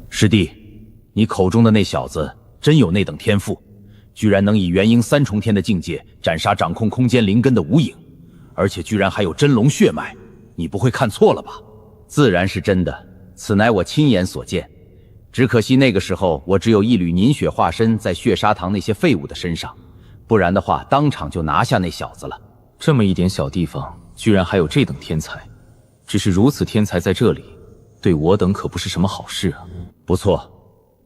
师弟，你口中的那小子真有那等天赋，居然能以元婴三重天的境界斩杀掌控空间灵根的无影，而且居然还有真龙血脉，你不会看错了吧？自然是真的，此乃我亲眼所见。只可惜那个时候我只有一缕凝血化身在血砂堂那些废物的身上，不然的话当场就拿下那小子了。这么一点小地方，居然还有这等天才，只是如此天才在这里，对我等可不是什么好事啊。不错，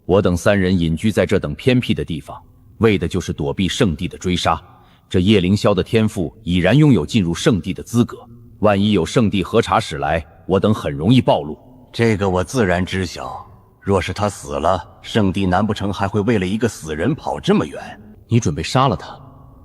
我等三人隐居在这等偏僻的地方，为的就是躲避圣地的追杀。这叶凌霄的天赋已然拥有进入圣地的资格，万一有圣地核查使来，我等很容易暴露。这个我自然知晓。若是他死了，圣地难不成还会为了一个死人跑这么远？你准备杀了他？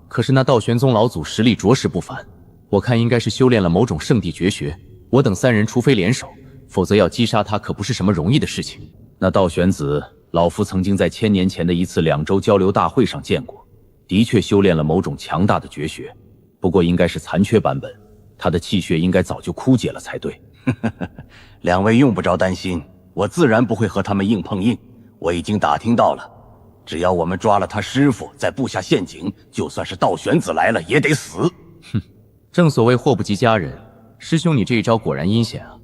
可是那道玄宗老祖实力着实不凡，我看应该是修炼了某种圣地绝学。我等三人除非联手，否则要击杀他可不是什么容易的事情。那道玄子，老夫曾经在1000年前的一次两州交流大会上见过，的确修炼了某种强大的绝学，不过应该是残缺版本，他的气血应该早就枯竭了才对。两位用不着担心，我自然不会和他们硬碰硬。我已经打听到了，只要我们抓了他师傅，再布下陷阱，就算是道玄子来了也得死。哼，正所谓祸不及家人，师兄你这一招果然阴险啊。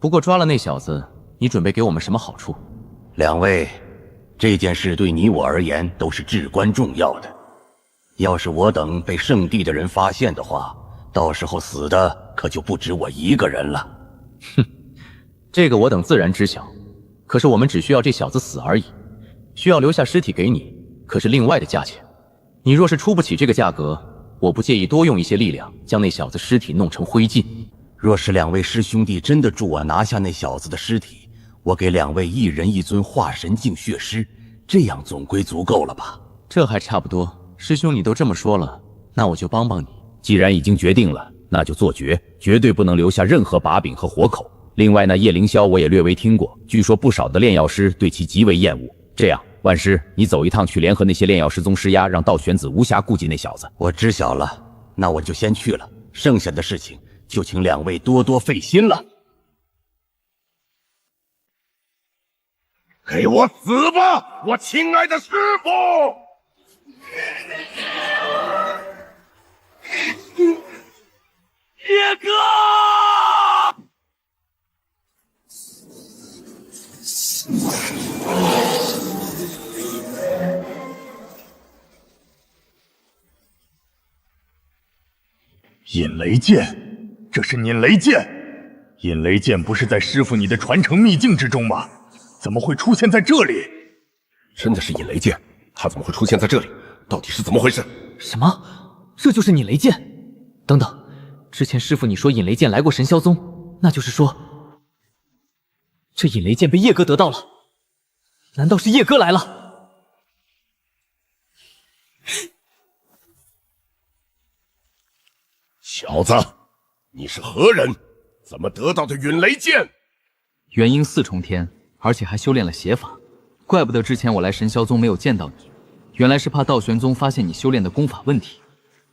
不过抓了那小子，你准备给我们什么好处？两位，这件事对你我而言都是至关重要的。要是我等被圣地的人发现的话，到时候死的可就不止我一个人了。哼，这个我等自然知晓，可是我们只需要这小子死而已，需要留下尸体给你，可是另外的价钱。你若是出不起这个价格，我不介意多用一些力量，将那小子尸体弄成灰烬。若是两位师兄弟真的助我拿下那小子的尸体，我给两位一人一尊化神境血尸，这样总归足够了吧？这还差不多。师兄你都这么说了，那我就帮帮你。既然已经决定了，那就做绝，绝对不能留下任何把柄和活口。另外那叶凌霄我也略微听过，据说不少的炼药师对其极为厌恶。这样，万师，你走一趟去联合那些炼药师宗施压，让道玄子无暇顾及那小子。我知晓了，那我就先去了，剩下的事情就请两位多多费心了。给我死吧，我亲爱的师傅！叶哥！引雷剑，这是引雷剑。引雷剑不是在师傅你的传承秘境之中吗？怎么会出现在这里？真的是引雷剑，他怎么会出现在这里？到底是怎么回事？什么？这就是引雷剑？等等，之前师傅你说引雷剑来过神霄宗，那就是说，这引雷剑被叶哥得到了。难道是叶哥来了？小子，你是何人？怎么得到的引雷剑？元婴4重天，而且还修炼了邪法，怪不得之前我来神霄宗没有见到你，原来是怕道玄宗发现你修炼的功法问题。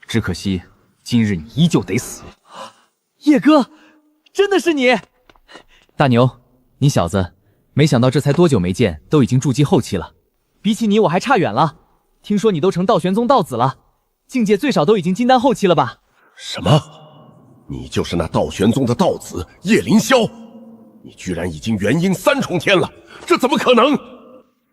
只可惜今日你依旧得死。叶哥，真的是你！大牛，你小子，没想到这才多久没见，都已经筑基后期了。比起你我还差远了。听说你都成道玄宗道子了，境界最少都已经金丹后期了吧？什么？你就是那道玄宗的道子叶凌霄？你居然已经元婴3重天了，这怎么可能？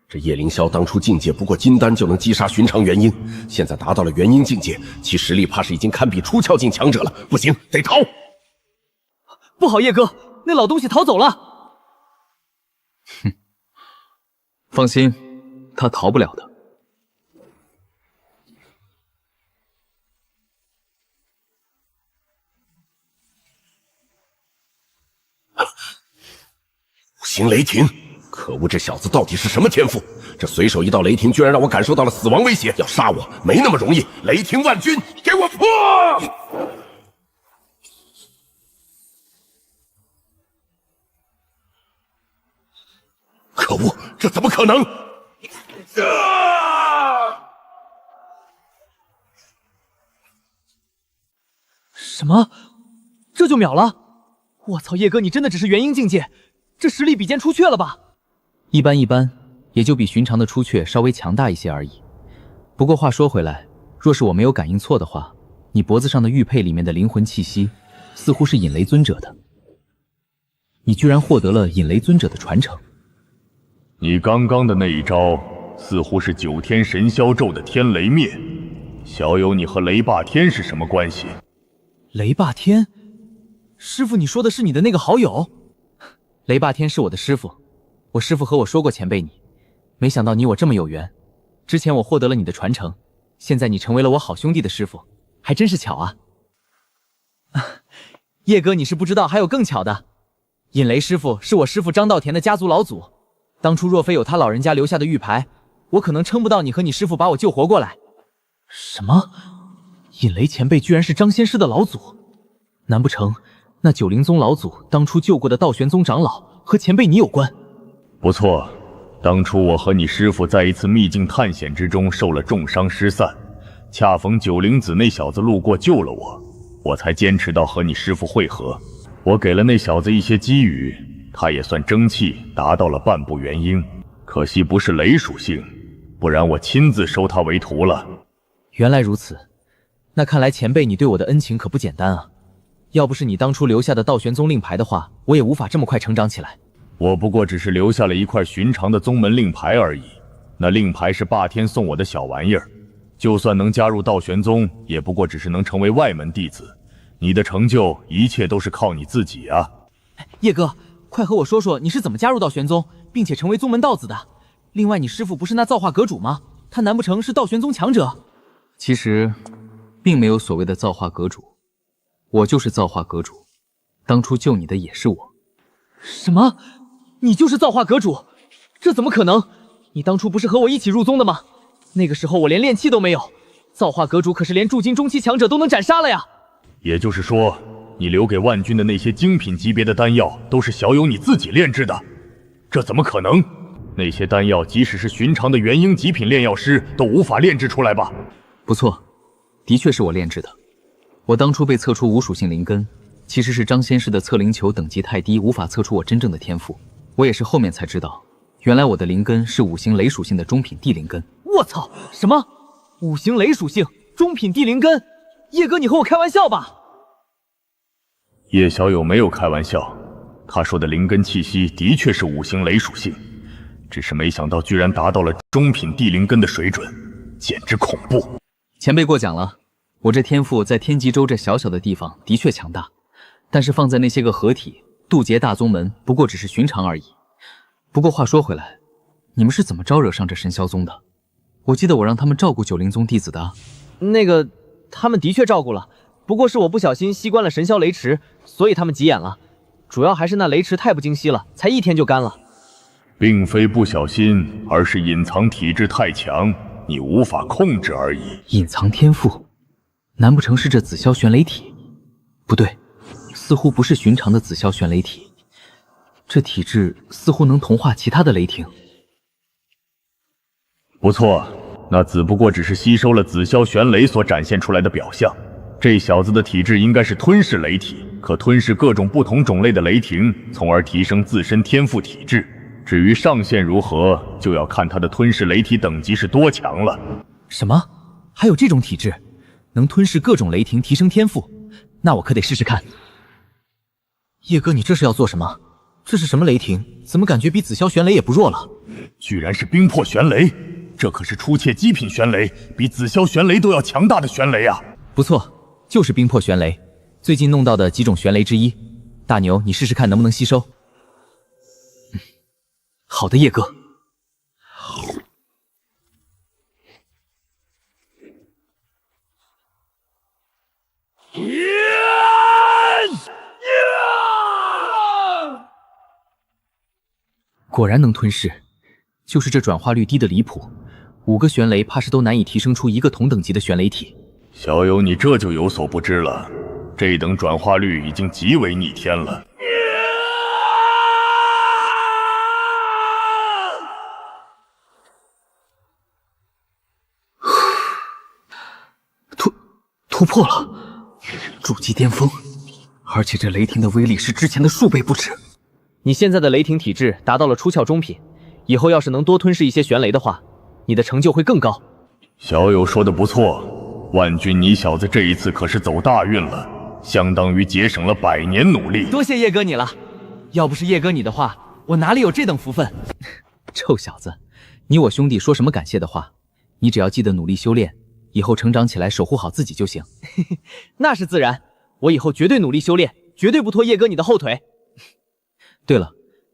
这叶凌霄当初境界不过金丹就能击杀寻常元婴，现在达到了元婴境界，其实力怕是已经堪比出窍境强者了。不行，得逃！不好，叶哥，那老东西逃走了。哼，放心，他逃不了的。五行雷霆，可恶，这小子到底是什么天赋？这随手一道雷霆，居然让我感受到了死亡威胁，要杀我没那么容易！雷霆万钧，给我破！可恶，这怎么可能？什么？这就秒了？我操，叶哥，你真的只是元婴境界，这实力比肩出雀了吧？一般，也就比寻常的出雀稍微强大一些而已。不过话说回来，若是我没有感应错的话，你脖子上的玉佩里面的灵魂气息，似乎是引雷尊者的。你居然获得了引雷尊者的传承。你刚刚的那一招，似乎是9天神霄咒的天雷灭。小友，你和雷霸天是什么关系？雷霸天？师傅，你说的是你的那个好友？雷霸天是我的师傅，我师傅和我说过前辈你，没想到你我这么有缘。之前我获得了你的传承，现在你成为了我好兄弟的师傅，还真是巧啊！叶哥，你是不知道，还有更巧的。引雷师傅是我师傅张道田的家族老祖，当初若非有他老人家留下的玉牌，我可能撑不到你和你师傅把我救活过来。什么？引雷前辈居然是张仙师的老祖？难不成那九灵宗老祖当初救过的道玄宗长老和前辈你有关？不错，当初我和你师傅在一次秘境探险之中受了重伤失散，恰逢九灵子那小子路过救了我，我才坚持到和你师傅会合。我给了那小子一些机遇，他也算争气达到了半步元婴，可惜不是雷属性，不然我亲自收他为徒了。原来如此，那看来前辈你对我的恩情可不简单啊！要不是你当初留下的道玄宗令牌的话，我也无法这么快成长起来。我不过只是留下了一块寻常的宗门令牌而已，那令牌是霸天送我的小玩意儿，就算能加入道玄宗，也不过只是能成为外门弟子。你的成就，一切都是靠你自己啊！叶哥，快和我说说你是怎么加入道玄宗，并且成为宗门道子的？另外，你师父不是那造化阁主吗？他难不成是道玄宗强者？其实，并没有所谓的造化阁主，我就是造化阁主，当初救你的也是我。什么？你就是造化阁主？这怎么可能？你当初不是和我一起入宗的吗？那个时候我连炼气都没有，造化阁主可是连筑金中期强者都能斩杀了呀！也就是说，你留给万军的那些精品级别的丹药，都是小友你自己炼制的？这怎么可能？那些丹药，即使是寻常的元婴极品炼药师都无法炼制出来吧？不错，的确是我炼制的。我当初被测出无属性灵根，其实是张仙师的测灵球等级太低，无法测出我真正的天赋。我也是后面才知道，原来我的灵根是5行雷属性的中品地灵根。我操！什么5行雷属性中品地灵根？叶哥，你和我开玩笑吧？叶小友没有开玩笑，他说的灵根气息的确是5行雷属性，只是没想到居然达到了中品地灵根的水准，简直恐怖。前辈过奖了，我这天赋在天极州这小小的地方的确强大，但是放在那些个合体渡劫大宗门，不过只是寻常而已。不过话说回来，你们是怎么招惹上这神霄宗的？我记得我让他们照顾九灵宗弟子的。那个，他们的确照顾了，不过是我不小心吸关了神霄雷池，所以他们急眼了。主要还是那雷池太不经吸了，才1天就干了。并非不小心，而是隐藏体质太强，你无法控制而已。隐藏天赋？难不成是这紫霄玄雷体？不对，似乎不是寻常的紫霄玄雷体，这体质似乎能同化其他的雷霆。不错，那只不过只是吸收了紫霄玄雷所展现出来的表象。这小子的体质应该是吞噬雷体，可吞噬各种不同种类的雷霆，从而提升自身天赋体质。至于上限如何，就要看他的吞噬雷体等级是多强了。什么？还有这种体质，能吞噬各种雷霆，提升天赋？那我可得试试看。叶哥，你这是要做什么？这是什么雷霆？怎么感觉比紫霄玄雷也不弱了？居然是冰魄玄雷，这可是出切极品玄雷，比紫霄玄雷都要强大的玄雷啊！不错，就是冰魄玄雷，最近弄到的几种玄雷之一。大牛，你试试看能不能吸收。好的，叶哥。果果然能吞噬，就是这转化率低的离谱，5个玄雷怕是都难以提升出一个同等级的玄雷体。小友，你这就有所不知了，这等转化率已经极为逆天了。突破了，筑基巅峰，而且这雷霆的威力是之前的数倍不止。你现在的雷霆体质达到了出窍中品，以后要是能多吞噬一些玄雷的话，你的成就会更高。小友说的不错，万钧，你小子这一次可是走大运了，相当于节省了100年努力。多谢叶哥你了，要不是叶哥你的话，我哪里有这等福分？臭小子，你我兄弟说什么感谢的话？你只要记得努力修炼。以后成长起来，守护好自己就行。那是自然，我以后绝对努力修炼，绝对不拖叶哥你的后腿。对了，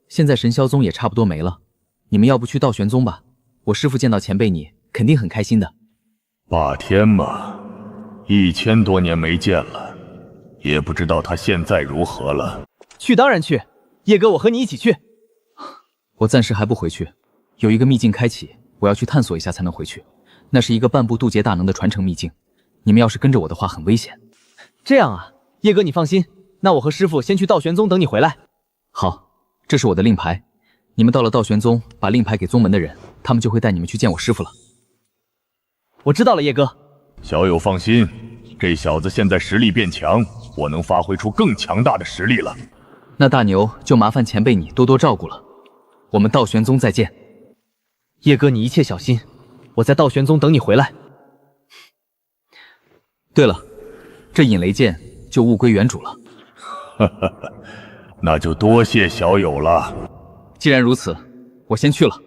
现在神霄宗也差不多没了，你们要不去道玄宗吧？我师父见到前辈你，肯定很开心的。霸天嘛，1000多年没见了，也不知道他现在如何了。去当然去，叶哥我和你一起去。我暂时还不回去，有一个秘境开启，我要去探索一下才能回去。那是一个半步渡劫大能的传承秘境，你们要是跟着我的话很危险。这样啊，叶哥你放心，那我和师父先去道玄宗等你回来。好，这是我的令牌，你们到了道玄宗，把令牌给宗门的人，他们就会带你们去见我师父了。我知道了，叶哥。小友放心，这小子现在实力变强，我能发挥出更强大的实力了。那大牛就麻烦前辈你多多照顾了，我们道玄宗再见。叶哥你一切小心。我在道玄宗等你回来。对了，这引雷剑就物归原主了。那就多谢小友了。既然如此，我先去了。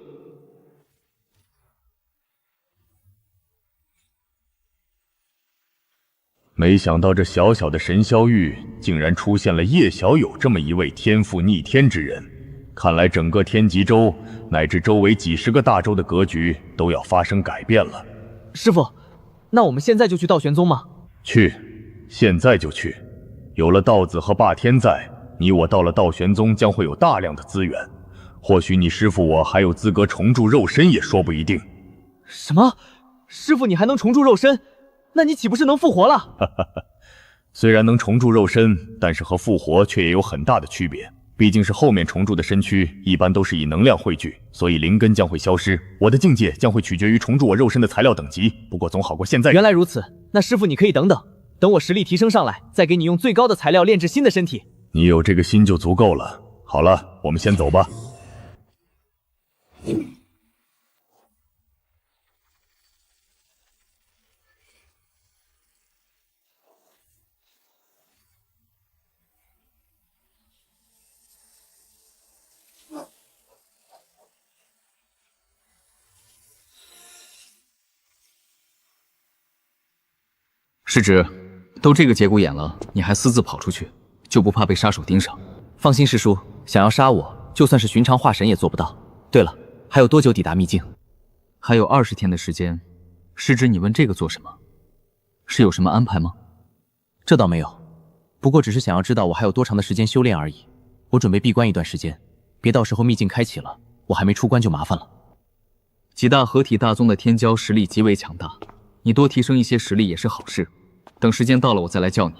没想到这小小的神霄域竟然出现了叶小友这么一位天赋逆天之人。看来整个天极洲乃至周围几十个大洲的格局都要发生改变了。师父，那我们现在就去道玄宗吗？去，现在就去。有了道子和霸天在，你我到了道玄宗将会有大量的资源，或许你师父我还有资格重铸肉身也说不一定。什么？师父你还能重铸肉身？那你岂不是能复活了？虽然能重铸肉身，但是和复活却也有很大的区别。毕竟是后面重铸的身躯，一般都是以能量汇聚，所以灵根将会消失。我的境界将会取决于重铸我肉身的材料等级，不过总好过现在。原来如此，那师父你可以等等，等我实力提升上来，再给你用最高的材料炼制新的身体。你有这个心就足够了。好了，我们先走吧。师侄，都这个节骨眼了，你还私自跑出去，就不怕被杀手盯上？放心，师叔，想要杀我，就算是寻常化神也做不到。对了，还有多久抵达秘境？还有20天的时间。师侄，你问这个做什么？是有什么安排吗？这倒没有，不过只是想要知道我还有多长的时间修炼而已。我准备闭关一段时间，别到时候秘境开启了，我还没出关就麻烦了。几大合体大宗的天骄实力极为强大，你多提升一些实力也是好事。等时间到了，我再来叫你。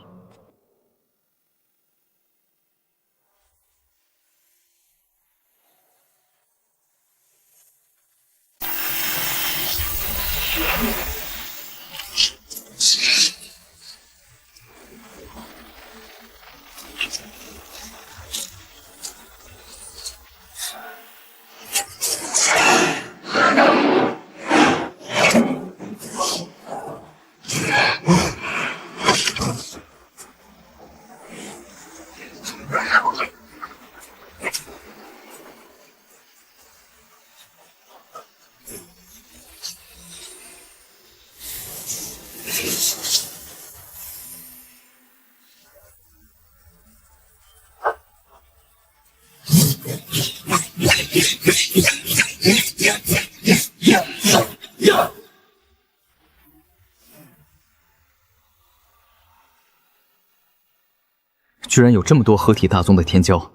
居然有这么多合体大宗的天骄，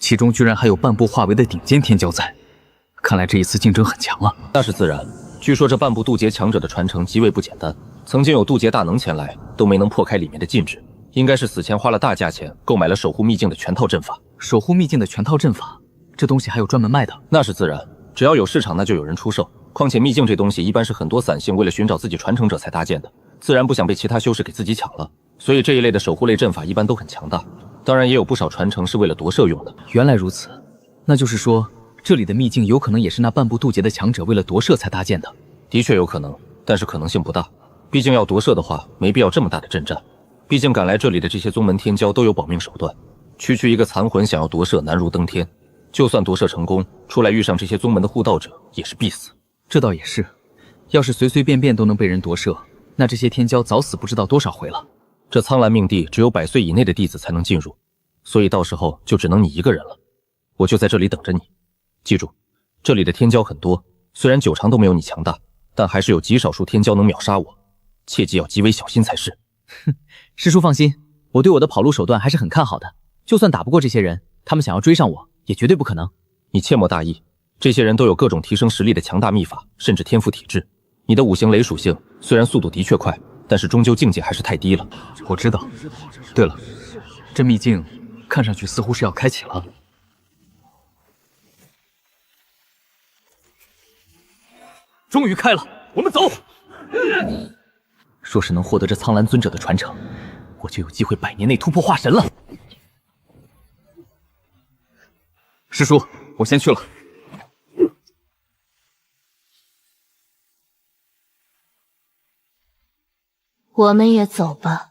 其中居然还有半步化为的顶尖天骄在，看来这一次竞争很强啊。那是自然。据说这半步渡劫强者的传承极为不简单，曾经有渡劫大能前来，都没能破开里面的禁制。应该是死前花了大价钱购买了守护秘境的全套阵法。守护秘境的全套阵法，这东西还有专门卖的？那是自然，只要有市场，那就有人出售。况且秘境这东西一般是很多散姓为了寻找自己传承者才搭建的，自然不想被其他修士给自己抢了。所以这一类的守护类阵法一般都很强大。当然也有不少传承是为了夺舍用的。原来如此，那就是说这里的秘境有可能也是那半步渡劫的强者为了夺舍才搭建的。的确有可能，但是可能性不大。毕竟要夺舍的话，没必要这么大的阵仗。毕竟赶来这里的这些宗门天骄都有保命手段，区一个残魂想要夺舍难如登天。就算夺舍成功，出来遇上这些宗门的护道者，也是必死。这倒也是，要是随随便便都能被人夺舍，那这些天骄早死不知道多少回了。这苍蓝命地只有100岁以内的弟子才能进入，所以到时候就只能你一个人了。我就在这里等着你。记住，这里的天骄很多，虽然9成都没有你强大，但还是有极少数天骄能秒杀我，切记要极为小心才是。哼，师叔放心，我对我的跑路手段还是很看好的。就算打不过这些人，他们想要追上我，也绝对不可能。你切莫大意，这些人都有各种提升实力的强大秘法，甚至天赋体质。你的5行雷属性虽然速度的确快，但是终究境界还是太低了。我知道。对了，这秘境看上去似乎是要开启了。终于开了，我们走。若是能获得这苍蓝尊者的传承，我就有机会100年内突破化神了。师叔，我先去了。我们也走吧。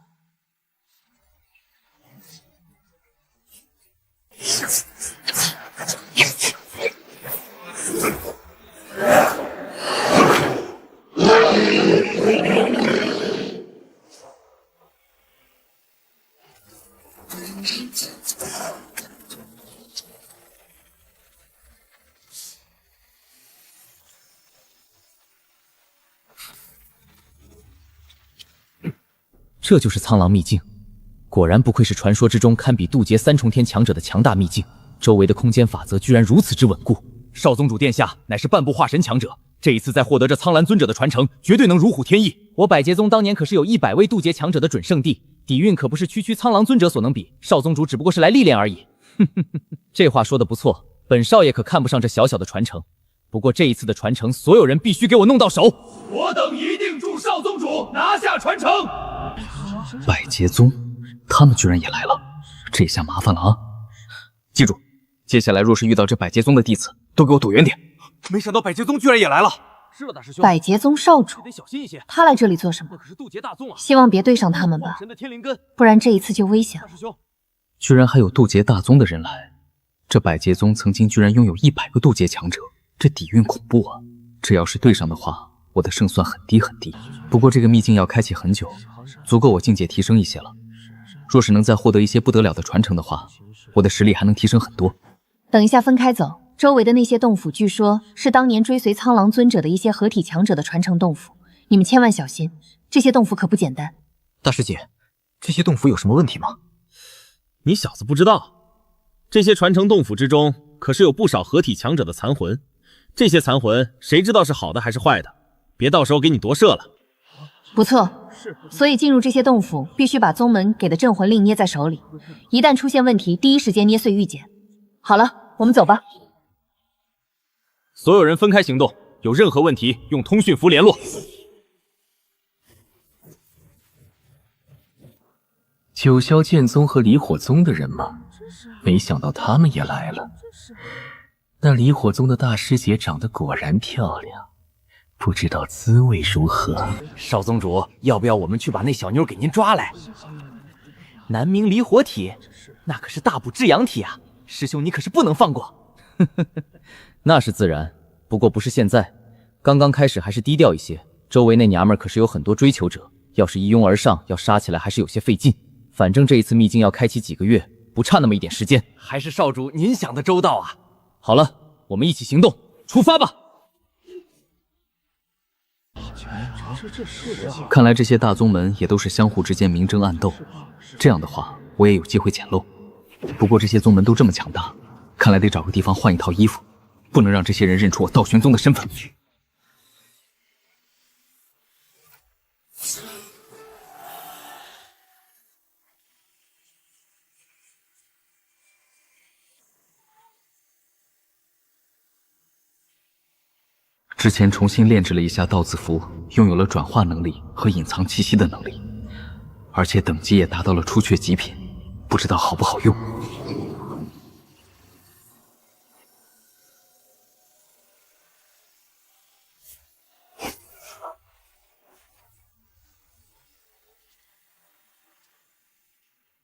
这就是苍狼秘境，果然不愧是传说之中堪比渡劫3重天强者的强大秘境，周围的空间法则居然如此之稳固。少宗主殿下乃是半步化神强者，这一次再获得这苍蓝尊者的传承，绝对能如虎添翼。我百劫宗当年可是有100位渡劫强者的准圣地，底蕴可不是区苍狼尊者所能比。少宗主只不过是来历练而已。这话说得不错，本少爷可看不上这小小的传承。不过这一次的传承，所有人必须给我弄到手。我等一定助少宗主拿下传承。百劫宗，他们居然也来了，这下麻烦了啊！记住，接下来若是遇到这百劫宗的弟子，都给我躲远点。没想到百劫宗居然也来了。是了，大师兄。百劫宗少主，得小心一些。他来这里做什么？那可是渡劫大宗啊！希望别对上他们吧，不然这一次就危险了。大师兄，居然还有渡劫大宗的人来，这百劫宗曾经居然拥有100个渡劫强者，这底蕴恐怖啊！这要是对上的话，我的胜算很低很低。不过这个秘境要开启很久，足够我境界提升一些了。若是能再获得一些不得了的传承的话，我的实力还能提升很多。等一下分开走，周围的那些洞府据说是当年追随苍狼尊者的一些合体强者的传承洞府，你们千万小心，这些洞府可不简单。大师姐，这些洞府有什么问题吗？你小子不知道，这些传承洞府之中可是有不少合体强者的残魂，这些残魂谁知道是好的还是坏的，别到时候给你夺舍了。不错，所以进入这些洞府必须把宗门给的镇魂令捏在手里，一旦出现问题，第一时间捏碎玉简。好了，我们走吧。所有人分开行动，有任何问题用通讯符联络。九霄剑宗和离火宗的人吗？没想到他们也来了。那离火宗的大师姐长得果然漂亮，不知道滋味如何。少宗主，要不要我们去把那小妞给您抓来？南明离火体，那可是大补至阳体啊！师兄，你可是不能放过。那是自然，不过不是现在。刚刚开始还是低调一些，周围那娘们可是有很多追求者，要是一拥而上，要杀起来还是有些费劲。反正这一次秘境要开启几个月，不差那么一点时间。还是少主您想的周到啊！好了，我们一起行动，出发吧！看来这些大宗门也都是相互之间明争暗斗，这样的话，我也有机会捡漏。不过这些宗门都这么强大，看来得找个地方换一套衣服，不能让这些人认出我道玄宗的身份。之前重新炼制了一下道字符，拥有了转化能力和隐藏气息的能力，而且等级也达到了出缺极品，不知道好不好用。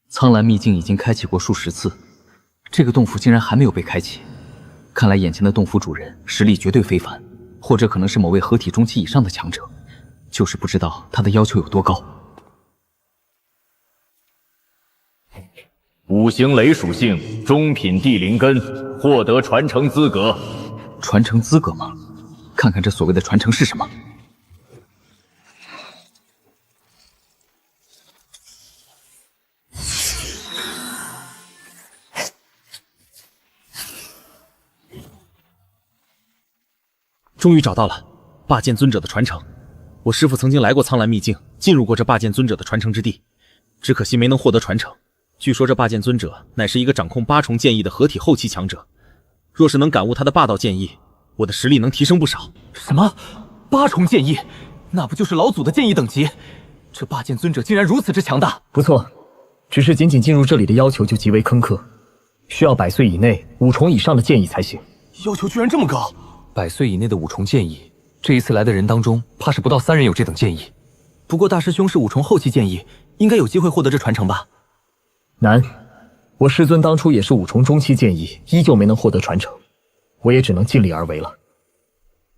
苍蓝秘境已经开启过数十次，这个洞府竟然还没有被开启，看来眼前的洞府主人实力绝对非凡。或者可能是某位合体中期以上的强者，就是不知道他的要求有多高。五行雷属性，中品地灵根，获得传承资格。传承资格吗？看看这所谓的传承是什么。终于找到了霸剑尊者的传承。我师父曾经来过苍蓝秘境，进入过这霸剑尊者的传承之地，只可惜没能获得传承。据说这霸剑尊者乃是一个掌控8重剑意的合体后期强者，若是能感悟他的霸道剑意，我的实力能提升不少。什么？8重剑意？那不就是老祖的剑意等级？这霸剑尊者竟然如此之强大！不错，只是仅仅进入这里的要求就极为苛刻，需要100岁以内5重以上的剑意才行。要求居然这么高！100岁以内的5重剑意，这一次来的人当中，怕是不到3人有这等剑意。不过大师兄是5重后期剑意，应该有机会获得这传承吧？难，我师尊当初也是5重中期剑意，依旧没能获得传承，我也只能尽力而为了。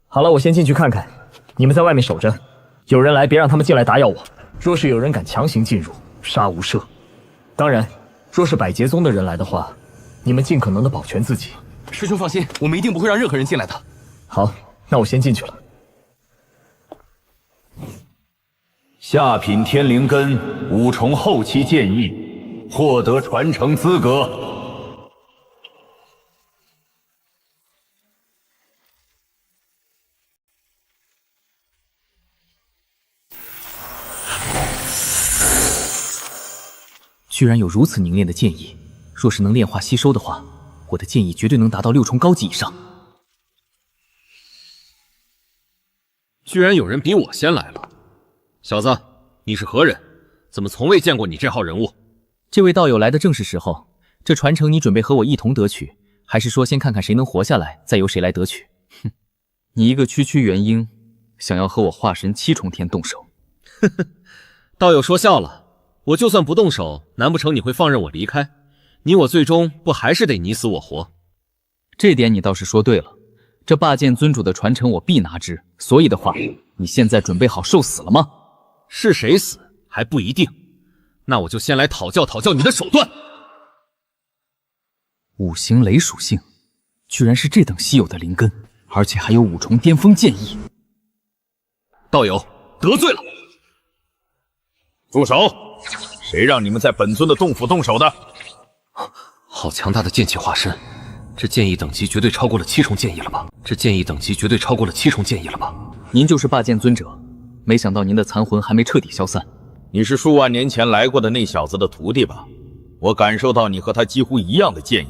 好了，我先进去看看，你们在外面守着，有人来别让他们进来打扰我。若是有人敢强行进入，杀无赦。当然，若是百劫宗的人来的话，你们尽可能的保全自己。师兄放心，我们一定不会让任何人进来的。好，那我先进去了。下品天灵根5重后期剑意，获得传承资格。居然有如此凝练的剑意，若是能炼化吸收的话，我的剑意绝对能达到6重高级以上。居然有人比我先来了。小子，你是何人？怎么从未见过你这号人物？这位道友来的正是时候。这传承你准备和我一同得取，还是说先看看谁能活下来，再由谁来得取？哼，你一个区区元婴，想要和我化神7重天动手？呵呵，道友说笑了。我就算不动手，难不成你会放任我离开？你我最终不还是得你死我活？这点你倒是说对了。这霸剑尊主的传承我必拿之，所以的话，你现在准备好受死了吗？是谁死还不一定，那我就先来讨教讨教你的手段。5行雷属性，居然是这等稀有的灵根，而且还有5重巅峰剑意。道友得罪了。住手！谁让你们在本尊的洞府动手的？好强大的剑气化身，这剑意等级绝对超过了7重剑意了吧？您就是霸剑尊者，没想到您的残魂还没彻底消散。你是数万年前来过的那小子的徒弟吧？我感受到你和他几乎一样的剑意，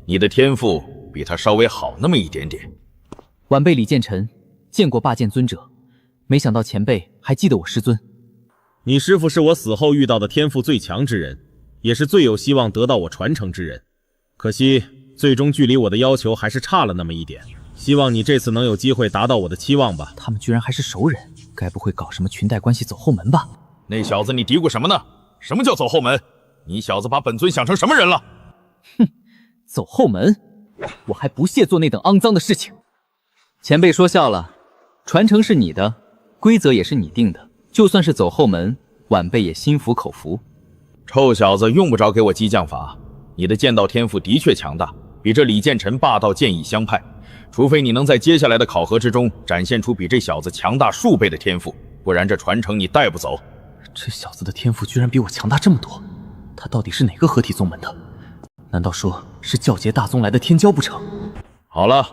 你的天赋比他稍微好那么一点点。晚辈李剑尘见过霸剑尊者，没想到前辈还记得我师尊。你师父是我死后遇到的天赋最强之人，也是最有希望得到我传承之人。可惜最终距离我的要求还是差了那么一点，希望你这次能有机会达到我的期望吧。他们居然还是熟人，该不会搞什么裙带关系走后门吧？那小子你嘀咕什么呢？什么叫走后门？你小子把本尊想成什么人了？哼，走后门，我还不屑做那等肮脏的事情。前辈说笑了，传承是你的，规则也是你定的，就算是走后门，晚辈也心服口服。臭小子，用不着给我激将法。你的剑道天赋的确强大，比这李剑尘霸道剑意相派。除非你能在接下来的考核之中展现出比这小子强大数倍的天赋，不然这传承你带不走。这小子的天赋居然比我强大这么多，他到底是哪个合体宗门的？难道说是教劫大宗来的天骄不成？好了，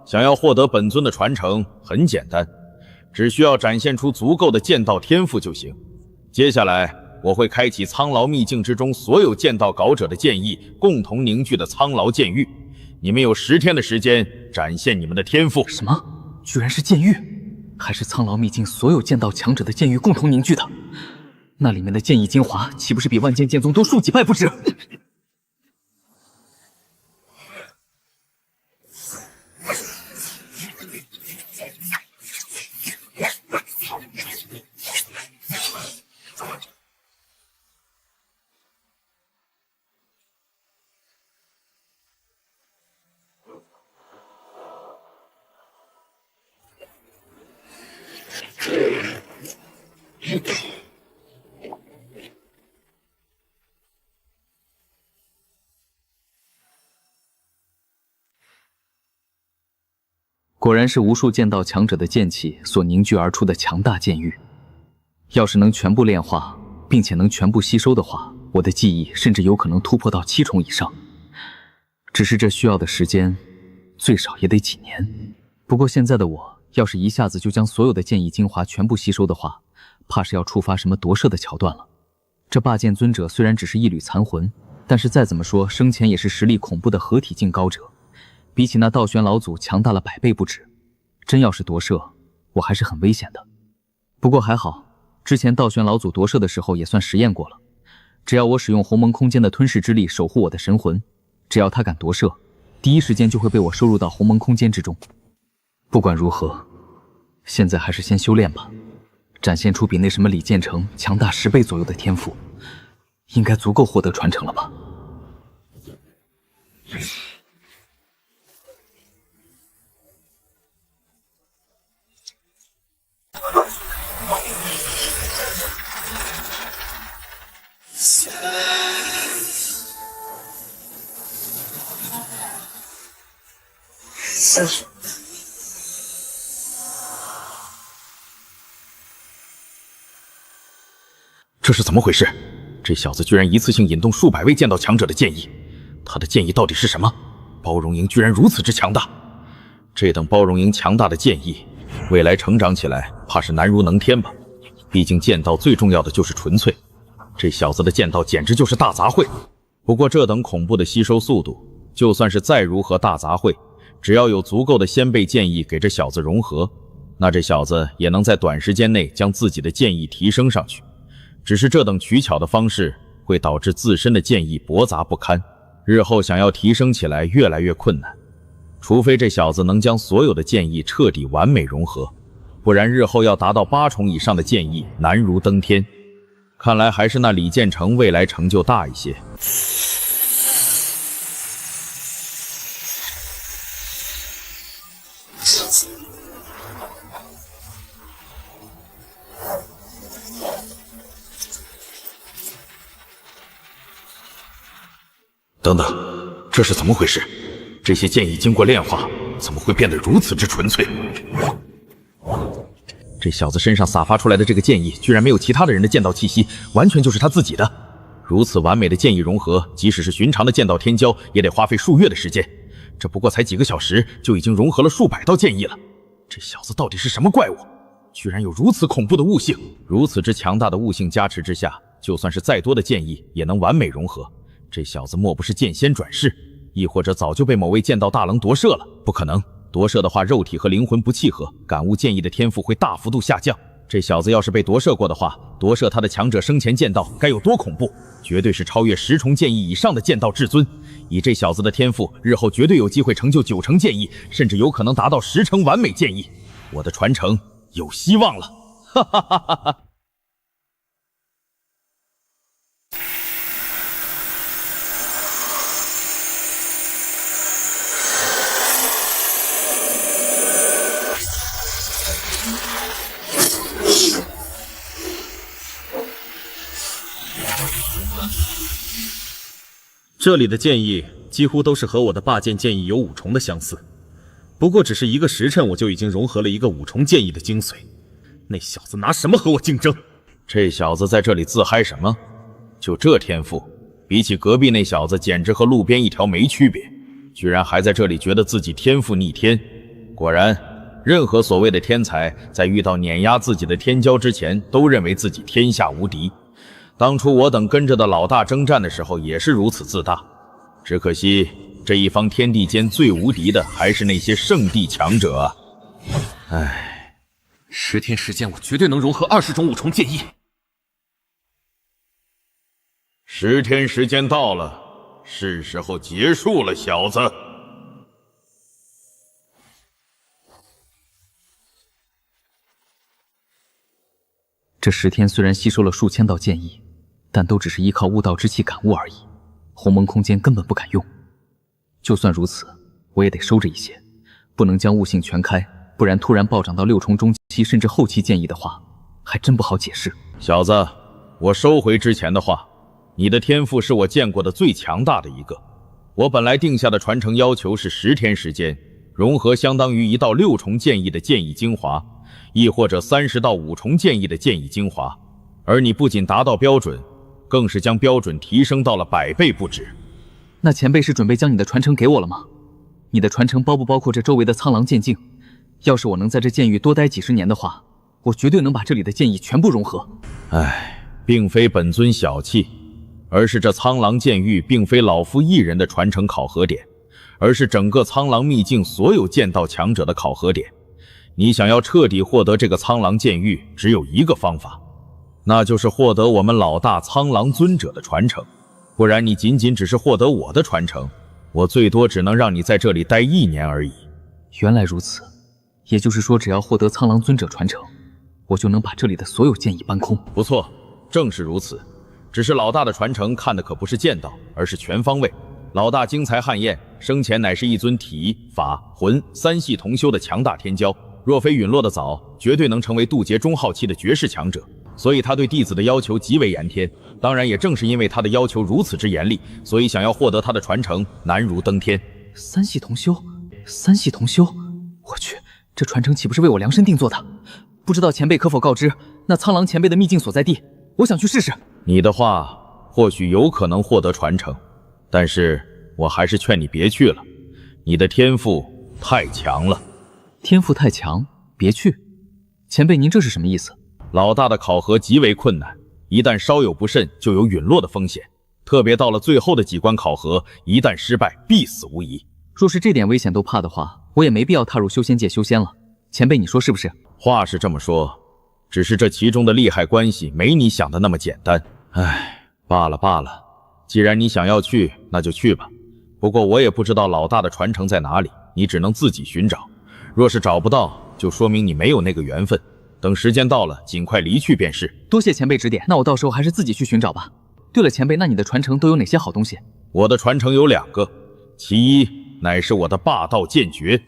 想要获得本尊的传承很简单，只需要展现出足够的剑道天赋就行。接下来我会开启苍牢秘境之中所有剑道搞者的剑意共同凝聚的苍牢剑域，你们有10天的时间展现你们的天赋。什么？居然是剑域？还是苍牢秘境所有剑道强者的剑域共同凝聚的？那里面的剑意精华，岂不是比万剑剑宗多数几倍不止？果然是无数剑道强者的剑气所凝聚而出的强大剑域。要是能全部炼化，并且能全部吸收的话，我的技艺甚至有可能突破到7重以上。只是这需要的时间，最少也得几年。不过现在的我，要是一下子就将所有的剑意精华全部吸收的话，怕是要触发什么夺舍的桥段了。这霸剑尊者虽然只是一缕残魂，但是再怎么说，生前也是实力恐怖的合体境高者。比起那道玄老祖强大了100倍不止，真要是夺舍，我还是很危险的。不过还好，之前道玄老祖夺舍的时候也算实验过了，只要我使用鸿蒙空间的吞噬之力守护我的神魂，只要他敢夺舍，第一时间就会被我收入到鸿蒙空间之中。不管如何，现在还是先修炼吧，展现出比那什么李建成强大10倍左右的天赋，应该足够获得传承了吧。这是怎么回事？这小子居然一次性引动数百位剑道强者的剑意，他的剑意到底是什么？包容营居然如此之强大，这等包容营强大的剑意，未来成长起来怕是难如能天吧？毕竟剑道最重要的就是纯粹，这小子的剑道简直就是大杂烩。不过这等恐怖的吸收速度，就算是再如何大杂烩，只要有足够的先辈剑意给这小子融合，那这小子也能在短时间内将自己的剑意提升上去。只是这等取巧的方式会导致自身的剑意驳杂不堪，日后想要提升起来越来越困难。除非这小子能将所有的剑意彻底完美融合，不然日后要达到8重以上的剑意难如登天。看来还是那李建成未来成就大一些。等等，这是怎么回事？这些剑意经过炼化，怎么会变得如此之纯粹？这小子身上散发出来的这个剑意，居然没有其他的人的剑道气息，完全就是他自己的。如此完美的剑意融合，即使是寻常的剑道天骄，也得花费数月的时间。这不过才几个小时，就已经融合了数百道剑意了。这小子到底是什么怪物？居然有如此恐怖的悟性！如此之强大的悟性加持之下，就算是再多的剑意，也能完美融合。这小子莫不是剑仙转世，亦或者早就被某位剑道大棱夺舍了？不可能，夺舍的话，肉体和灵魂不契合，感悟剑意的天赋会大幅度下降。这小子要是被夺舍过的话，夺舍他的强者生前剑道该有多恐怖？绝对是超越10重剑意以上的剑道至尊。以这小子的天赋，日后绝对有机会成就9成剑意，甚至有可能达到10成完美剑意。我的传承有希望了！哈哈哈哈哈！这里的剑意几乎都是和我的霸剑剑意有5重的相似，不过只是1个时辰，我就已经融合了一个5重剑意的精髓。那小子拿什么和我竞争？这小子在这里自嗨什么？就这天赋，比起隔壁那小子，简直和路边一条没区别。居然还在这里觉得自己天赋逆天。果然，任何所谓的天才，在遇到碾压自己的天骄之前，都认为自己天下无敌。当初我等跟着的老大征战的时候，也是如此自大。只可惜，这一方天地间最无敌的，还是那些圣地强者啊！唉，10天时间，我绝对能融合20种5重剑意。10天时间到了，是时候结束了，小子。这10天虽然吸收了数千道剑意，但都只是依靠悟道之气感悟而已，鸿蒙空间根本不敢用。就算如此，我也得收着一些，不能将悟性全开，不然突然暴涨到6重中期甚至后期剑意的话，还真不好解释。小子，我收回之前的话，你的天赋是我见过的最强大的一个。我本来定下的传承要求是10天时间，融合相当于1到6重剑意的剑意精华，亦或者30到5重剑意的剑意精华。而你不仅达到标准，更是将标准提升到了100倍不止。那前辈是准备将你的传承给我了吗？你的传承包不包括这周围的苍狼剑境？要是我能在这剑域多待几十年的话，我绝对能把这里的剑意全部融合。唉，并非本尊小气，而是这苍狼剑域并非老夫一人的传承考核点，而是整个苍狼秘境所有剑道强者的考核点。你想要彻底获得这个苍狼剑域，只有一个方法，那就是获得我们老大苍狼尊者的传承。不然你仅仅只是获得我的传承，我最多只能让你在这里待1年而已。原来如此，也就是说只要获得苍狼尊者传承，我就能把这里的所有剑意搬空。不错，正是如此。只是老大的传承看的可不是剑道，而是全方位。老大精才汗颜，生前乃是一尊体法魂3系同修的强大天骄，若非陨落的早，绝对能成为渡劫中号期的绝世强者。所以他对弟子的要求极为严天，当然也正是因为他的要求如此之严厉，所以想要获得他的传承难如登天。3系同修，3系同修，我去，这传承岂不是为我量身定做的？不知道前辈可否告知那苍狼前辈的秘境所在地？我想去试试。你的话或许有可能获得传承，但是我还是劝你别去了，你的天赋太强了。天赋太强，别去？前辈您这是什么意思？老大的考核极为困难，一旦稍有不慎就有陨落的风险，特别到了最后的几关考核，一旦失败必死无疑。若是这点危险都怕的话，我也没必要踏入修仙界修仙了。前辈你说是不是？话是这么说，只是这其中的利害关系没你想的那么简单。唉，罢了罢了，既然你想要去，那就去吧。不过我也不知道老大的传承在哪里，你只能自己寻找。若是找不到，就说明你没有那个缘分。等时间到了，尽快离去便是。多谢前辈指点，那我到时候还是自己去寻找吧。对了，前辈，那你的传承都有哪些好东西？我的传承有2个，其一乃是我的霸道剑诀，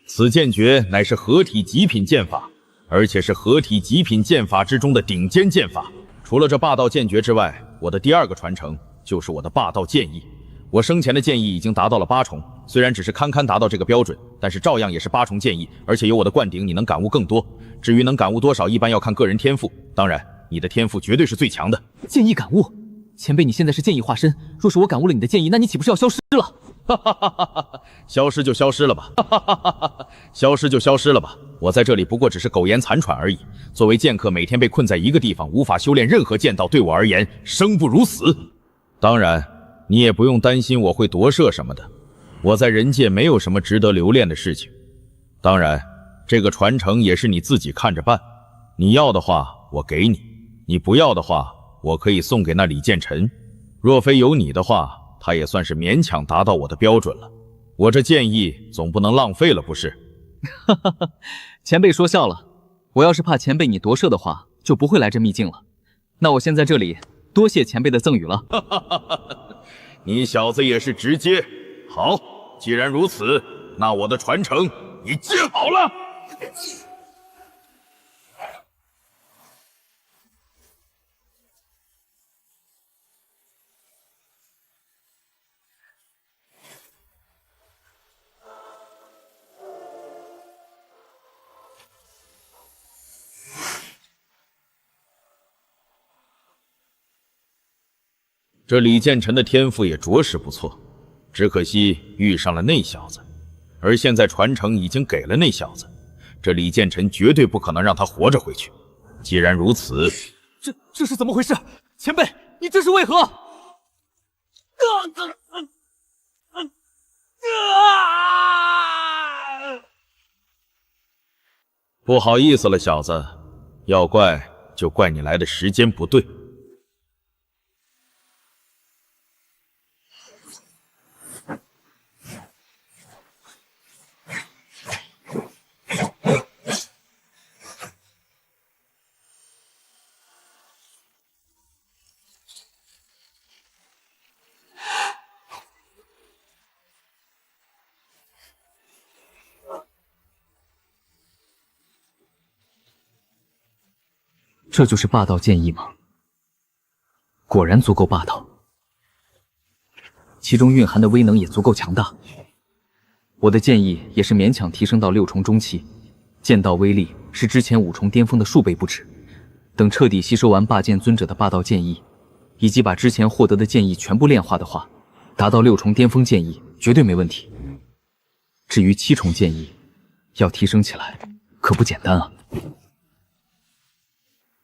此剑诀乃是合体极品剑法，而且是合体极品剑法之中的顶尖剑法。除了这霸道剑诀之外，我的第2个传承就是我的霸道剑意。我生前的剑意已经达到了8重，虽然只是堪堪达到这个标准，但是照样也是8重剑意，而且有我的灌顶，你能感悟更多。至于能感悟多少，一般要看个人天赋，当然你的天赋绝对是最强的。剑意感悟，前辈你现在是剑意化身，若是我感悟了你的剑意，那你岂不是要消失了？哈哈哈哈！消失就消失了吧，哈哈哈哈！消失就消失了吧。我在这里不过只是苟延残喘而已。作为剑客，每天被困在一个地方，无法修炼任何剑道，对我而言生不如死。当然，你也不用担心我会夺舍什么的。我在人界没有什么值得留恋的事情。当然，这个传承也是你自己看着办。你要的话，我给你；你不要的话，我可以送给那李建成。若非有你的话，他也算是勉强达到我的标准了。我这剑意总不能浪费了，不是？哈哈哈，前辈说笑了。我要是怕前辈你夺舍的话，就不会来这秘境了。那我先在这里多谢前辈的赠与了。哈哈哈哈！你小子也是直接。好，既然如此，那我的传承你接好了。这李建成的天赋也着实不错，只可惜遇上了那小子。而现在传承已经给了那小子，这李建成绝对不可能让他活着回去。既然如此，这是怎么回事？前辈，你这是为何？不好意思了，小子，要怪就怪你来的时间不对。这就是霸道剑意吗？果然足够霸道，其中蕴含的威能也足够强大。我的剑意也是勉强提升到6重中期，剑道威力是之前5重巅峰的数倍不止。等彻底吸收完霸剑尊者的霸道剑意，以及把之前获得的剑意全部炼化的话，达到6重巅峰剑意绝对没问题。至于7重剑意，要提升起来可不简单啊！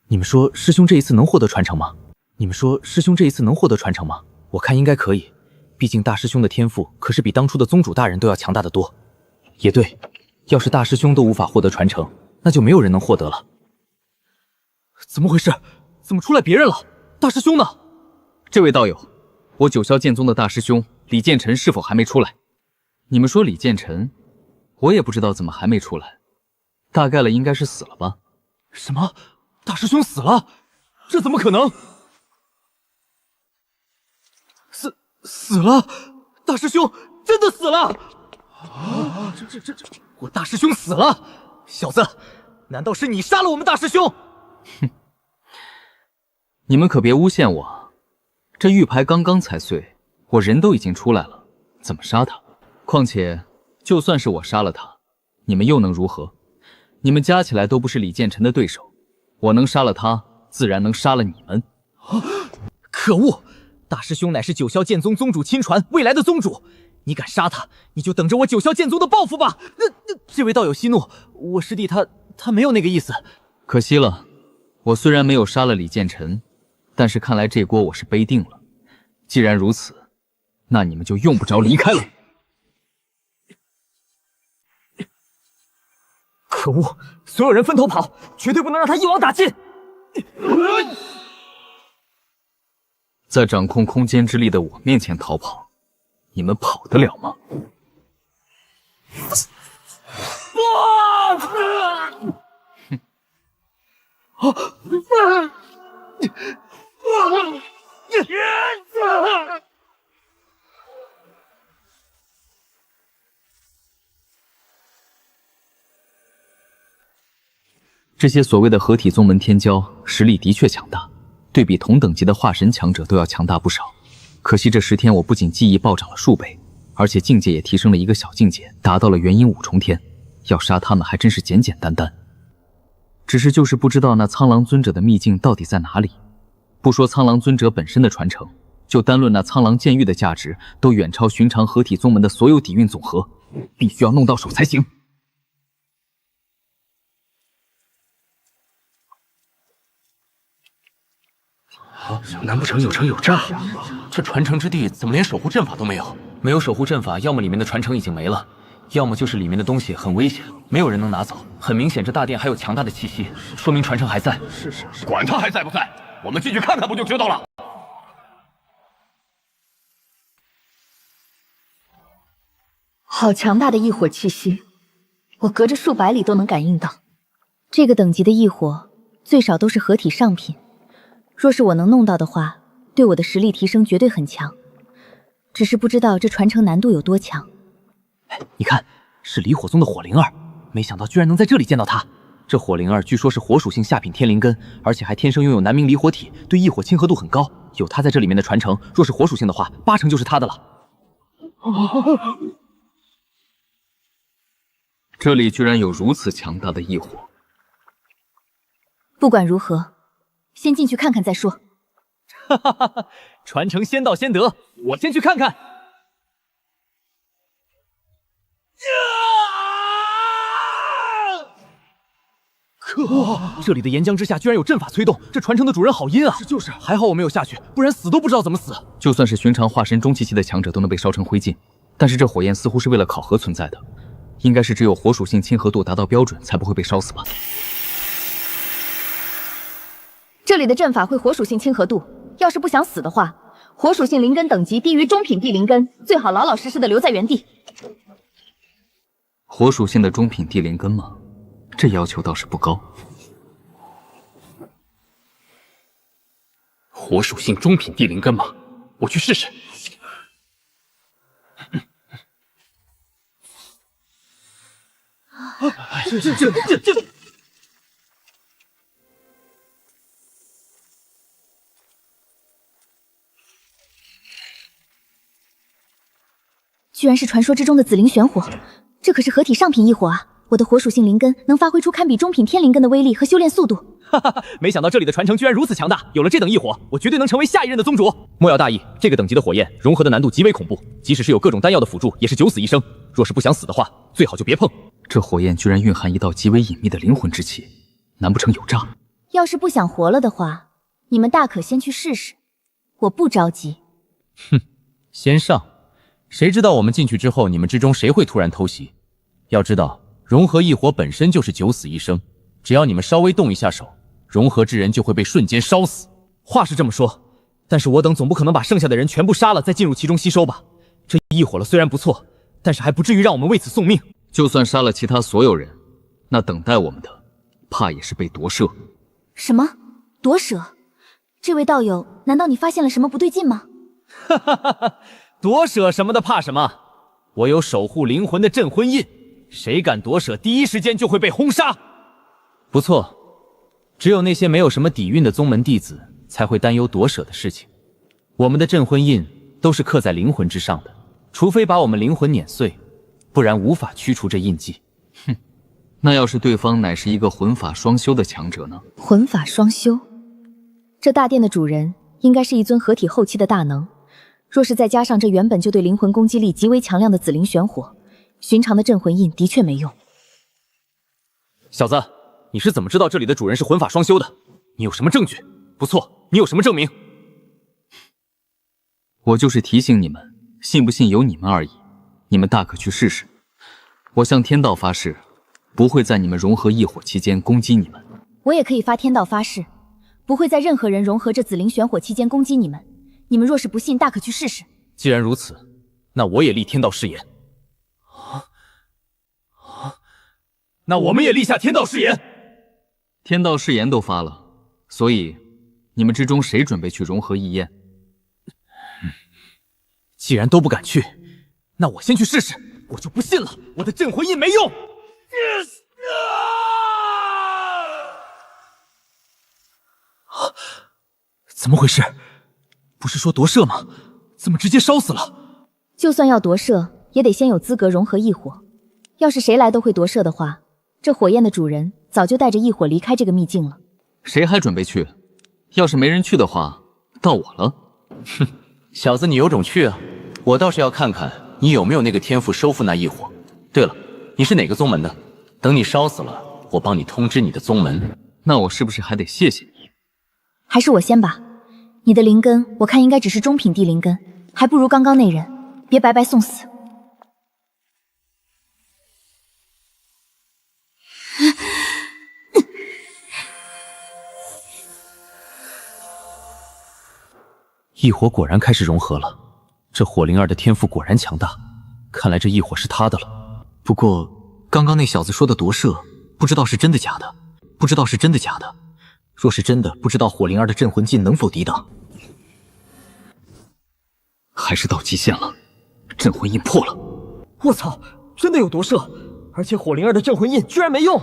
你们说师兄这一次能获得传承吗？我看应该可以，毕竟大师兄的天赋可是比当初的宗主大人都要强大得多。也对，要是大师兄都无法获得传承，那就没有人能获得了。怎么回事？怎么出来别人了？大师兄呢？这位道友，我九霄剑宗的大师兄李建成是否还没出来？你们说李建成，我也不知道怎么还没出来，大概了应该是死了吧？什么？大师兄死了？这怎么可能？死了？大师兄真的死了？我大师兄死了？小子，难道是你杀了我们大师兄？哼，你们可别诬陷我，这玉牌刚刚才碎，我人都已经出来了，怎么杀他？况且，就算是我杀了他，你们又能如何？你们加起来都不是李建成的对手。我能杀了他，自然能杀了你们。可恶！大师兄乃是九霄剑宗宗主亲传，未来的宗主，你敢杀他，你就等着我九霄剑宗的报复吧！这位道友息怒，我师弟他没有那个意思。可惜了，我虽然没有杀了李建成，但是看来这锅我是背定了。既然如此，那你们就用不着离开了。可恶！所有人分头跑，绝对不能让他一网打尽！在掌控空间之力的我面前逃跑，你们跑得了吗？这些所谓的合体宗门天骄实力的确强大，对比同等级的化神强者都要强大不少。可惜这10天我不仅技艺暴涨了数倍，而且境界也提升了一个小境界，达到了元婴5重天。要杀他们还真是简简单单。只是就是不知道那苍狼尊者的秘境到底在哪里。不说苍狼尊者本身的传承，就单论那苍狼剑域的价值，都远超寻常合体宗门的所有底蕴总和，必须要弄到手才行。难不成有城有寨？这传承之地怎么连守护阵法都没有？没有守护阵法，要么里面的传承已经没了，要么就是里面的东西很危险，没有人能拿走。很明显，这大殿还有强大的气息，说明传承还在。是，管他还在不在，我们进去看看不就知道了？好强大的异火气息，我隔着数百里都能感应到。这个等级的异火，最少都是合体上品。若是我能弄到的话，对我的实力提升绝对很强。只是不知道这传承难度有多强。你看，是离火宗的火灵儿，没想到居然能在这里见到她。这火灵儿据说是火属性下品天灵根，而且还天生拥有南冥离火体，对异火亲和度很高。有她在这里面的传承，若是火属性的话，8成就是她的了。这里居然有如此强大的异火。不管如何，先进去看看再说。哈哈哈哈！传承先到先得，我先去看看。这里的岩浆之下居然有阵法催动，这传承的主人好阴啊！就是，还好我没有下去，不然死都不知道怎么死。就算是寻常化身中期期的强者都能被烧成灰烬，但是这火焰似乎是为了考核存在的，应该是只有火属性亲和度达到标准才不会被烧死吧。这里的阵法会火属性亲和度，要是不想死的话，火属性灵根等级低于中品地灵根，最好老老实实的留在原地。火属性的中品地灵根吗？这要求倒是不高。火属性中品地灵根吗？我去试试。这。居然是传说之中的紫灵玄火，这可是合体上品异火啊！我的火属性灵根能发挥出堪比中品天灵根的威力和修炼速度。哈哈哈！没想到这里的传承居然如此强大，有了这等异火，我绝对能成为下一任的宗主。莫要大意，这个等级的火焰融合的难度极为恐怖，即使是有各种丹药的辅助，也是九死一生。若是不想死的话，最好就别碰。这火焰居然蕴含一道极为隐秘的灵魂之气，难不成有诈？要是不想活了的话，你们大可先去试试，我不着急。哼，先上。谁知道我们进去之后，你们之中谁会突然偷袭？要知道，融合异火本身就是九死一生，只要你们稍微动一下手，融合之人就会被瞬间烧死。话是这么说，但是我等总不可能把剩下的人全部杀了，再进入其中吸收吧？这异火了虽然不错，但是还不至于让我们为此送命。就算杀了其他所有人，那等待我们的，怕也是被夺舍。什么？夺舍？这位道友，难道你发现了什么不对劲吗？哈哈哈哈！夺舍什么的怕什么？我有守护灵魂的镇魂印，谁敢夺舍，第一时间就会被轰杀。不错，只有那些没有什么底蕴的宗门弟子才会担忧夺舍的事情。我们的镇魂印都是刻在灵魂之上的，除非把我们灵魂碾碎，不然无法驱除这印记。哼，那要是对方乃是一个魂法双修的强者呢？魂法双修，这大殿的主人应该是一尊合体后期的大能。若是再加上这原本就对灵魂攻击力极为强亮的紫灵玄火，寻常的镇魂印的确没用。小子，你是怎么知道这里的主人是魂法双修的？你有什么证据？不错，你有什么证明？我就是提醒你们，信不信由你们而已。你们大可去试试。我向天道发誓，不会在你们融合异火期间攻击你们。我也可以发天道发誓，不会在任何人融合这紫灵玄火期间攻击你们。你们若是不信，大可去试试。既然如此，那我也立天道誓言。那我们也立下天道誓言。天道誓言都发了，所以你们之中谁准备去融合异焰？既然都不敢去，那我先去试试。我就不信了，我的镇魂印没用。怎么回事？不是说夺舍吗？怎么直接烧死了？就算要夺舍，也得先有资格融合异火。要是谁来都会夺舍的话，这火焰的主人早就带着异火离开这个秘境了。谁还准备去？要是没人去的话，到我了。哼，小子你有种去啊！我倒是要看看你有没有那个天赋收复那异火。对了，你是哪个宗门的？等你烧死了，我帮你通知你的宗门。那我是不是还得谢谢你？还是我先吧。你的灵根我看应该只是中品地灵根，还不如刚刚那人，别白白送死。异火果然开始融合了，这火灵儿的天赋果然强大，看来这异火是他的了。不过刚刚那小子说的夺舍，不知道是真的假的，不知道是真的假的。若是真的，不知道火灵儿的镇魂劲能否抵挡。还是到极限了，镇魂印破了。我操，真的有夺舍，而且火灵儿的镇魂印居然没用。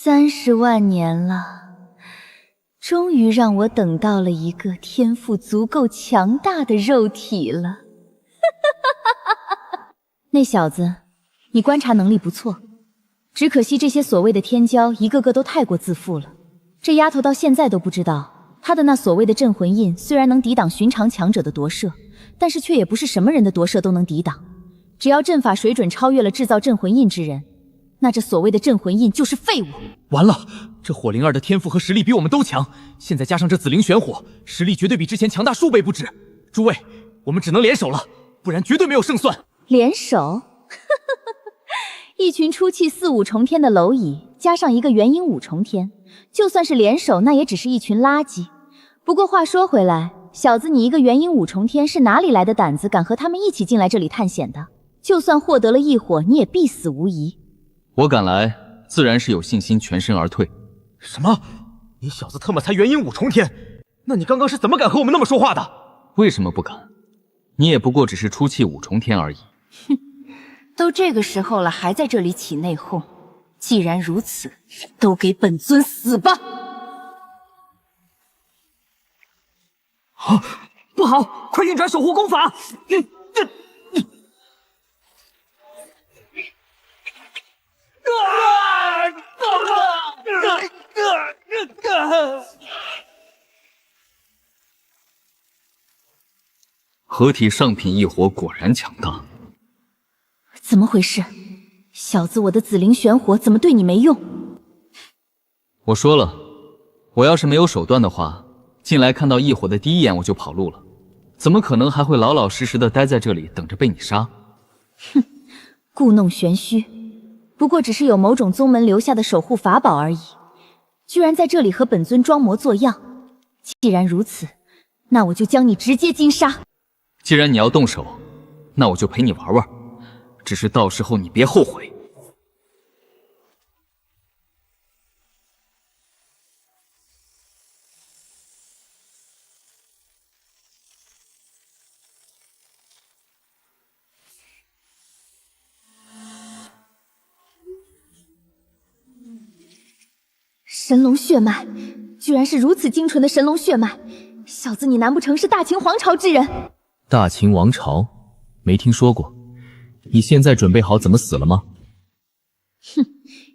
30万年了，终于让我等到了一个天赋足够强大的肉体了。那小子，你观察能力不错，只可惜这些所谓的天骄，一个个都太过自负了。这丫头到现在都不知道，她的那所谓的镇魂印虽然能抵挡寻常强者的夺舍，但是却也不是什么人的夺舍都能抵挡。只要阵法水准超越了制造镇魂印之人，那这所谓的镇魂印就是废物。完了，这火灵儿的天赋和实力比我们都强，现在加上这紫灵玄火，实力绝对比之前强大数倍不止。诸位，我们只能联手了，不然绝对没有胜算。联手？一群出气4、5重天的蝼蚁，加上一个元婴5重天，就算是联手，那也只是一群垃圾。不过话说回来，小子你一个元婴5重天是哪里来的胆子，敢和他们一起进来这里探险的？就算获得了异火，你也必死无疑。我敢来，自然是有信心全身而退。什么？你小子特么才元婴5重天？那你刚刚是怎么敢和我们那么说话的？为什么不敢？你也不过只是出气5重天而已。哼，都这个时候了，还在这里起内讧。既然如此，都给本尊死吧！啊，不好，快运转守护功法！合体上品异火果然强大。怎么回事？小子，我的紫灵玄火怎么对你没用？我说了，我要是没有手段的话，进来看到异火的第一眼我就跑路了，怎么可能还会老老实实的待在这里等着被你杀？哼，故弄玄虚，不过只是有某种宗门留下的守护法宝而已，居然在这里和本尊装模作样。既然如此，那我就将你直接金杀。既然你要动手，那我就陪你玩玩，只是到时候你别后悔。神龙血脉，居然是如此精纯的神龙血脉！小子，你难不成是大秦皇朝之人？大秦王朝？没听说过。你现在准备好怎么死了吗？哼，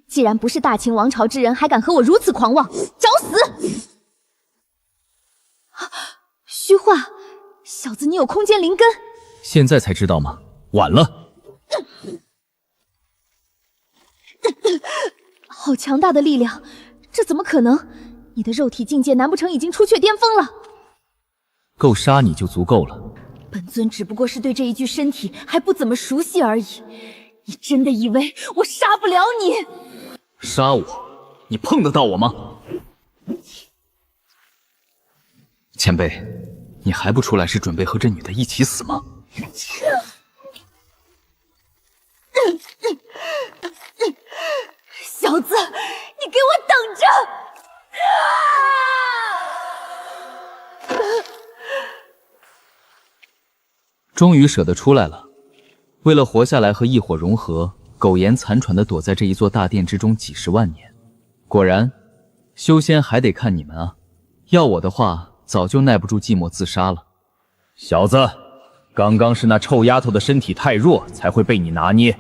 既然不是大秦王朝之人，还敢和我如此狂妄，找死！虚化，小子，你有空间灵根？现在才知道吗？晚了。好强大的力量！这怎么可能？你的肉体境界难不成已经出却巅峰了？够杀你就足够了。本尊只不过是对这一具身体还不怎么熟悉而已。你真的以为我杀不了你？杀我？你碰得到我吗？前辈，你还不出来是准备和这女的一起死吗？小子，你给我等着！终于舍得出来了。为了活下来和异火融合，苟延残喘地躲在这一座大殿之中几十万年。果然，修仙还得看你们啊！要我的话，早就耐不住寂寞自杀了。小子，刚刚是那臭丫头的身体太弱，才会被你拿捏。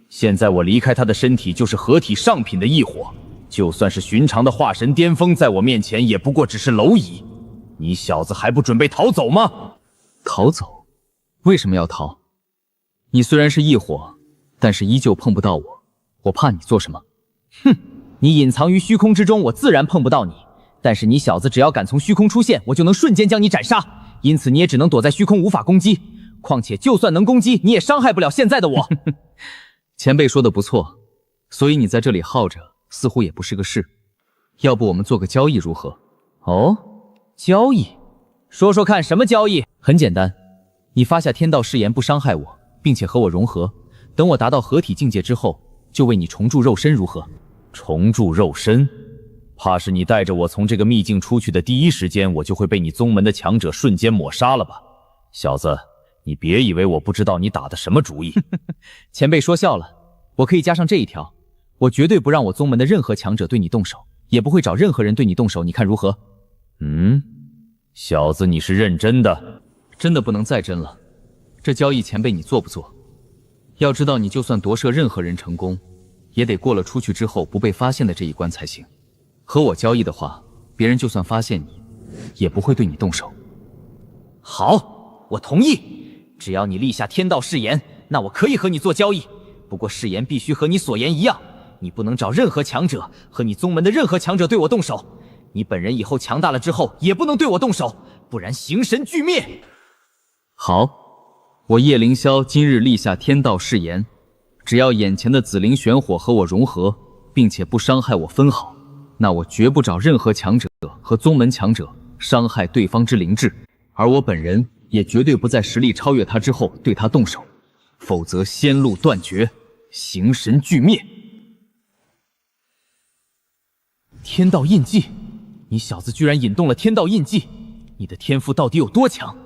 现在我离开她的身体，就是合体上品的异火，就算是寻常的化神巅峰，在我面前也不过只是蝼蚁。你小子还不准备逃走吗？逃走？为什么要逃？你虽然是异火，但是依旧碰不到我，我怕你做什么？哼，你隐藏于虚空之中，我自然碰不到你。但是你小子只要敢从虚空出现，我就能瞬间将你斩杀，因此你也只能躲在虚空，无法攻击。况且就算能攻击，你也伤害不了现在的我。前辈说的不错，所以你在这里耗着，似乎也不是个事。要不我们做个交易如何？哦，交易？说说看，什么交易？很简单，你发下天道誓言不伤害我，并且和我融合，等我达到合体境界之后，就为你重铸肉身，如何？重铸肉身？怕是你带着我从这个秘境出去的第一时间，我就会被你宗门的强者瞬间抹杀了吧？小子，你别以为我不知道你打的什么主意。前辈说笑了，我可以加上这一条，我绝对不让我宗门的任何强者对你动手，也不会找任何人对你动手，你看如何？小子，你是认真的？真的不能再真了。这交易前辈你做不做？要知道，你就算夺舍任何人成功，也得过了出去之后不被发现的这一关才行。和我交易的话，别人就算发现你，也不会对你动手。好，我同意。只要你立下天道誓言，那我可以和你做交易。不过誓言必须和你所言一样，你不能找任何强者和你宗门的任何强者对我动手。你本人以后强大了之后，也不能对我动手，不然形神俱灭。好，我叶凌霄今日立下天道誓言，只要眼前的紫灵玄火和我融合，并且不伤害我分毫，那我绝不找任何强者和宗门强者伤害对方之灵智，而我本人也绝对不在实力超越他之后对他动手，否则仙路断绝，形神俱灭。天道印记，你小子居然引动了天道印记，你的天赋到底有多强？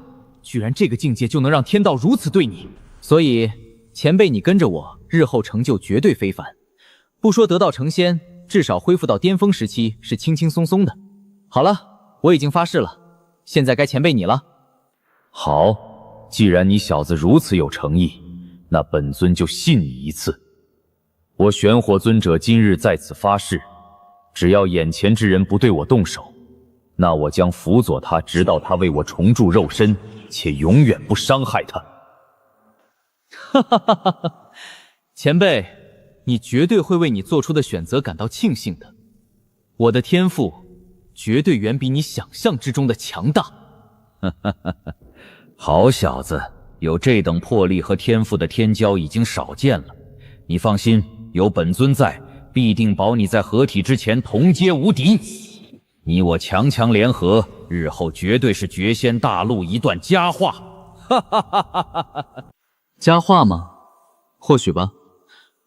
居然这个境界就能让天道如此对你，所以前辈你跟着我，日后成就绝对非凡。不说得道成仙，至少恢复到巅峰时期是轻轻松松的。好了，我已经发誓了，现在该前辈你了。好，既然你小子如此有诚意，那本尊就信你一次。我玄火尊者今日在此发誓，只要眼前之人不对我动手，那我将辅佐他，直到他为我重铸肉身，且永远不伤害他。哈哈哈哈哈！前辈，你绝对会为你做出的选择感到庆幸的。我的天赋绝对远比你想象之中的强大。哈哈哈哈！好小子，有这等魄力和天赋的天骄已经少见了。你放心，有本尊在，必定保你在合体之前同阶无敌。你我强强联合，日后绝对是绝仙大陆一段佳话。哈哈哈哈哈哈！佳话吗？或许吧。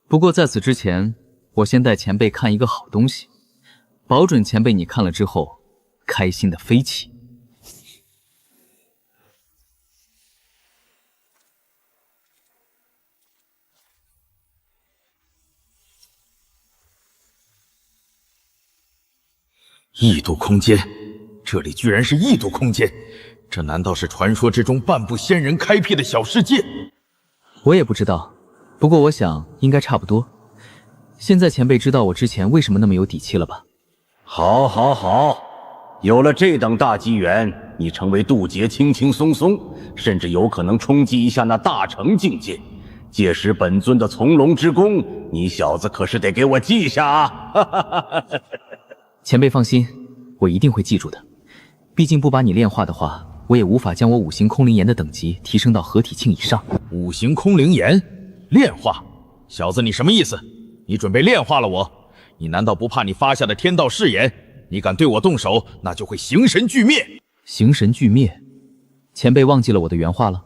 不过在此之前，我先带前辈看一个好东西，保准前辈你看了之后开心的飞起。异度空间，这里居然是异度空间，这难道是传说之中半步仙人开辟的小世界？我也不知道，不过我想应该差不多。现在前辈知道我之前为什么那么有底气了吧？好，好，好，有了这等大机缘，你成为渡劫轻轻松松，甚至有可能冲击一下那大成境界。届时本尊的从龙之功，你小子可是得给我记下啊！哈哈哈哈！前辈放心，我一定会记住的。毕竟不把你炼化的话，我也无法将我五行空灵岩的等级提升到合体境以上。五行空灵岩炼化？小子，你什么意思？你准备炼化了我？你难道不怕你发下的天道誓言？你敢对我动手，那就会形神俱灭。形神俱灭？前辈忘记了我的原话了？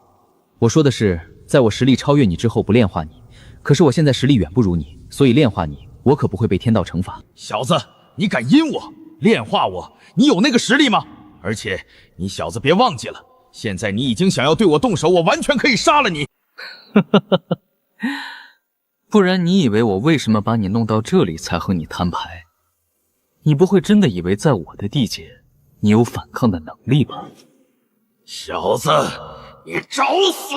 我说的是，在我实力超越你之后不炼化你。可是我现在实力远不如你，所以炼化你，我可不会被天道惩罚。小子，你敢阴我，炼化我，你有那个实力吗？而且你小子别忘记了，现在你已经想要对我动手，我完全可以杀了你。不然你以为我为什么把你弄到这里才和你摊牌？你不会真的以为在我的地界，你有反抗的能力吧？小子，你找死！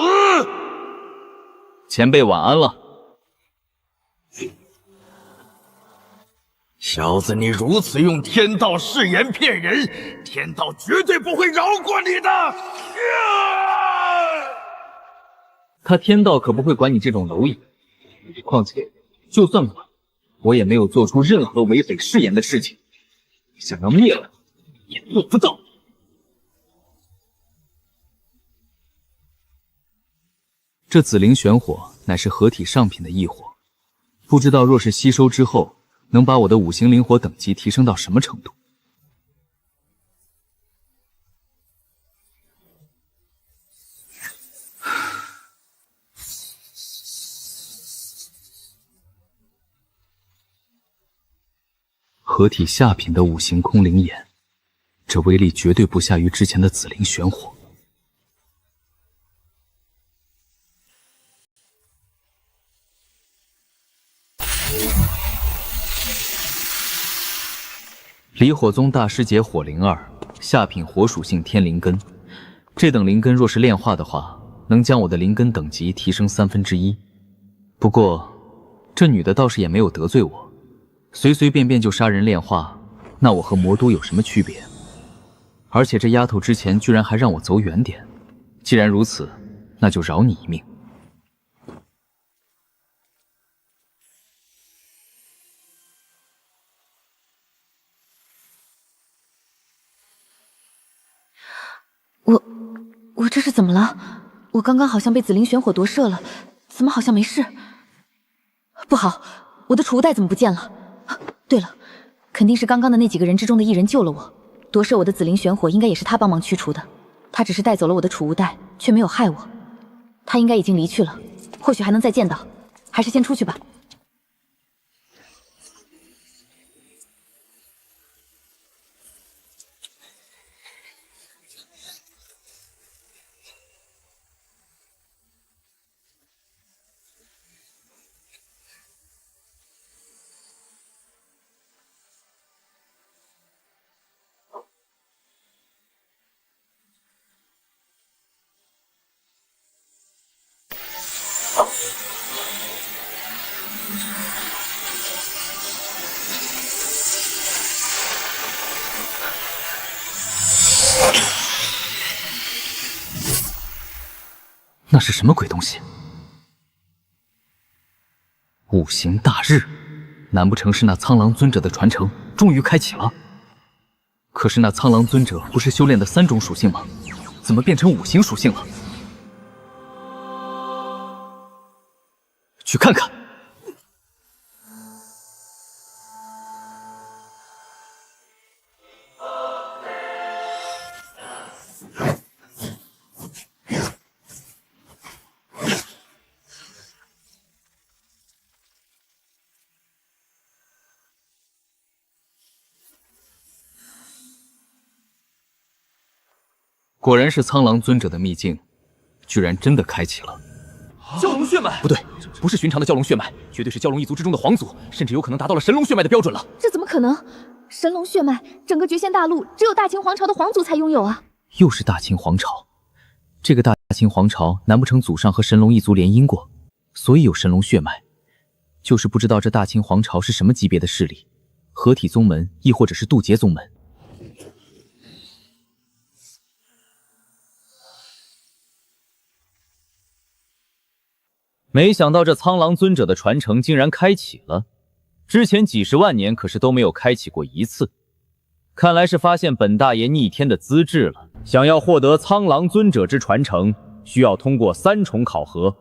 前辈晚安了。小子，你如此用天道誓言骗人，天道绝对不会饶过你的！他天道可不会管你这种蝼蚁。况且，就算管，我也没有做出任何违背誓言的事情。想要灭了，也做不到。这紫灵玄火乃是合体上品的异火，不知道若是吸收之后，能把我的五行灵火等级提升到什么程度？合体下品的五行空灵眼，这威力绝对不下于之前的紫灵玄火。离火宗大师姐火灵2，下品火属性天灵根。这等灵根若是炼化的话，能将我的灵根等级提升1/3。不过，这女的倒是也没有得罪我，随随便便就杀人炼化，那我和魔都有什么区别？而且这丫头之前居然还让我走远点，既然如此，那就饶你一命。我这是怎么了？我刚刚好像被紫灵玄火夺舍了，怎么好像没事？不好，我的储物袋怎么不见了？对了，肯定是刚刚的那几个人之中的一人救了我，夺舍我的紫灵玄火应该也是他帮忙驱除的。他只是带走了我的储物袋，却没有害我。他应该已经离去了，或许还能再见到，还是先出去吧。那是什么鬼东西？五行大日，难不成是那苍狼尊者的传承终于开启了？可是那苍狼尊者不是修炼的3种属性吗？怎么变成5行属性了？去看看。果然是苍狼尊者的秘境，居然真的开启了。蛟龙血脉不对，不是寻常的蛟龙血脉，绝对是蛟龙一族之中的皇族，甚至有可能达到了神龙血脉的标准了。这怎么可能？神龙血脉，整个绝仙大陆只有大秦皇朝的皇族才拥有啊！又是大秦皇朝，这个大秦皇朝难不成祖上和神龙一族联姻过，所以有神龙血脉？就是不知道这大秦皇朝是什么级别的势力，合体宗门，亦或者是渡劫宗门。没想到这苍狼尊者的传承竟然开启了，之前几十万年可是都没有开启过一次。看来是发现本大爷逆天的资质了。想要获得苍狼尊者之传承，需要通过3重考核。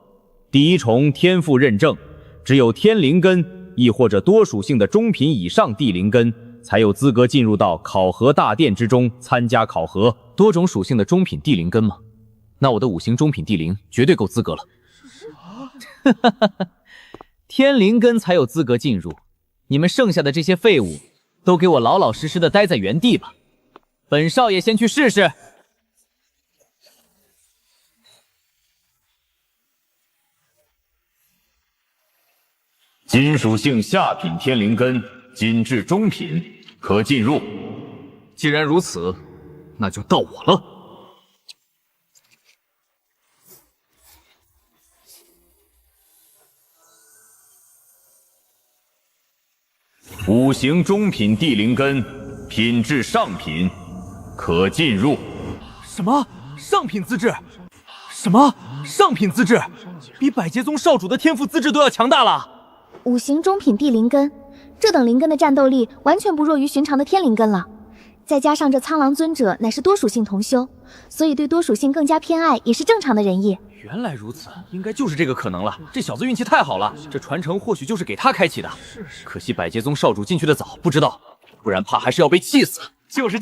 第1重天赋认证，只有天灵根亦或者多属性的中品以上地灵根才有资格进入到考核大殿之中参加考核。多种属性的中品地灵根吗？那我的5行中品地灵绝对够资格了。天灵根才有资格进入，你们剩下的这些废物都给我老老实实的待在原地吧，本少爷先去试试。金属性下品天灵根，仅至中品，可进入。既然如此，那就到我了。5行中品地灵根，品质上品，可进入。什么上品资质？什么上品资质？比百劫宗少主的天赋资质都要强大了。5行中品地灵根，这等灵根的战斗力完全不弱于寻常的天灵根了。再加上这苍狼尊者乃是多属性同修，所以对多属性更加偏爱也是正常的人意。原来如此，应该就是这个可能了。这小子运气太好了，这传承或许就是给他开启的。可惜百劫宗少主进去的早，不知道，不然怕还是要被气死。就是，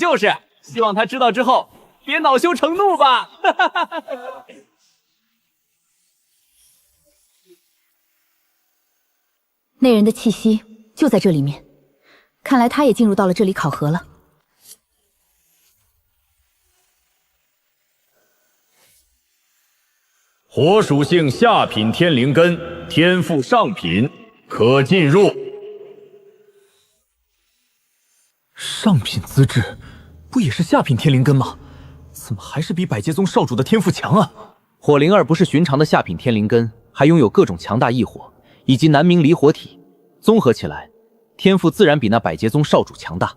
希望他知道之后别恼羞成怒吧。那人的气息就在这里面，看来他也进入到了这里考核了。火属性下品天灵根，天赋上品，可进入。上品资质，不也是下品天灵根吗？怎么还是比百劫宗少主的天赋强啊？火灵儿不是寻常的下品天灵根，还拥有各种强大异火，以及南冥离火体，综合起来，天赋自然比那百劫宗少主强大。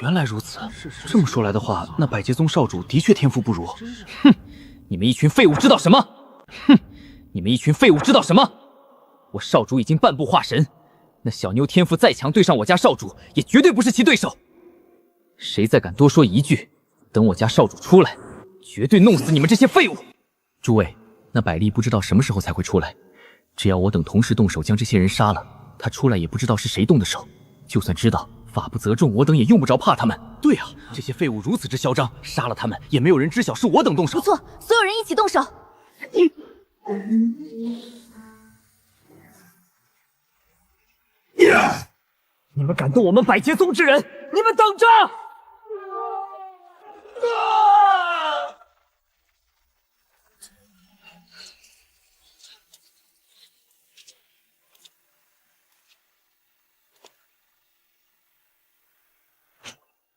原来如此，这么说来的话，那百劫宗少主的确天赋不如。哼，你们一群废物知道什么？哼，你们一群废物知道什么？我少主已经半步化神，那小妞天赋再强，对上我家少主也绝对不是其对手。谁再敢多说一句，等我家少主出来，绝对弄死你们这些废物！诸位，那百丽不知道什么时候才会出来，只要我等同时动手将这些人杀了，他出来也不知道是谁动的手。就算知道，法不责众，我等也用不着怕他们。对啊，这些废物如此之嚣张，杀了他们也没有人知晓是我等动手。不错，所有人一起动手。你们敢动我们百劫宗之人，你们等着！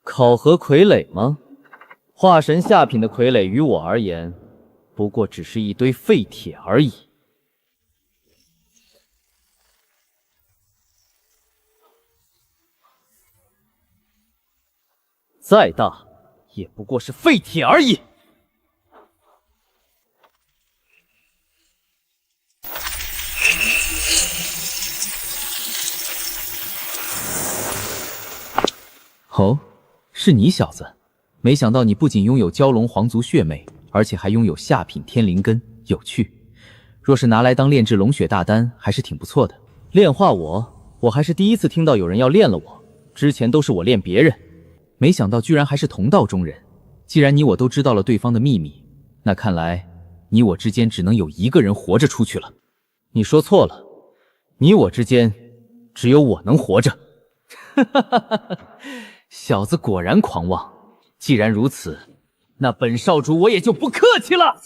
考核傀儡吗？化神下品的傀儡于我而言，不过只是一堆废铁而已。再大，也不过是废铁而已。哦，是你小子！没想到你不仅拥有蛟龙皇族血脉，而且还拥有下品天灵根，有趣。若是拿来当炼制龙血大丹，还是挺不错的。炼化我还是第一次听到有人要炼了我，之前都是我炼别人。没想到居然还是同道中人。既然你我都知道了对方的秘密，那看来你我之间只能有一个人活着出去了。你说错了，你我之间只有我能活着。哈哈哈哈！小子果然狂妄。既然如此，那本少主我也就不客气了。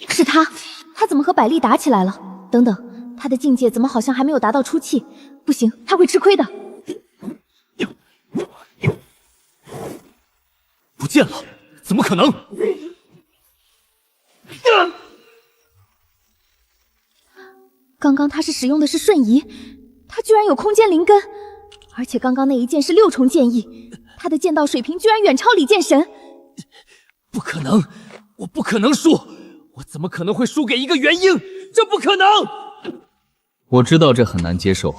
是他怎么和百丽打起来了？等等，他的境界怎么好像还没有达到出气？不行，他会吃亏的。不见了，怎么可能？刚刚他是使用的是瞬移，他居然有空间灵根，而且刚刚那一剑是6重剑意，他的剑道水平居然远超李剑神。不可能，我不可能输，我怎么可能会输给一个元婴？这不可能！我知道这很难接受，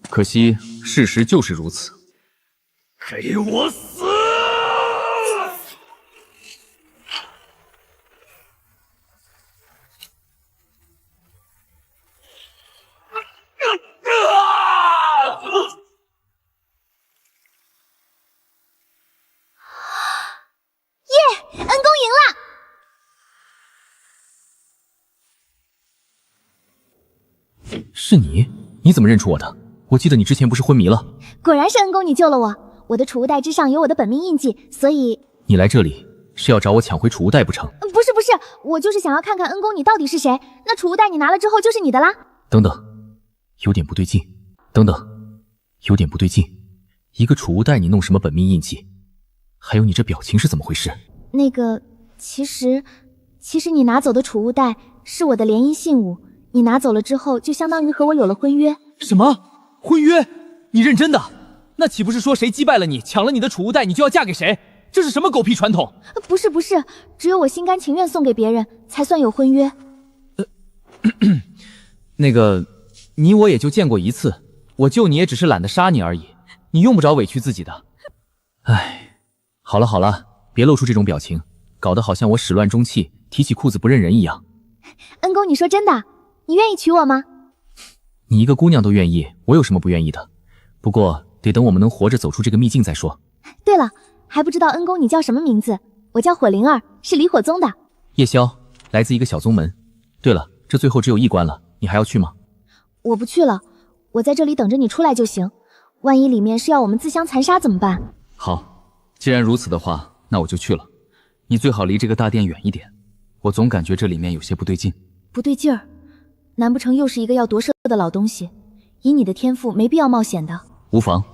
可惜事实就是如此。给我死！耶！恩公赢了！是你？你怎么认出我的？我记得你之前不是昏迷了？果然是恩公你救了我。我的储物袋之上有我的本命印记，所以你来这里是要找我抢回储物袋不成？不是，我就是想要看看恩公你到底是谁。那储物袋你拿了之后就是你的啦。等等，有点不对劲。等等，有点不对劲。一个储物袋你弄什么本命印记？还有你这表情是怎么回事？那个，其实你拿走的储物袋是我的联姻信物，你拿走了之后就相当于和我有了婚约。什么？婚约？你认真的？那岂不是说谁击败了你，抢了你的储物袋，你就要嫁给谁？这是什么狗屁传统？不是，只有我心甘情愿送给别人，才算有婚约。那个，你我也就见过一次，我救你也只是懒得杀你而已，你用不着委屈自己的。唉，好了，别露出这种表情，搞得好像我始乱终弃，提起裤子不认人一样。恩公，你说真的？你愿意娶我吗？你一个姑娘都愿意，我有什么不愿意的？不过得等我们能活着走出这个秘境再说。对了，还不知道恩公你叫什么名字？我叫火灵儿，是离火宗的。叶宵，来自一个小宗门。对了，这最后只有一关了，你还要去吗？我不去了，我在这里等着你出来就行。万一里面是要我们自相残杀怎么办？好，既然如此的话，那我就去了。你最好离这个大殿远一点，我总感觉这里面有些不对劲。不对劲儿？难不成又是一个要夺舍的老东西？以你的天赋，没必要冒险的。无妨，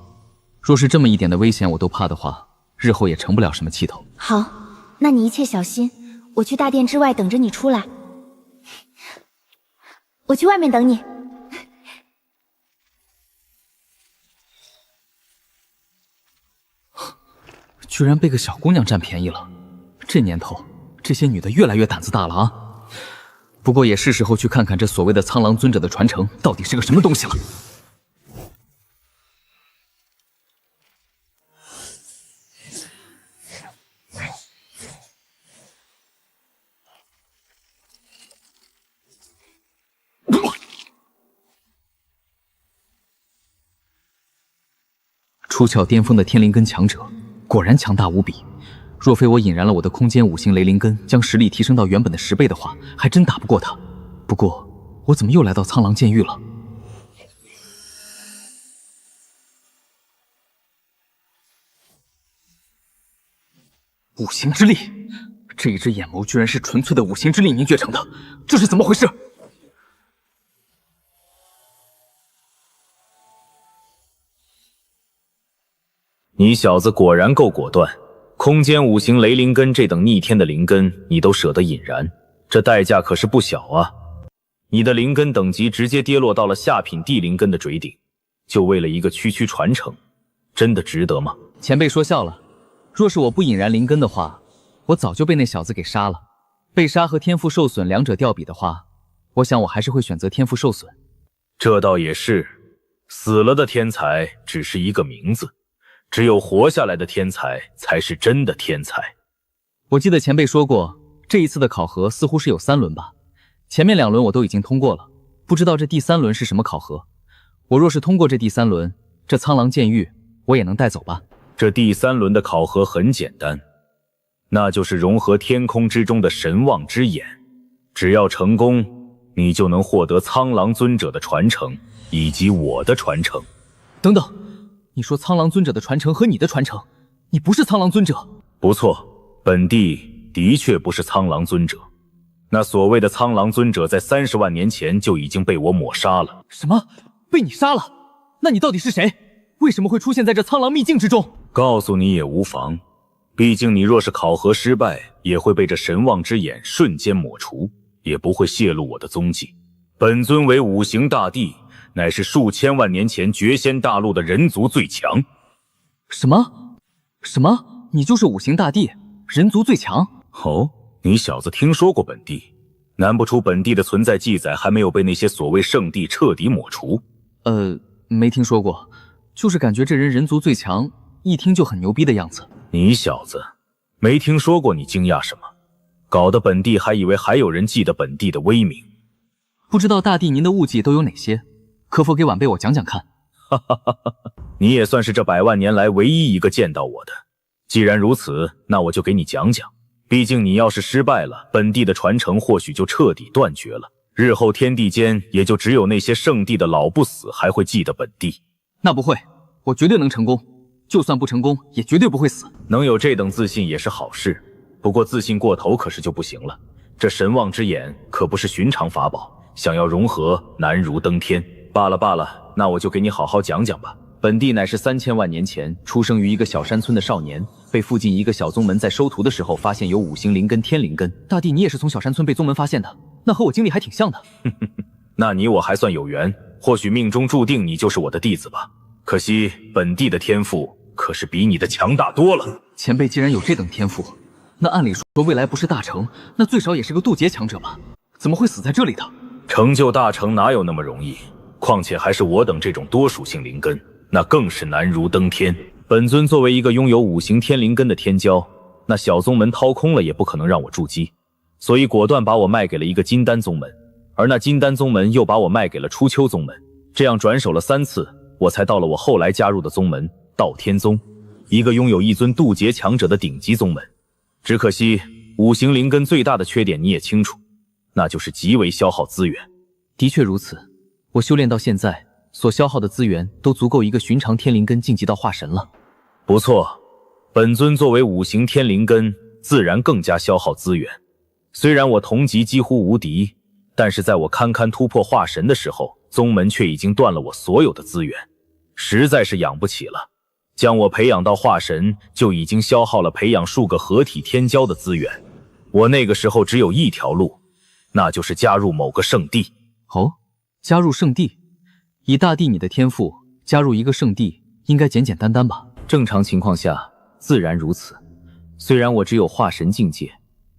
若是这么一点的危险我都怕的话，日后也成不了什么气头。好，那你一切小心，我去大殿之外等着你出来。我去外面等你。居然被个小姑娘占便宜了，这年头，这些女的越来越胆子大了啊！不过也是时候去看看这所谓的苍狼尊者的传承到底是个什么东西了。出鞘巅峰的天灵根强者，果然强大无比。若非我引燃了我的空间五行雷灵根，将实力提升到原本的10倍的话，还真打不过他。不过，我怎么又来到苍狼剑域了？五行之力，这一只眼眸居然是纯粹的五行之力凝结成的，这是怎么回事？你小子果然够果断，空间五行雷灵根这等逆天的灵根，你都舍得引燃，这代价可是不小啊！你的灵根等级直接跌落到了下品地灵根的锥顶，就为了一个区区传承，真的值得吗？前辈说笑了，若是我不引燃灵根的话，我早就被那小子给杀了。被杀和天赋受损两者调比的话，我想我还是会选择天赋受损。这倒也是，死了的天才只是一个名字。只有活下来的天才才是真的天才。我记得前辈说过，这一次的考核似乎是有3轮吧？前面2轮我都已经通过了，不知道这第3轮是什么考核。我若是通过这第3轮，这苍狼剑域我也能带走吧？这第3轮的考核很简单，那就是融合天空之中的神望之眼。只要成功，你就能获得苍狼尊者的传承，以及我的传承。等等。你说苍狼尊者的传承和你的传承，你不是苍狼尊者？不错，本帝的确不是苍狼尊者。那所谓的苍狼尊者在30万年前就已经被我抹杀了。什么？被你杀了？那你到底是谁？为什么会出现在这苍狼秘境之中？告诉你也无妨，毕竟你若是考核失败，也会被这神望之眼瞬间抹除，也不会泄露我的踪迹。本尊为五行大帝，乃是数千万年前绝仙大陆的人族最强。什么？你就是五行大帝，人族最强？哦，你小子听说过本帝？难不出本帝的存在记载还没有被那些所谓圣地彻底抹除？没听说过，就是感觉这人族最强，一听就很牛逼的样子。你小子没听说过，你惊讶什么？搞得本帝还以为还有人记得本帝的威名。不知道大帝您的误记都有哪些？可否给晚辈我讲讲看？哈哈哈哈！你也算是这100万年来唯一一个见到我的。既然如此，那我就给你讲讲。毕竟你要是失败了，本帝的传承或许就彻底断绝了。日后天地间也就只有那些圣地的老不死还会记得本帝。那不会，我绝对能成功。就算不成功，也绝对不会死。能有这等自信也是好事，不过自信过头可是就不行了。这神望之眼可不是寻常法宝，想要融合难如登天。罢了，那我就给你好好讲讲吧。本帝乃是3000万年前出生于一个小山村的少年，被附近一个小宗门在收徒的时候发现有五行灵根、天灵根。大帝，你也是从小山村被宗门发现的，那和我经历还挺像的。那你我还算有缘，或许命中注定你就是我的弟子吧。可惜本帝的天赋可是比你的强大多了。前辈既然有这等天赋，那按理说未来不是大成，那最少也是个渡劫强者吧？怎么会死在这里的？成就大成哪有那么容易？况且还是我等这种多属性灵根，那更是难如登天。本尊作为一个拥有五行天灵根的天骄，那小宗门掏空了也不可能让我筑基，所以果断把我卖给了一个金丹宗门，而那金丹宗门又把我卖给了初秋宗门。这样转手了3次，我才到了我后来加入的宗门道天宗，一个拥有一尊渡劫强者的顶级宗门。只可惜五行灵根最大的缺点你也清楚，那就是极为消耗资源。的确如此，我修炼到现在所消耗的资源都足够一个寻常天灵根晋级到化神了。不错，本尊作为五行天灵根，自然更加消耗资源。虽然我同级几乎无敌，但是在我堪堪突破化神的时候，宗门却已经断了我所有的资源，实在是养不起了。将我培养到化神，就已经消耗了培养数个合体天骄的资源。我那个时候只有一条路，那就是加入某个圣地。哦，加入圣地？以大帝你的天赋，加入一个圣地应该简简单单吧？正常情况下，自然如此。虽然我只有化神境界，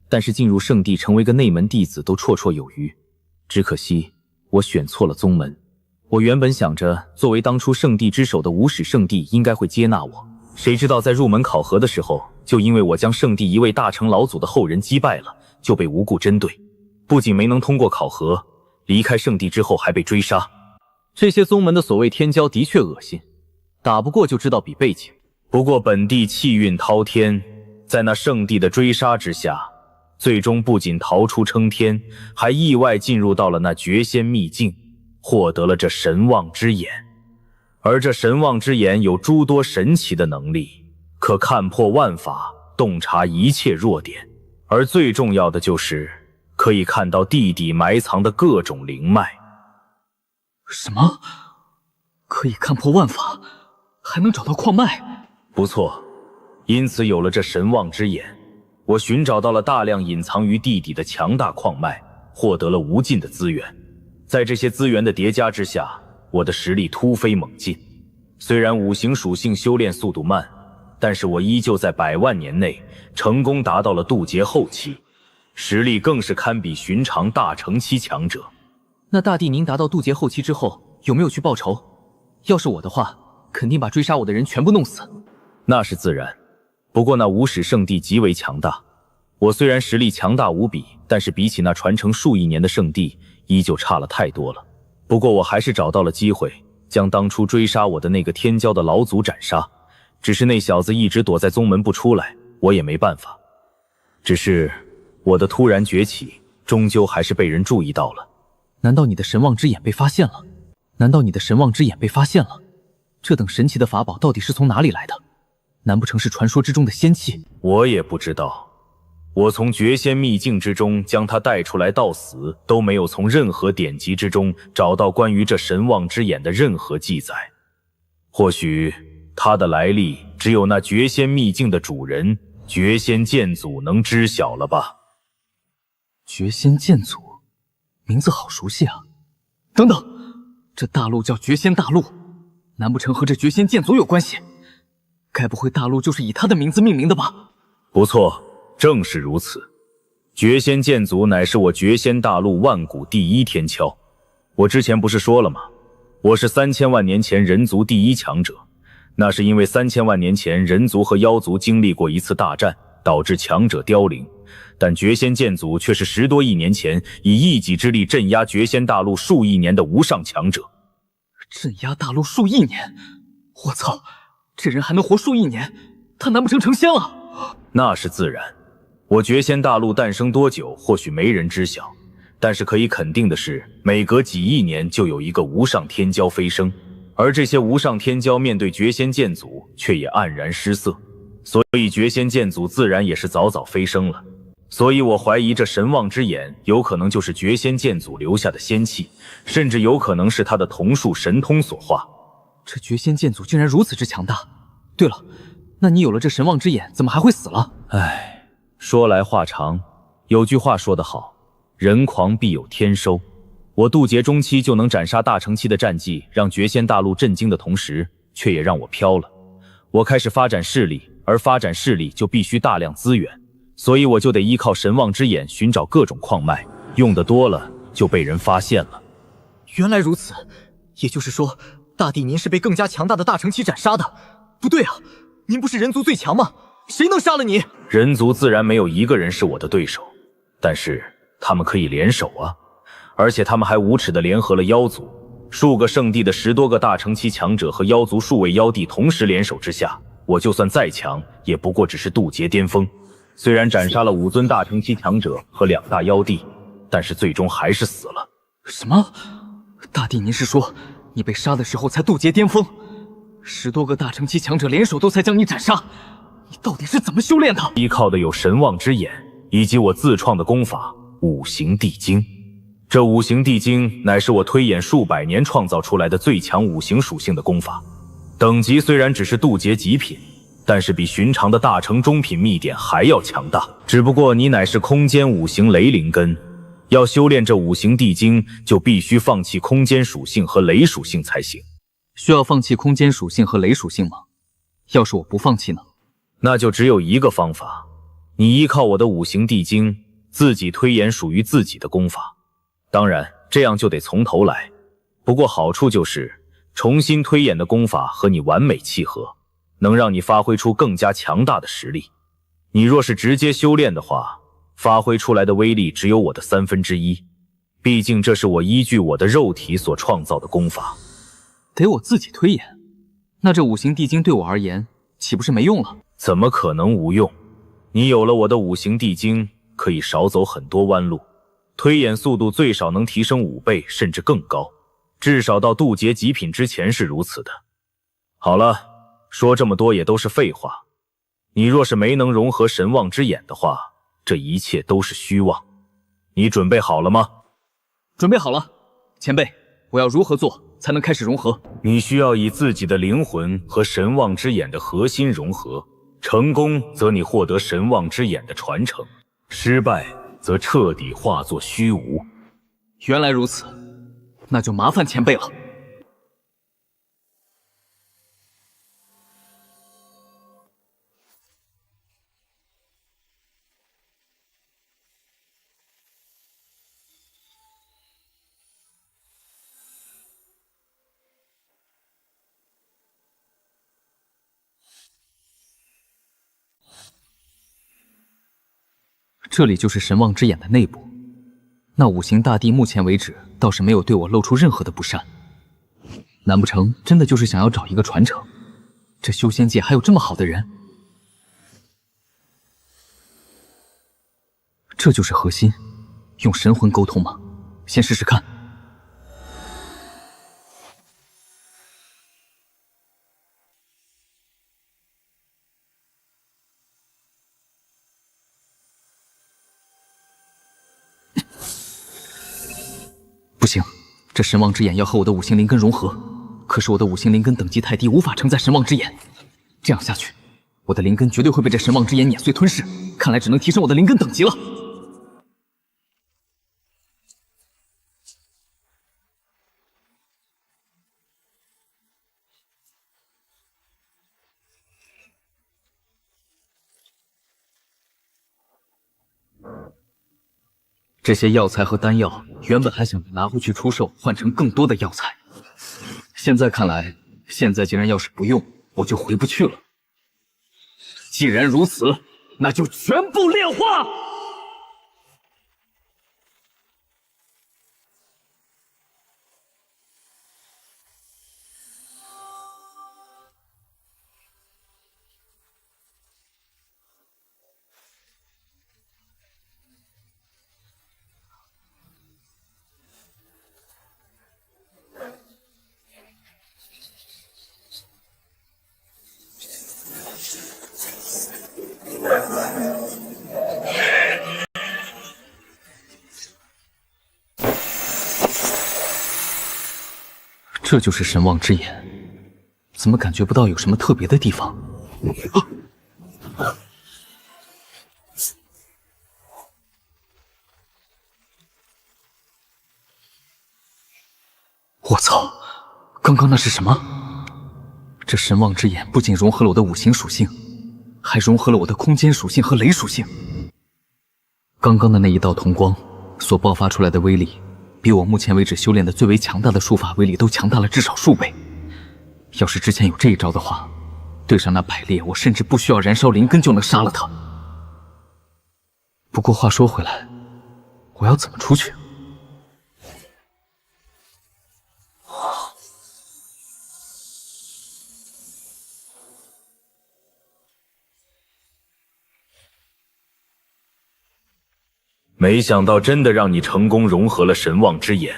但是进入圣地成为个内门弟子都绰绰有余。只可惜我选错了宗门。我原本想着作为当初圣地之首的无始圣地应该会接纳我，谁知道在入门考核的时候，就因为我将圣地一位大成老祖的后人击败了，就被无故针对，不仅没能通过考核，离开圣地之后还被追杀。这些宗门的所谓天骄的确恶心，打不过就知道比背景。不过本地气运滔天，在那圣地的追杀之下，最终不仅逃出升天，还意外进入到了那绝仙秘境，获得了这神望之眼。而这神望之眼有诸多神奇的能力，可看破万法，洞察一切弱点，而最重要的就是可以看到地底埋藏的各种灵脉。什么？可以看破万法，还能找到矿脉？不错，因此有了这神望之眼，我寻找到了大量隐藏于地底的强大矿脉，获得了无尽的资源。在这些资源的叠加之下，我的实力突飞猛进。虽然五行属性修炼速度慢，但是我依旧在100万年内成功达到了渡劫后期，实力更是堪比寻常大成期强者。那大帝您达到渡劫后期之后，有没有去报仇？要是我的话，肯定把追杀我的人全部弄死。那是自然，不过那无始圣地极为强大，我虽然实力强大无比，但是比起那传承数亿年的圣地，依旧差了太多了。不过我还是找到了机会，将当初追杀我的那个天骄的老祖斩杀，只是那小子一直躲在宗门不出来，我也没办法。只是我的突然崛起，终究还是被人注意到了。难道你的神望之眼被发现了？难道你的神望之眼被发现了？这等神奇的法宝到底是从哪里来的？难不成是传说之中的仙器？我也不知道。我从绝仙秘境之中将他带出来到死，都没有从任何典籍之中找到关于这神望之眼的任何记载。或许他的来历只有那绝仙秘境的主人绝仙剑祖能知晓了吧。绝仙剑祖，名字好熟悉啊。等等，这大陆叫绝仙大陆，难不成和这绝仙剑祖有关系？该不会大陆就是以他的名字命名的吧？不错，正是如此。绝仙剑祖乃是我绝仙大陆万古第一天骄。我之前不是说了吗？我是3000万年前人族第一强者。那是因为3000万年前人族和妖族经历过一次大战，导致强者凋零。但绝仙剑祖却是10多亿年前以一己之力镇压绝仙大陆数亿年的无上强者。镇压大陆数亿年？我操！这人还能活数亿年，他难不成成仙了？那是自然。我绝仙大陆诞生多久，或许没人知晓，但是可以肯定的是，每隔几亿年就有一个无上天骄飞升，而这些无上天骄面对绝仙剑祖，却也黯然失色，所以绝仙剑祖自然也是早早飞升了。所以我怀疑这神望之眼有可能就是绝仙剑祖留下的仙器，甚至有可能是他的瞳术神通所化。这绝仙剑祖竟然如此之强大。对了，那你有了这神望之眼，怎么还会死了？唉，说来话长，有句话说得好，人狂必有天收。我渡劫中期就能斩杀大成期的战绩，让绝仙大陆震惊的同时，却也让我飘了。我开始发展势力，而发展势力就必须大量资源，所以我就得依靠神望之眼寻找各种矿脉，用的多了就被人发现了。原来如此，也就是说，大帝您是被更加强大的大成期斩杀的？不对啊，您不是人族最强吗？谁能杀了你？人族自然没有一个人是我的对手，但是他们可以联手啊，而且他们还无耻地联合了妖族，数个圣地的10多个大乘期强者和妖族数位妖帝同时联手之下，我就算再强，也不过只是渡劫巅峰。虽然斩杀了5尊大乘期强者和2大妖帝，但是最终还是死了。什么？大帝，您是说你被杀的时候才渡劫巅峰？10多个大乘期强者联手都才将你斩杀，你到底是怎么修炼的？依靠的有神望之眼，以及我自创的功法五行地经。这五行地经乃是我推演数百年创造出来的最强五行属性的功法，等级虽然只是渡劫极品，但是比寻常的大乘中品秘典还要强大。只不过你乃是空间五行雷灵根，要修炼这五行地经，就必须放弃空间属性和雷属性才行。需要放弃空间属性和雷属性吗？要是我不放弃呢？那就只有一个方法，你依靠我的五行地经，自己推演属于自己的功法。当然，这样就得从头来。不过好处就是，重新推演的功法和你完美契合，能让你发挥出更加强大的实力。你若是直接修炼的话，发挥出来的威力只有我的1/3，毕竟这是我依据我的肉体所创造的功法。得我自己推演，那这五行地经对我而言岂不是没用了？怎么可能无用？你有了我的五行地经，可以少走很多弯路，推演速度最少能提升5倍甚至更高，至少到渡劫极品之前是如此的。好了，说这么多也都是废话。你若是没能融合神望之眼的话，这一切都是虚妄。你准备好了吗？准备好了，前辈，我要如何做才能开始融合？你需要以自己的灵魂和神望之眼的核心融合，成功则你获得神望之眼的传承，失败则彻底化作虚无。原来如此，那就麻烦前辈了。这里就是神望之眼的内部。那五行大帝目前为止倒是没有对我露出任何的不善，难不成真的就是想要找一个传承？这修仙界还有这么好的人？这就是核心，用神魂沟通吗？先试试看。不行，这神望之眼要和我的五行灵根融合，可是我的五行灵根等级太低，无法承载神望之眼。这样下去，我的灵根绝对会被这神望之眼碾碎吞噬，看来只能提升我的灵根等级了。这些药材和丹药原本还想拿回去出售，换成更多的药材。现在看来，现在既然要是不用，我就回不去了。既然如此，那就全部炼化！这就是神望之眼，怎么感觉不到有什么特别的地方？我操！刚刚那是什么？这神望之眼不仅融合了我的五行属性，还融合了我的空间属性和雷属性。刚刚的那一道瞳光所爆发出来的威力，比我目前为止修炼的最为强大的术法威力都强大了至少数倍。要是之前有这一招的话，对上那百裂，我甚至不需要燃烧灵根就能杀了他。不过话说回来，我要怎么出去？没想到真的让你成功融合了神望之眼，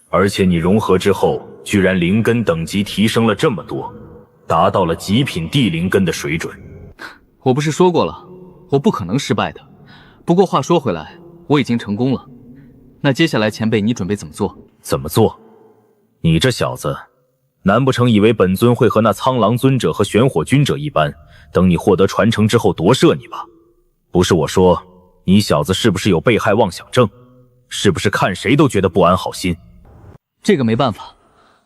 而且你融合之后，居然灵根等级提升了这么多，达到了极品地灵根的水准。我不是说过了，我不可能失败的。不过话说回来，我已经成功了。那接下来前辈你准备怎么做？怎么做？你这小子，难不成以为本尊会和那苍狼尊者和玄火君者一般，等你获得传承之后夺舍你吧？不是我说，你小子是不是有被害妄想症？是不是看谁都觉得不安好心？这个没办法，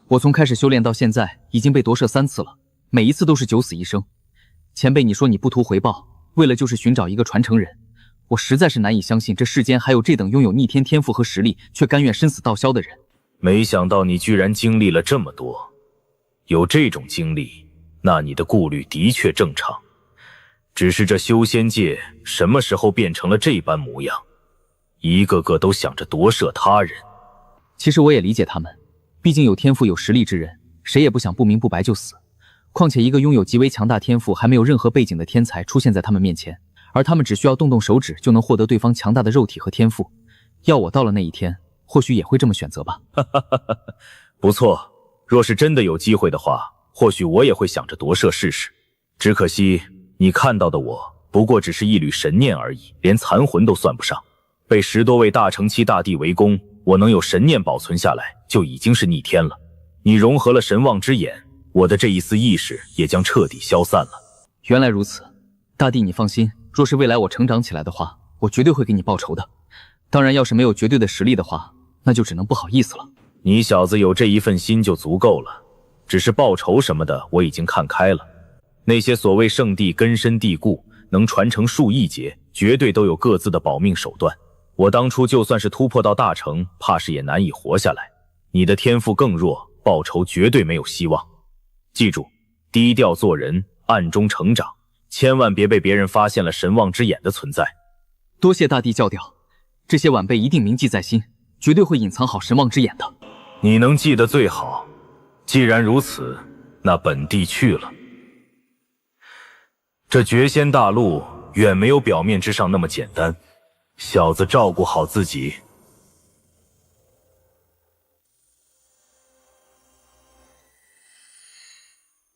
我从开始修炼到现在已经被夺舍3次了，每一次都是九死一生。前辈你说你不图回报，为了就是寻找一个传承人，我实在是难以相信这世间还有这等拥有逆天天赋和实力却甘愿身死道消的人。没想到你居然经历了这么多，有这种经历，那你的顾虑的确正常。只是这修仙界什么时候变成了这般模样？一个个都想着夺舍他人。其实我也理解他们，毕竟有天赋有实力之人，谁也不想不明不白就死。况且一个拥有极为强大天赋还没有任何背景的天才出现在他们面前，而他们只需要动动手指就能获得对方强大的肉体和天赋。要我到了那一天，或许也会这么选择吧。不错，若是真的有机会的话，或许我也会想着夺舍试试。只可惜你看到的我不过只是一缕神念而已，连残魂都算不上。被10多位大乘期大帝围攻，我能有神念保存下来就已经是逆天了。你融合了神望之眼，我的这一丝意识也将彻底消散了。原来如此，大帝你放心，若是未来我成长起来的话，我绝对会给你报仇的。当然要是没有绝对的实力的话，那就只能不好意思了。你小子有这一份心就足够了，只是报仇什么的我已经看开了。那些所谓圣地根深蒂固，能传承数亿劫，绝对都有各自的保命手段。我当初就算是突破到大成，怕是也难以活下来。你的天赋更弱，报仇绝对没有希望。记住，低调做人，暗中成长，千万别被别人发现了神望之眼的存在。多谢大帝教调，这些晚辈一定铭记在心，绝对会隐藏好神望之眼的。你能记得最好。既然如此，那本帝去了。这绝仙大陆远没有表面之上那么简单，小子照顾好自己。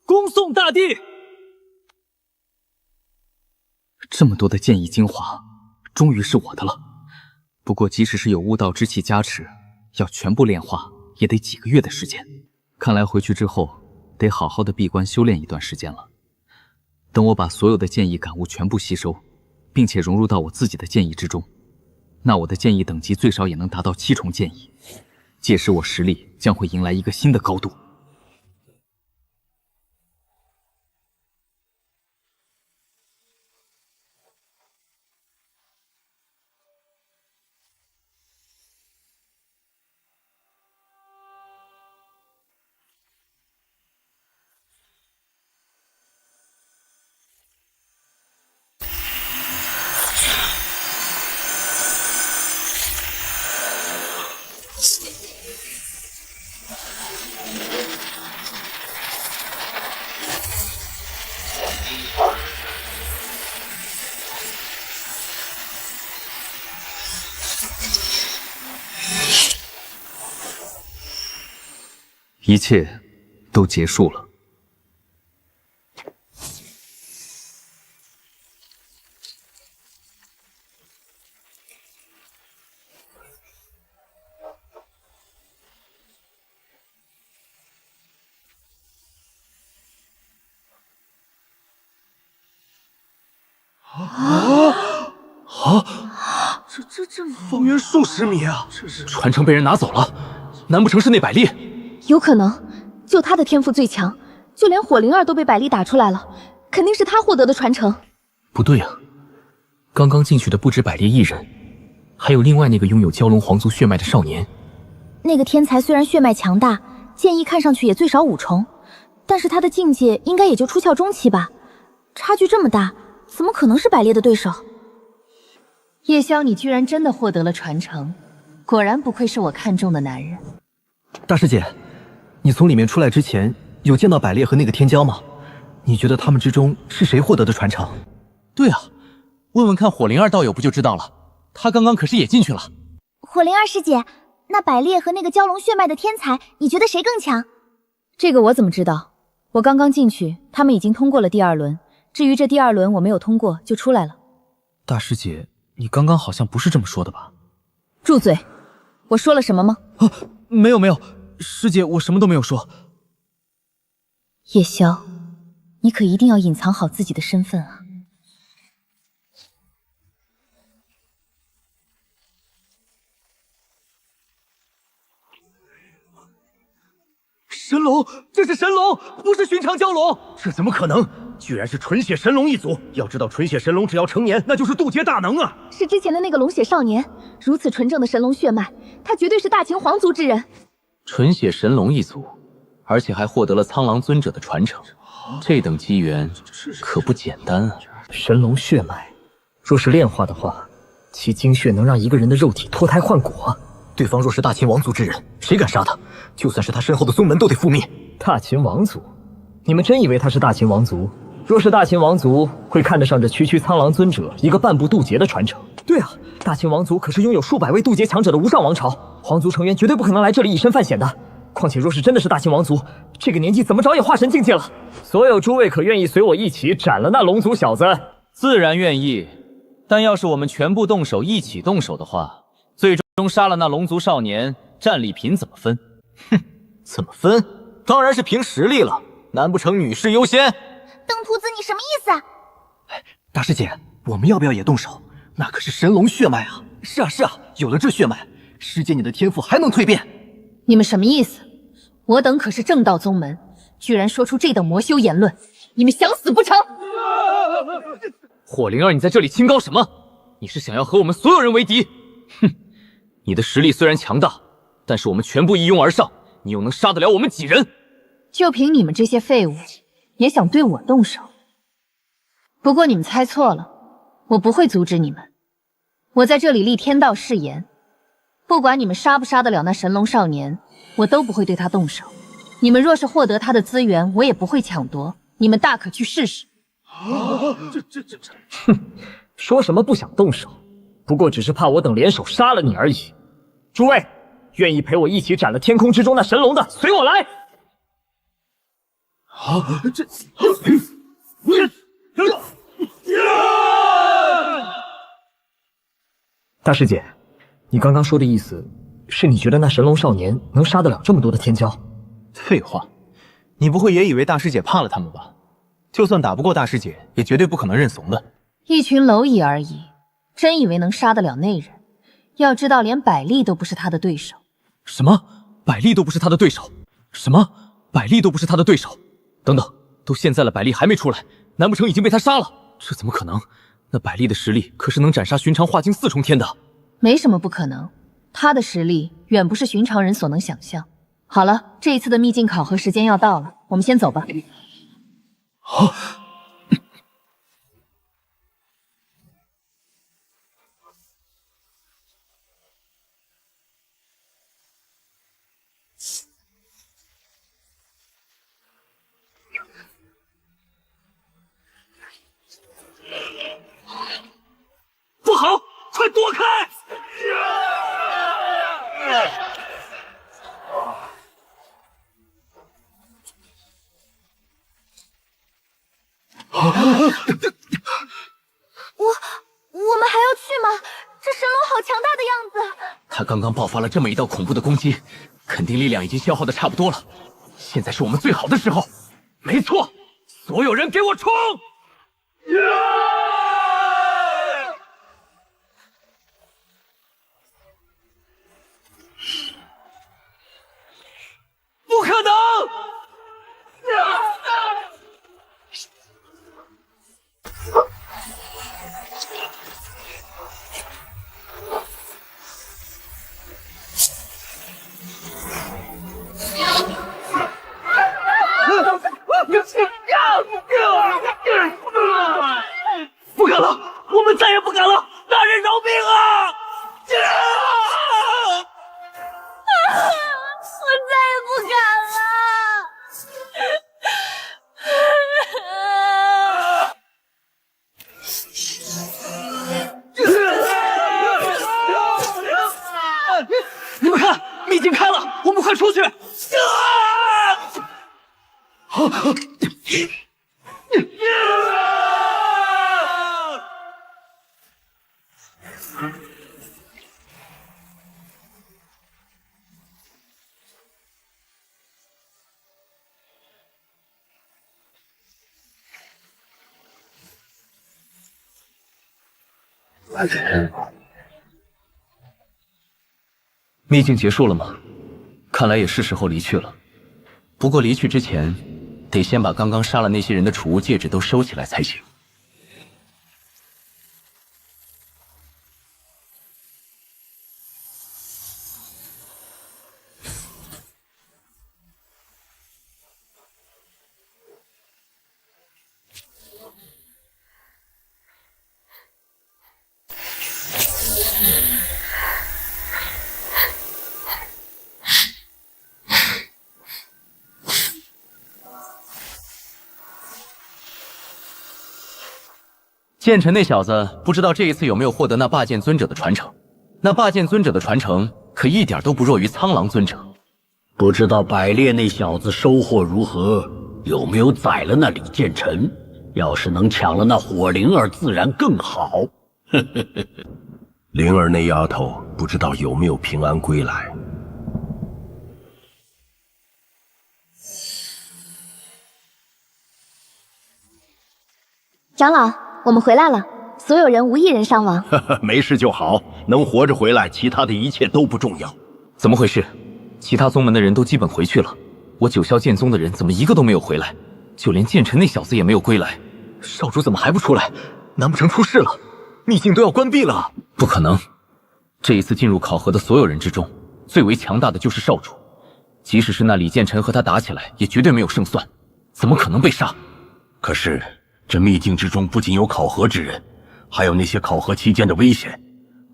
恭送大帝！这么多的剑意精华，终于是我的了。不过即使是有悟道之气加持，要全部炼化也得几个月的时间。看来回去之后得好好的闭关修炼一段时间了。等我把所有的剑意感悟全部吸收，并且融入到我自己的剑意之中，那我的剑意等级最少也能达到7重剑意，届时我实力将会迎来一个新的高度。一切都结束了。这方圆数十米啊！传承被人拿走了，难不成是那百丽？有可能，就他的天赋最强，就连火灵儿都被百丽打出来了，肯定是他获得的传承。不对啊，刚刚进去的不止百丽一人，还有另外那个拥有蛟龙皇族血脉的少年。那个天才虽然血脉强大，剑意看上去也最少5重，但是他的境界应该也就出窍中期吧，差距这么大，怎么可能是百烈的对手？叶萧，你居然真的获得了传承，果然不愧是我看中的男人。大师姐，你从里面出来之前，有见到百烈和那个天骄吗？你觉得他们之中是谁获得的传承？对啊，问问看火灵儿道友不就知道了。他刚刚可是也进去了。火灵儿师姐，那百裂和那个蛟龙血脉的天才，你觉得谁更强？这个我怎么知道？我刚刚进去，他们已经通过了第2轮。至于这第2轮我没有通过，就出来了。大师姐，你刚刚好像不是这么说的吧？住嘴！我说了什么吗？啊，没有没有，师姐，我什么都没有说。叶萧，你可一定要隐藏好自己的身份啊！神龙，这是神龙，不是寻常蛟龙。这怎么可能？居然是纯血神龙一族。要知道，纯血神龙只要成年，那就是渡劫大能啊！是之前的那个龙血少年，如此纯正的神龙血脉，他绝对是大秦皇族之人。纯血神龙一族，而且还获得了苍狼尊者的传承，这等机缘可不简单啊！神龙血脉，若是炼化的话，其精血能让一个人的肉体脱胎换骨啊！对方若是大秦王族之人，谁敢杀他？就算是他身后的宗门都得覆灭。大秦王族，你们真以为他是大秦王族？若是大秦王族，会看得上这区区苍狼尊者一个半步渡劫的传承？对啊，大秦王族可是拥有数百位渡劫强者的无上王朝，皇族成员绝对不可能来这里以身犯险的。况且若是真的是大秦王族，这个年纪怎么着也化神境界了。所有诸位可愿意随我一起斩了那龙族小子？自然愿意，但要是我们全部动手，一起动手的话，最终杀了那龙族少年，战利品怎么分？哼，怎么分？当然是凭实力了，难不成女士优先？邓徒子，你什么意思啊？大师姐，我们要不要也动手？那可是神龙血脉啊！是啊是啊，有了这血脉，师姐你的天赋还能蜕变。你们什么意思？我等可是正道宗门，居然说出这等魔修言论，你们想死不成？火灵儿，你在这里清高什么？你是想要和我们所有人为敌？哼，你的实力虽然强大，但是我们全部一拥而上，你又能杀得了我们几人？就凭你们这些废物，也想对我动手？不过你们猜错了，我不会阻止你们。我在这里立天道誓言，不管你们杀不杀得了那神龙少年，我都不会对他动手。你们若是获得他的资源，我也不会抢夺，你们大可去试试。哼，说什么不想动手，不过只是怕我等联手杀了你而已。诸位，愿意陪我一起斩了天空之中那神龙的，随我来。大师姐，你刚刚说的意思是你觉得那神龙少年能杀得了这么多的天骄？废话，你不会也以为大师姐怕了他们吧？就算打不过大师姐，也绝对不可能认怂的。一群蝼蚁而已，真以为能杀得了那人？要知道，连百丽都不是他的对手。什么？百丽都不是他的对手？什么？百丽都不是他的对手？等等，都现在了，百丽还没出来，难不成已经被他杀了？这怎么可能？那百丽的实力可是能斩杀寻常化境4重天的。没什么不可能，他的实力远不是寻常人所能想象。好了，这一次的秘境考核时间要到了，我们先走吧。好。不好，快躲开！我们还要去吗？这神龙好强大的样子。他刚刚爆发了这么一道恐怖的攻击，肯定力量已经消耗的差不多了。现在是我们最好的时候。没错，所有人给我冲！不可能！秘境结束了吗？看来也是时候离去了。不过离去之前，得先把刚刚杀了那些人的储物戒指都收起来才行。剑尘那小子不知道这一次有没有获得那霸剑尊者的传承。那霸剑尊者的传承可一点都不弱于苍狼尊者。不知道百烈那小子收获如何，有没有宰了那李剑尘？要是能抢了那火灵儿，自然更好。灵儿那丫头不知道有没有平安归来。长老，我们回来了，所有人无一人伤亡。没事就好，能活着回来，其他的一切都不重要。怎么回事？其他宗门的人都基本回去了，我九霄剑宗的人怎么一个都没有回来？就连剑尘那小子也没有归来。少主怎么还不出来？难不成出事了？秘境都要关闭了？不可能！这一次进入考核的所有人之中，最为强大的就是少主。即使是那李剑尘和他打起来，也绝对没有胜算，怎么可能被杀？可是这秘境之中不仅有考核之人，还有那些考核期间的危险。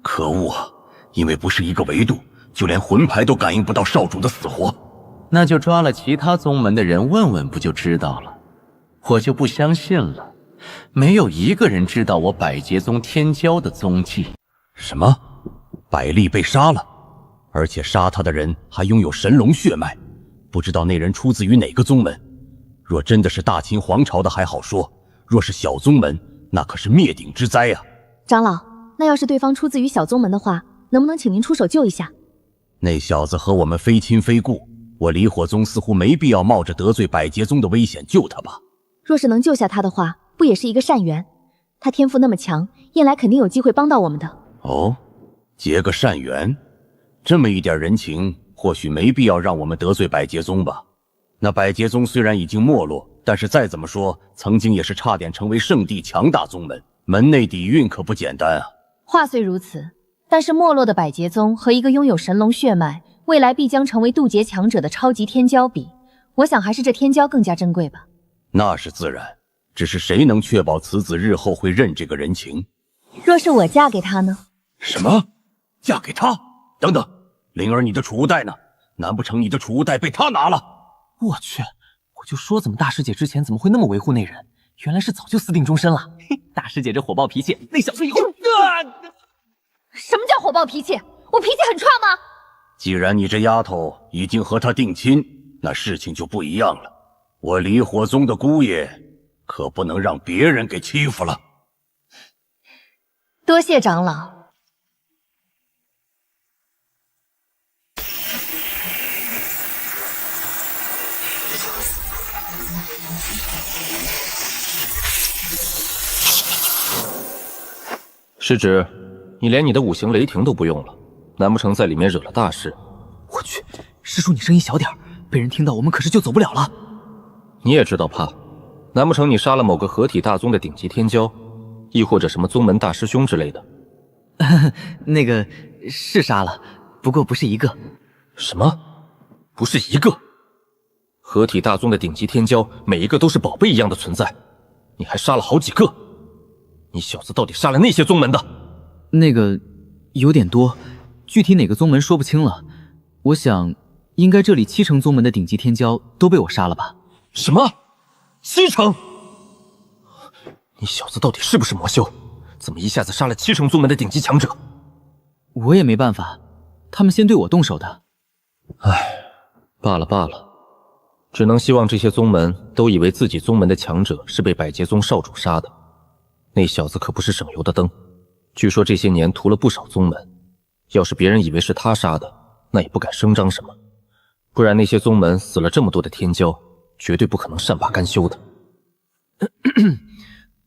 可恶啊！因为不是一个维度，就连魂牌都感应不到少主的死活。那就抓了其他宗门的人问问不就知道了。我就不相信了，没有一个人知道我百劫宗天骄的踪迹。什么？百丽被杀了，而且杀他的人还拥有神龙血脉，不知道那人出自于哪个宗门。若真的是大秦皇朝的还好说，若是小宗门，那可是灭顶之灾啊！长老，那要是对方出自于小宗门的话，能不能请您出手救一下？那小子和我们非亲非故，我离火宗似乎没必要冒着得罪百劫宗的危险救他吧。若是能救下他的话，不也是一个善缘？他天赋那么强，燕来肯定有机会帮到我们的。哦，结个善缘，这么一点人情，或许没必要让我们得罪百劫宗吧。那百劫宗虽然已经没落，但是再怎么说，曾经也是差点成为圣地强大宗门，门内底蕴可不简单啊。话虽如此，但是没落的百劫宗和一个拥有神龙血脉，未来必将成为渡劫强者的超级天骄比，我想还是这天骄更加珍贵吧。那是自然，只是谁能确保此子日后会认这个人情？若是我嫁给他呢？什么？嫁给他？等等，灵儿，你的储物袋呢？难不成你的储物袋被他拿了？我去，我就说怎么大师姐之前怎么会那么维护那人，原来是早就私定终身了。嘿，大师姐这火爆脾气，那小子以后……什么叫火爆脾气？我脾气很差吗？既然你这丫头已经和他定亲，那事情就不一样了。我离火宗的姑爷可不能让别人给欺负了。多谢长老。师侄，你连你的五行雷霆都不用了，难不成在里面惹了大事？我去，师叔你声音小点，被人听到我们可是就走不了了。你也知道怕？难不成你杀了某个合体大宗的顶级天骄，亦或者什么宗门大师兄之类的？那个是杀了，不过不是一个。什么？不是一个？合体大宗的顶级天骄，每一个都是宝贝一样的存在，你还杀了好几个。你小子到底杀了那些宗门的？那个有点多，具体哪个宗门说不清了。我想，应该这里70%宗门的顶级天骄都被我杀了吧？什么？70%？你小子到底是不是魔修？怎么一下子杀了70%宗门的顶级强者？我也没办法，他们先对我动手的。唉，罢了罢了，只能希望这些宗门都以为自己宗门的强者是被百劫宗少主杀的。那小子可不是省油的灯，据说这些年屠了不少宗门。要是别人以为是他杀的，那也不敢声张什么。不然那些宗门死了这么多的天骄，绝对不可能善罢甘休的。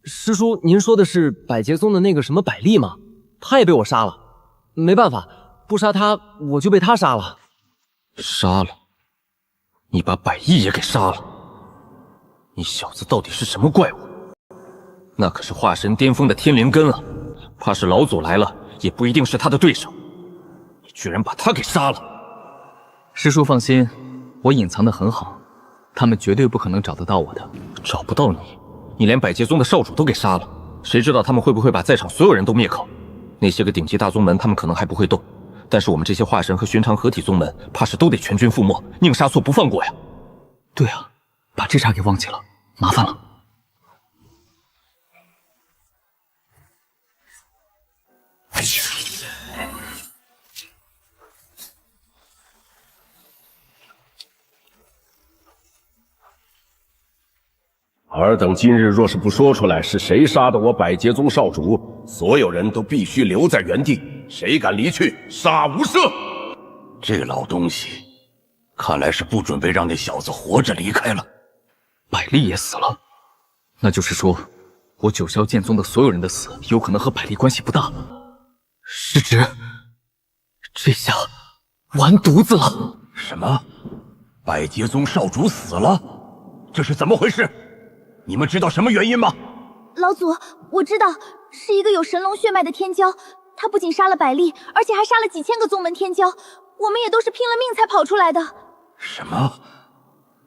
师叔，您说的是百劫宗的那个什么百利吗？他也被我杀了，没办法，不杀他我就被他杀了。杀了？你把百亿也给杀了？你小子到底是什么怪物？那可是化神巅峰的天灵根啊，怕是老祖来了也不一定是他的对手。你居然把他给杀了！师叔放心，我隐藏得很好，他们绝对不可能找得到我的。找不到你，你连百劫宗的少主都给杀了，谁知道他们会不会把在场所有人都灭口？那些个顶级大宗门他们可能还不会动，但是我们这些化神和寻常合体宗门，怕是都得全军覆没，宁杀错不放过呀！对啊，把这茬给忘记了，麻烦了。尔等今日若是不说出来是谁杀的我百劫宗少主，所有人都必须留在原地，谁敢离去，杀无赦！这老东西，看来是不准备让那小子活着离开了。百利也死了，那就是说，我九霄剑宗的所有人的死，有可能和百利关系不大。师侄，这下完犊子了！什么？百劫宗少主死了？这是怎么回事？你们知道什么原因吗？老祖，我知道，是一个有神龙血脉的天骄，他不仅杀了百利，而且还杀了几千个宗门天骄，我们也都是拼了命才跑出来的。什么？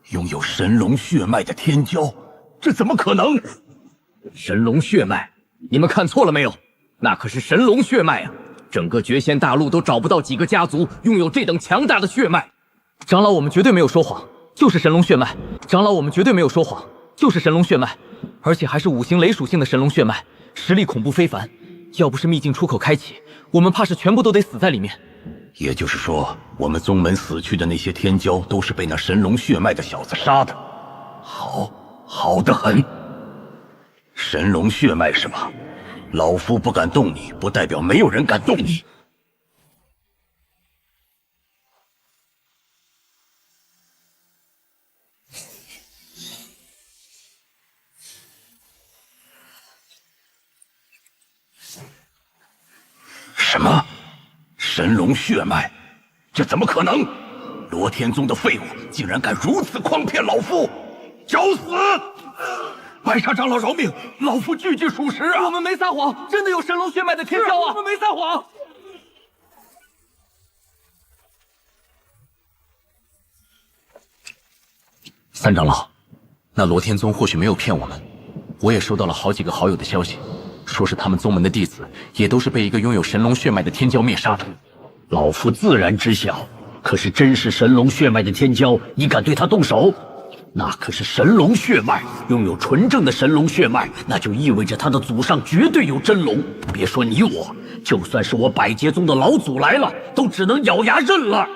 拥有神龙血脉的天骄？这怎么可能？神龙血脉？你们看错了没有？那可是神龙血脉啊！整个绝仙大陆都找不到几个家族拥有这等强大的血脉。长老，我们绝对没有说谎，就是神龙血脉。长老，我们绝对没有说谎，就是神龙血脉，而且还是五行雷属性的神龙血脉，实力恐怖非凡。要不是秘境出口开启，我们怕是全部都得死在里面。也就是说，我们宗门死去的那些天骄，都是被那神龙血脉的小子杀的。好得很。神龙血脉是吧？老夫不敢动你，不代表没有人敢动你。什么？神龙血脉？这怎么可能？罗天宗的废物竟然敢如此诓骗老夫！找死！白沙长老饶命，老夫句句属实啊！我们没撒谎，真的有神龙血脉的天骄啊！我们没撒谎。三长老，那罗天宗或许没有骗我们，我也收到了好几个好友的消息，说是他们宗门的弟子也都是被一个拥有神龙血脉的天骄灭杀的。老夫自然知晓，可是真是神龙血脉的天骄，你敢对他动手？那可是神龙血脉，拥有纯正的神龙血脉，那就意味着他的祖上绝对有真龙。别说你我，就算是我百劫宗的老祖来了，都只能咬牙认了。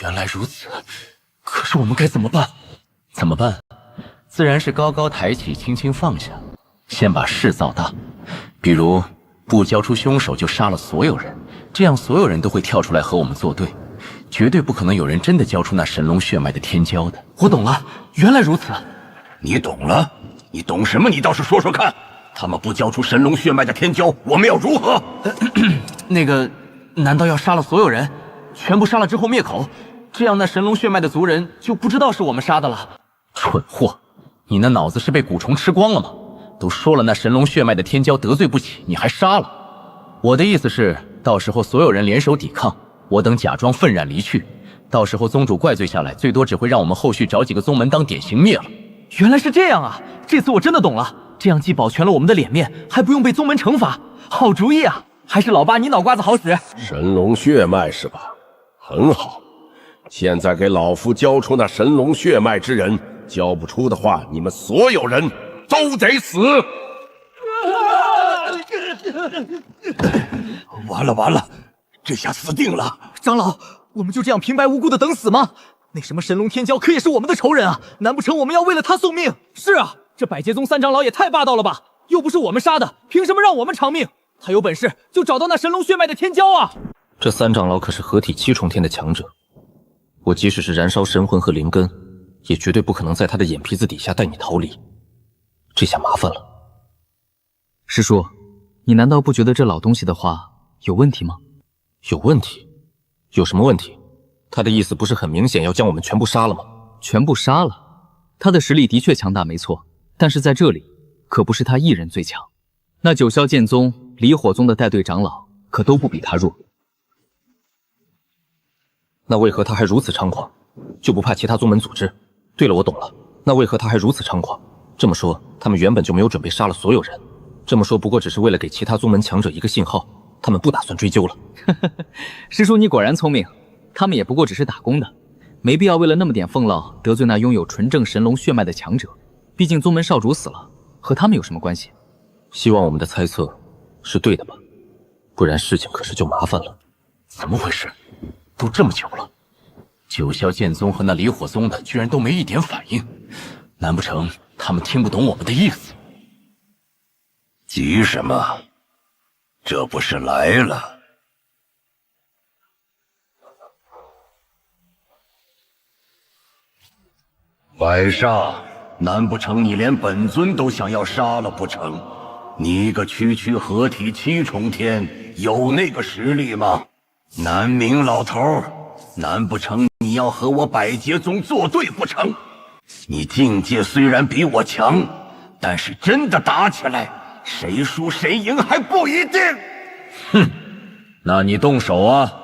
原来如此，可是我们该怎么办？怎么办？自然是高高抬起，轻轻放下，先把事造大。比如不交出凶手就杀了所有人，这样所有人都会跳出来和我们作对，绝对不可能有人真的交出那神龙血脉的天骄的。我懂了，原来如此。你懂了？你懂什么？你倒是说说看。他们不交出神龙血脉的天骄，我们要如何？那个，难道要杀了所有人，全部杀了之后灭口？这样那神龙血脉的族人就不知道是我们杀的了。蠢货，你那脑子是被蛊虫吃光了吗？都说了那神龙血脉的天骄得罪不起，你还杀了？我的意思是，到时候所有人联手抵抗，我等假装愤然离去，到时候宗主怪罪下来，最多只会让我们后续找几个宗门当典型灭了。原来是这样啊！这次我真的懂了，这样既保全了我们的脸面，还不用被宗门惩罚，好主意啊！还是老八你脑瓜子好使。神龙血脉是吧？很好，现在给老夫交出那神龙血脉之人，交不出的话，你们所有人都得死！完了完了，这下死定了！长老，我们就这样平白无故的等死吗？那什么神龙天骄可也是我们的仇人啊！难不成我们要为了他送命？是啊，这百劫宗三长老也太霸道了吧！又不是我们杀的，凭什么让我们偿命？他有本事就找到那神龙血脉的天骄啊！这三长老可是合体7重天的强者，我即使是燃烧神魂和灵根，也绝对不可能在他的眼皮子底下带你逃离。这下麻烦了。师叔，你难道不觉得这老东西的话有问题吗？有问题？有什么问题？他的意思不是很明显要将我们全部杀了吗？全部杀了？他的实力的确强大没错，但是在这里可不是他一人最强。那九霄剑宗、离火宗的带队长老可都不比他弱。那为何他还如此猖狂？就不怕其他宗门组织？对了，我懂了，那为何他还如此猖狂？这么说，他们原本就没有准备杀了所有人。这么说，不过只是为了给其他宗门强者一个信号，他们不打算追究了。师叔，你果然聪明。他们也不过只是打工的，没必要为了那么点俸劳得罪那拥有纯正神龙血脉的强者。毕竟宗门少主死了，和他们有什么关系？希望我们的猜测是对的吧？不然事情可是就麻烦了。怎么回事？都这么久了，九霄剑宗和那离火宗的居然都没一点反应，难不成他们听不懂我们的意思？急什么？这不是来了？百煞，难不成你连本尊都想要杀了不成？你一个区区合体7重天，有那个实力吗？南明老头，难不成你要和我百劫宗作对不成？你境界虽然比我强，但是真的打起来，谁输谁赢还不一定。哼，那你动手啊！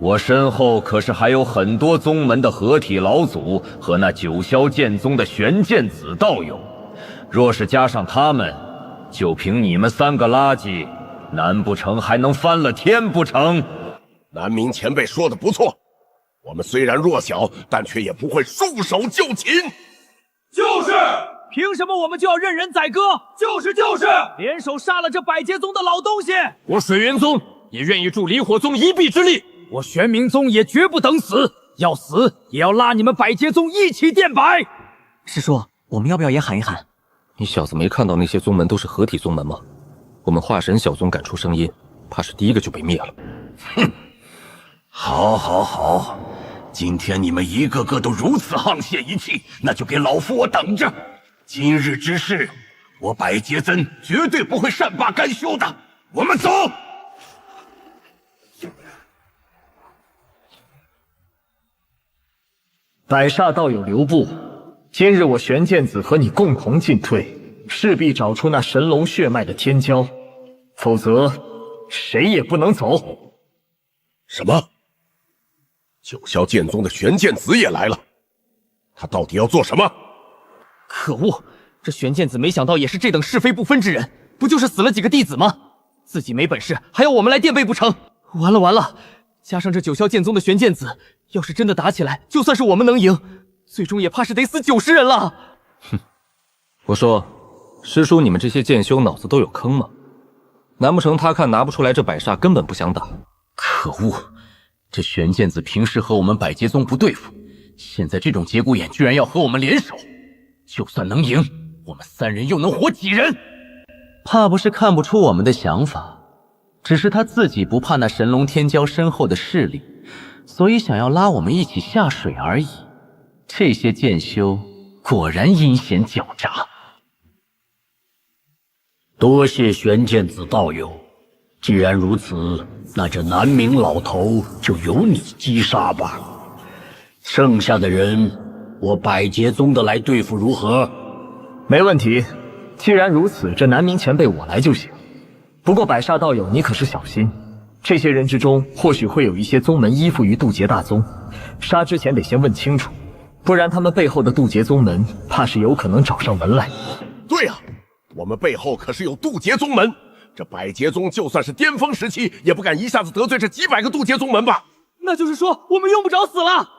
我身后可是还有很多宗门的合体老祖和那九霄剑宗的玄剑子道友，若是加上他们，就凭你们3个垃圾，难不成还能翻了天不成？南明前辈说的不错，我们虽然弱小，但却也不会束手就擒。就是，凭什么我们就要任人宰割？就是，联手杀了这百劫宗的老东西！我水源宗也愿意助离火宗一臂之力。我玄冥宗也绝不等死，要死也要拉你们百劫宗一起垫白。师叔，我们要不要也喊一喊？你小子没看到那些宗门都是合体宗门吗？我们化神小宗敢出声音，怕是第一个就被灭了。哼，好，今天你们一个个都如此沆瀣一气，那就给老夫我等着！今日之事，我百劫宗绝对不会善罢甘休的。我们走。百煞道友留步，今日我玄剑子和你共同进退，势必找出那神龙血脉的天骄，否则谁也不能走。什么？九霄剑宗的玄剑子也来了？他到底要做什么？可恶，这玄剑子没想到也是这等是非不分之人，不就是死了几个弟子吗？自己没本事，还要我们来垫背不成？完了！加上这九霄剑宗的玄剑子，要是真的打起来，就算是我们能赢，最终也怕是得死90人了。哼，我说，师叔，你们这些剑修脑子都有坑吗？难不成他看拿不出来这百煞根本不想打？可恶，这玄剑子平时和我们百劫宗不对付，现在这种节骨眼居然要和我们联手，就算能赢，我们3人又能活几人？怕不是看不出我们的想法。只是他自己不怕那神龙天骄身后的势力，所以想要拉我们一起下水而已。这些剑修果然阴险狡诈。多谢玄剑子道友，既然如此，那这南明老头就由你击杀吧。剩下的人，我百劫宗的来对付如何？没问题。既然如此，这南明前辈我来就行。不过百煞道友，你可是小心，这些人之中或许会有一些宗门依附于渡劫大宗，杀之前得先问清楚，不然他们背后的渡劫宗门怕是有可能找上门来。对呀，我们背后可是有渡劫宗门，这百劫宗就算是巅峰时期，也不敢一下子得罪这几百个渡劫宗门吧？那就是说，我们用不着死了。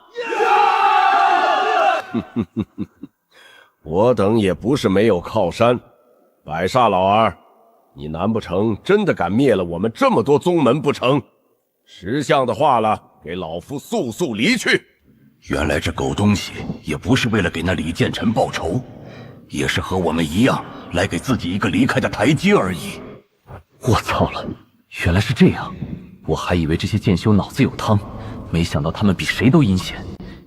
我等也不是没有靠山，百煞老儿。你难不成真的敢灭了我们这么多宗门不成？识相的话了，给老夫速速离去！原来这狗东西也不是为了给那李建成报仇，也是和我们一样来给自己一个离开的台阶而已。我操了，原来是这样！我还以为这些剑修脑子有汤，没想到他们比谁都阴险。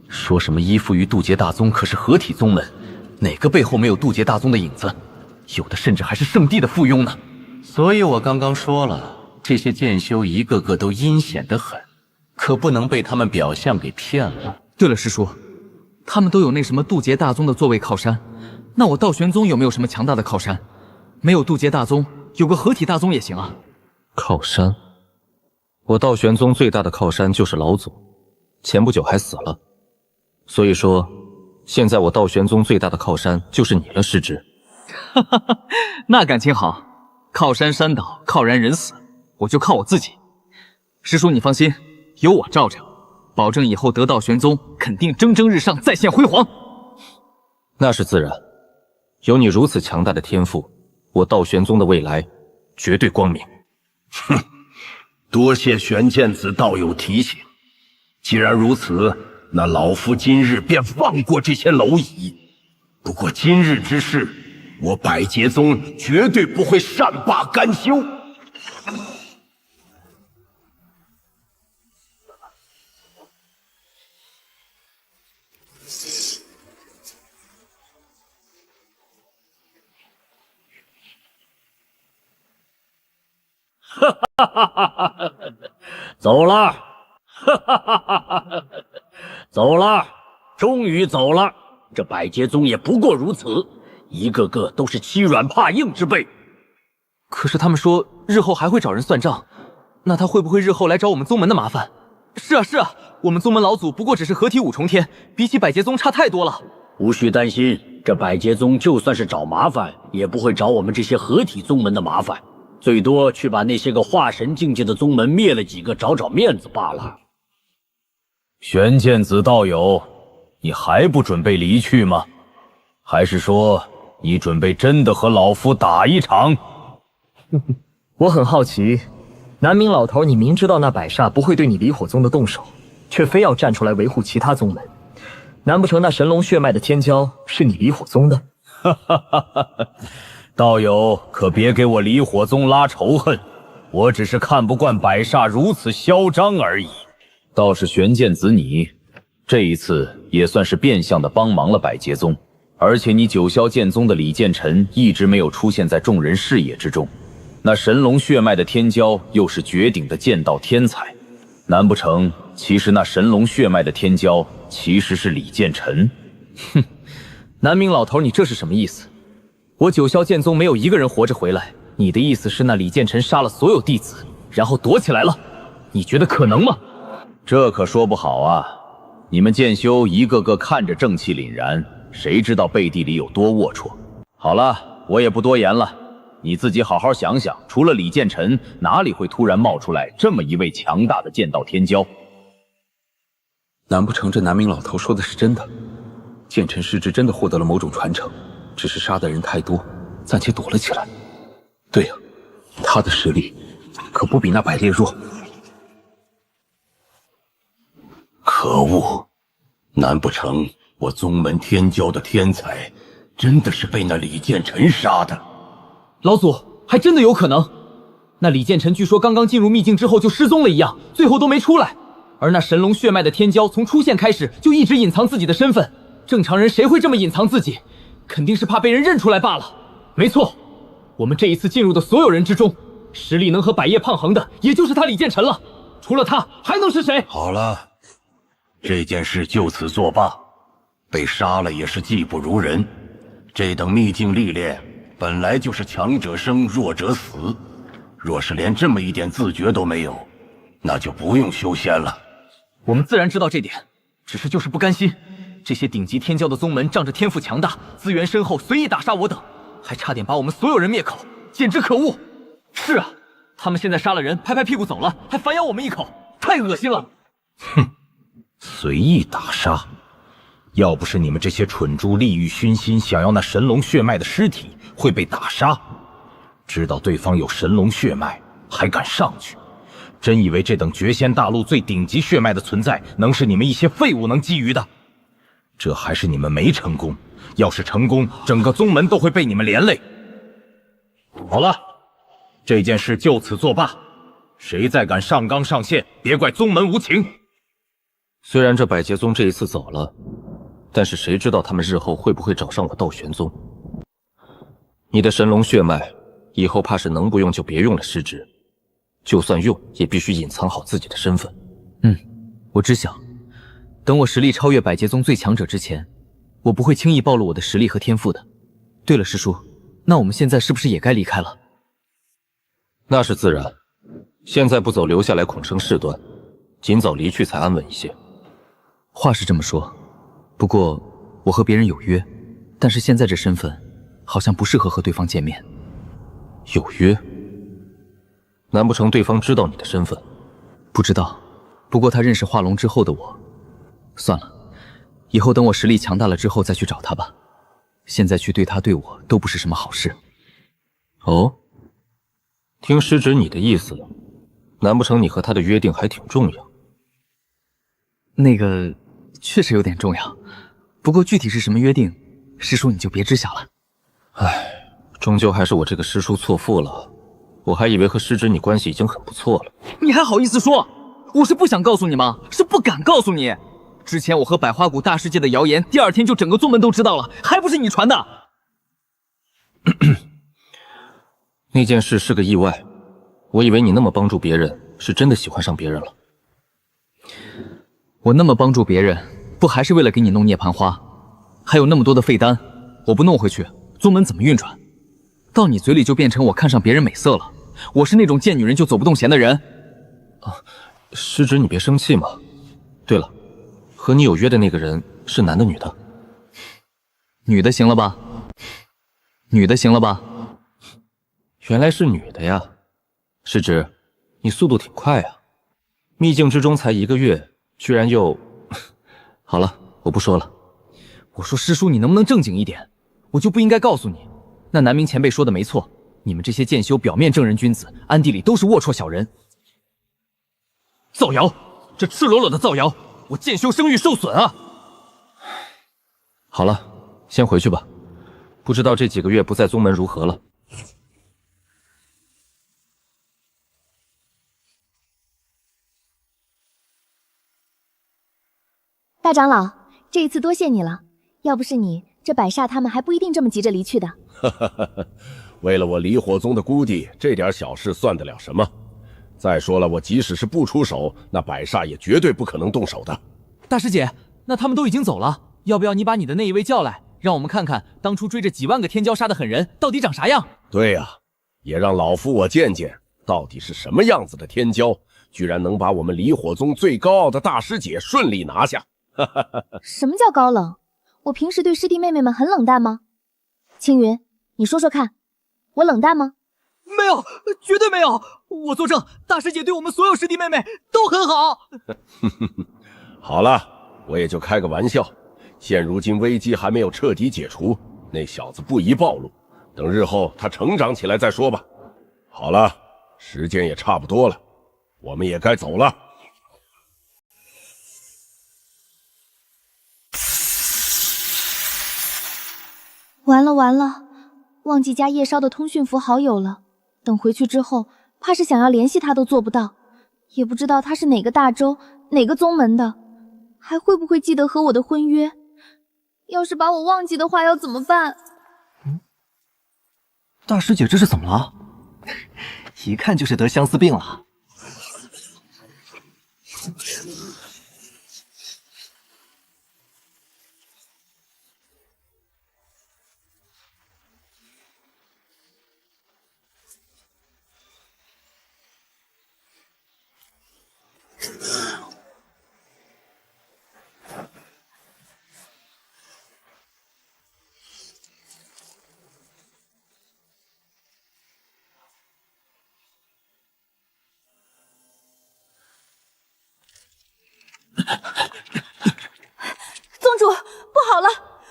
说什么依附于渡劫大宗，可是合体宗门，哪个背后没有渡劫大宗的影子？有的甚至还是圣地的附庸呢。所以我刚刚说了，这些剑修一个个都阴险得很，可不能被他们表象给骗了。对了，师叔，他们都有那什么渡劫大宗的作为靠山，那我道玄宗有没有什么强大的靠山？没有渡劫大宗，有个合体大宗也行啊。靠山？我道玄宗最大的靠山就是老祖，前不久还死了。所以说，现在我道玄宗最大的靠山就是你了，师侄。哈哈哈，那感情好，靠山山倒，靠然人死，我就靠我自己。师叔你放心，有我罩着，保证以后得道玄宗肯定蒸蒸日上，再现辉煌。那是自然，有你如此强大的天赋，我道玄宗的未来绝对光明。哼，多谢玄剑子道友提醒。既然如此，那老夫今日便放过这些蝼蚁。不过今日之事，我百劫宗绝对不会善罢甘休。哈哈哈哈哈！走了，哈哈哈哈哈！走了，终于走了。这百劫宗也不过如此，一个个都是欺软怕硬之辈。可是他们说日后还会找人算账，那他会不会日后来找我们宗门的麻烦？是啊是啊，我们宗门老祖不过只是合体5重天，比起百劫宗差太多了。无需担心，这百劫宗就算是找麻烦，也不会找我们这些合体宗门的麻烦。最多去把那些个化神境界的宗门灭了几个，找找面子罢了。玄剑子道友，你还不准备离去吗？还是说你准备真的和老夫打一场？我很好奇，南明老头，你明知道那百煞不会对你离火宗的动手，却非要站出来维护其他宗门，难不成那神龙血脉的天骄是你离火宗的？哈哈哈哈哈！道友可别给我离火宗拉仇恨，我只是看不惯百煞如此嚣张而已。倒是玄剑子你，这一次也算是变相的帮忙了百劫宗，而且你九霄剑宗的李建成一直没有出现在众人视野之中。那神龙血脉的天骄又是绝顶的剑道天才，难不成其实那神龙血脉的天骄其实是李建成？哼，南明老头，你这是什么意思？我九霄剑宗没有一个人活着回来，你的意思是那李建成杀了所有弟子，然后躲起来了？你觉得可能吗？这可说不好啊！你们剑修一个个看着正气凛然，谁知道背地里有多龌龊？好了，我也不多言了，你自己好好想想，除了李建成，哪里会突然冒出来这么一位强大的剑道天骄？难不成这南明老头说的是真的？剑尘师侄真的获得了某种传承，只是杀的人太多，暂且躲了起来。对呀，他的实力可不比那百烈弱。可恶！难不成我宗门天骄的天才，真的是被那李建成杀的？老祖，还真的有可能。那李建成据说刚刚进入秘境之后就失踪了一样，最后都没出来。而那神龙血脉的天骄从出现开始就一直隐藏自己的身份，正常人谁会这么隐藏自己？肯定是怕被人认出来罢了。没错，我们这一次进入的所有人之中，实力能和百叶抗衡的，也就是他李建成了。除了他，还能是谁？好了，这件事就此作罢。被杀了也是技不如人。这等秘境历练，本来就是强者生，弱者死。若是连这么一点自觉都没有，那就不用修仙了。我们自然知道这点，只是就是不甘心。这些顶级天骄的宗门仗着天赋强大，资源深厚，随意打杀我等，还差点把我们所有人灭口，简直可恶！是啊，他们现在杀了人，拍拍屁股走了，还反咬我们一口，太恶心了！哼，随意打杀，要不是你们这些蠢猪利欲熏心，想要那神龙血脉的尸体会被打杀，知道对方有神龙血脉，还敢上去，真以为这等绝仙大陆最顶级血脉的存在，能是你们一些废物能觊觎的？这还是你们没成功，要是成功，整个宗门都会被你们连累。好了，这件事就此作罢。谁再敢上纲上线，别怪宗门无情。虽然这百劫宗这一次走了，但是谁知道他们日后会不会找上我道玄宗？你的神龙血脉，以后怕是能不用就别用了。师侄，就算用，也必须隐藏好自己的身份。我知晓。等我实力超越百劫宗最强者之前，我不会轻易暴露我的实力和天赋的。对了，师叔，那我们现在是不是也该离开了？那是自然。现在不走，留下来恐生事端，尽早离去才安稳一些。话是这么说，不过我和别人有约，但是现在这身份好像不适合和对方见面。有约？难不成对方知道你的身份？不知道，不过他认识化龙之后的我。算了，以后等我实力强大了之后再去找他吧。现在去对他对我都不是什么好事。哦，听师侄你的意思，难不成你和他的约定还挺重要？那个确实有点重要，不过具体是什么约定，师叔你就别知晓了。唉，终究还是我这个师叔错付了。我还以为和师侄你关系已经很不错了。你还好意思说？我是不想告诉你吗？是不敢告诉你。之前我和百花谷大师界的谣言，第二天就整个宗门都知道了，还不是你传的？那件事是个意外，我以为你那么帮助别人，是真的喜欢上别人了。我那么帮助别人，不还是为了给你弄涅槃花？还有那么多的废丹，我不弄回去，宗门怎么运转？到你嘴里就变成我看上别人美色了。我是那种见女人就走不动弦的人。师侄你别生气嘛。对了，和你有约的那个人是男的女的？女的行了吧？女的行了吧？原来是女的呀。师侄，你速度挺快啊，秘境之中才1个月，居然又……好了，我不说了。我说师叔，你能不能正经一点？我就不应该告诉你。那南明前辈说的没错，你们这些剑修表面正人君子，暗地里都是龌龊小人。造谣，这赤裸裸的造谣，我剑修声誉受损啊！好了，先回去吧。不知道这几个月不在宗门如何了。大长老，这一次多谢你了，要不是你，这百煞他们还不一定这么急着离去的。为了我离火宗的姑弟，这点小事算得了什么？再说了，我即使是不出手，那百煞也绝对不可能动手的。大师姐，那他们都已经走了，要不要你把你的那一位叫来，让我们看看当初追着几万个天骄杀的狠人到底长啥样？对呀，也让老夫我见见到底是什么样子的天骄，居然能把我们离火宗最高傲的大师姐顺利拿下。什么叫高冷？我平时对师弟妹妹们很冷淡吗？青云，你说说看，我冷淡吗？没有，绝对没有，我作证，大师姐对我们所有师弟妹妹都很好。好了，我也就开个玩笑。现如今危机还没有彻底解除，那小子不宜暴露，等日后他成长起来再说吧。好了，时间也差不多了，我们也该走了。完了完了，忘记加叶烧的通讯符好友了。等回去之后，怕是想要联系他都做不到，也不知道他是哪个大洲、哪个宗门的，还会不会记得和我的婚约？要是把我忘记的话，要怎么办？大师姐这是怎么了？一看就是得相思病了。宗主，不好了，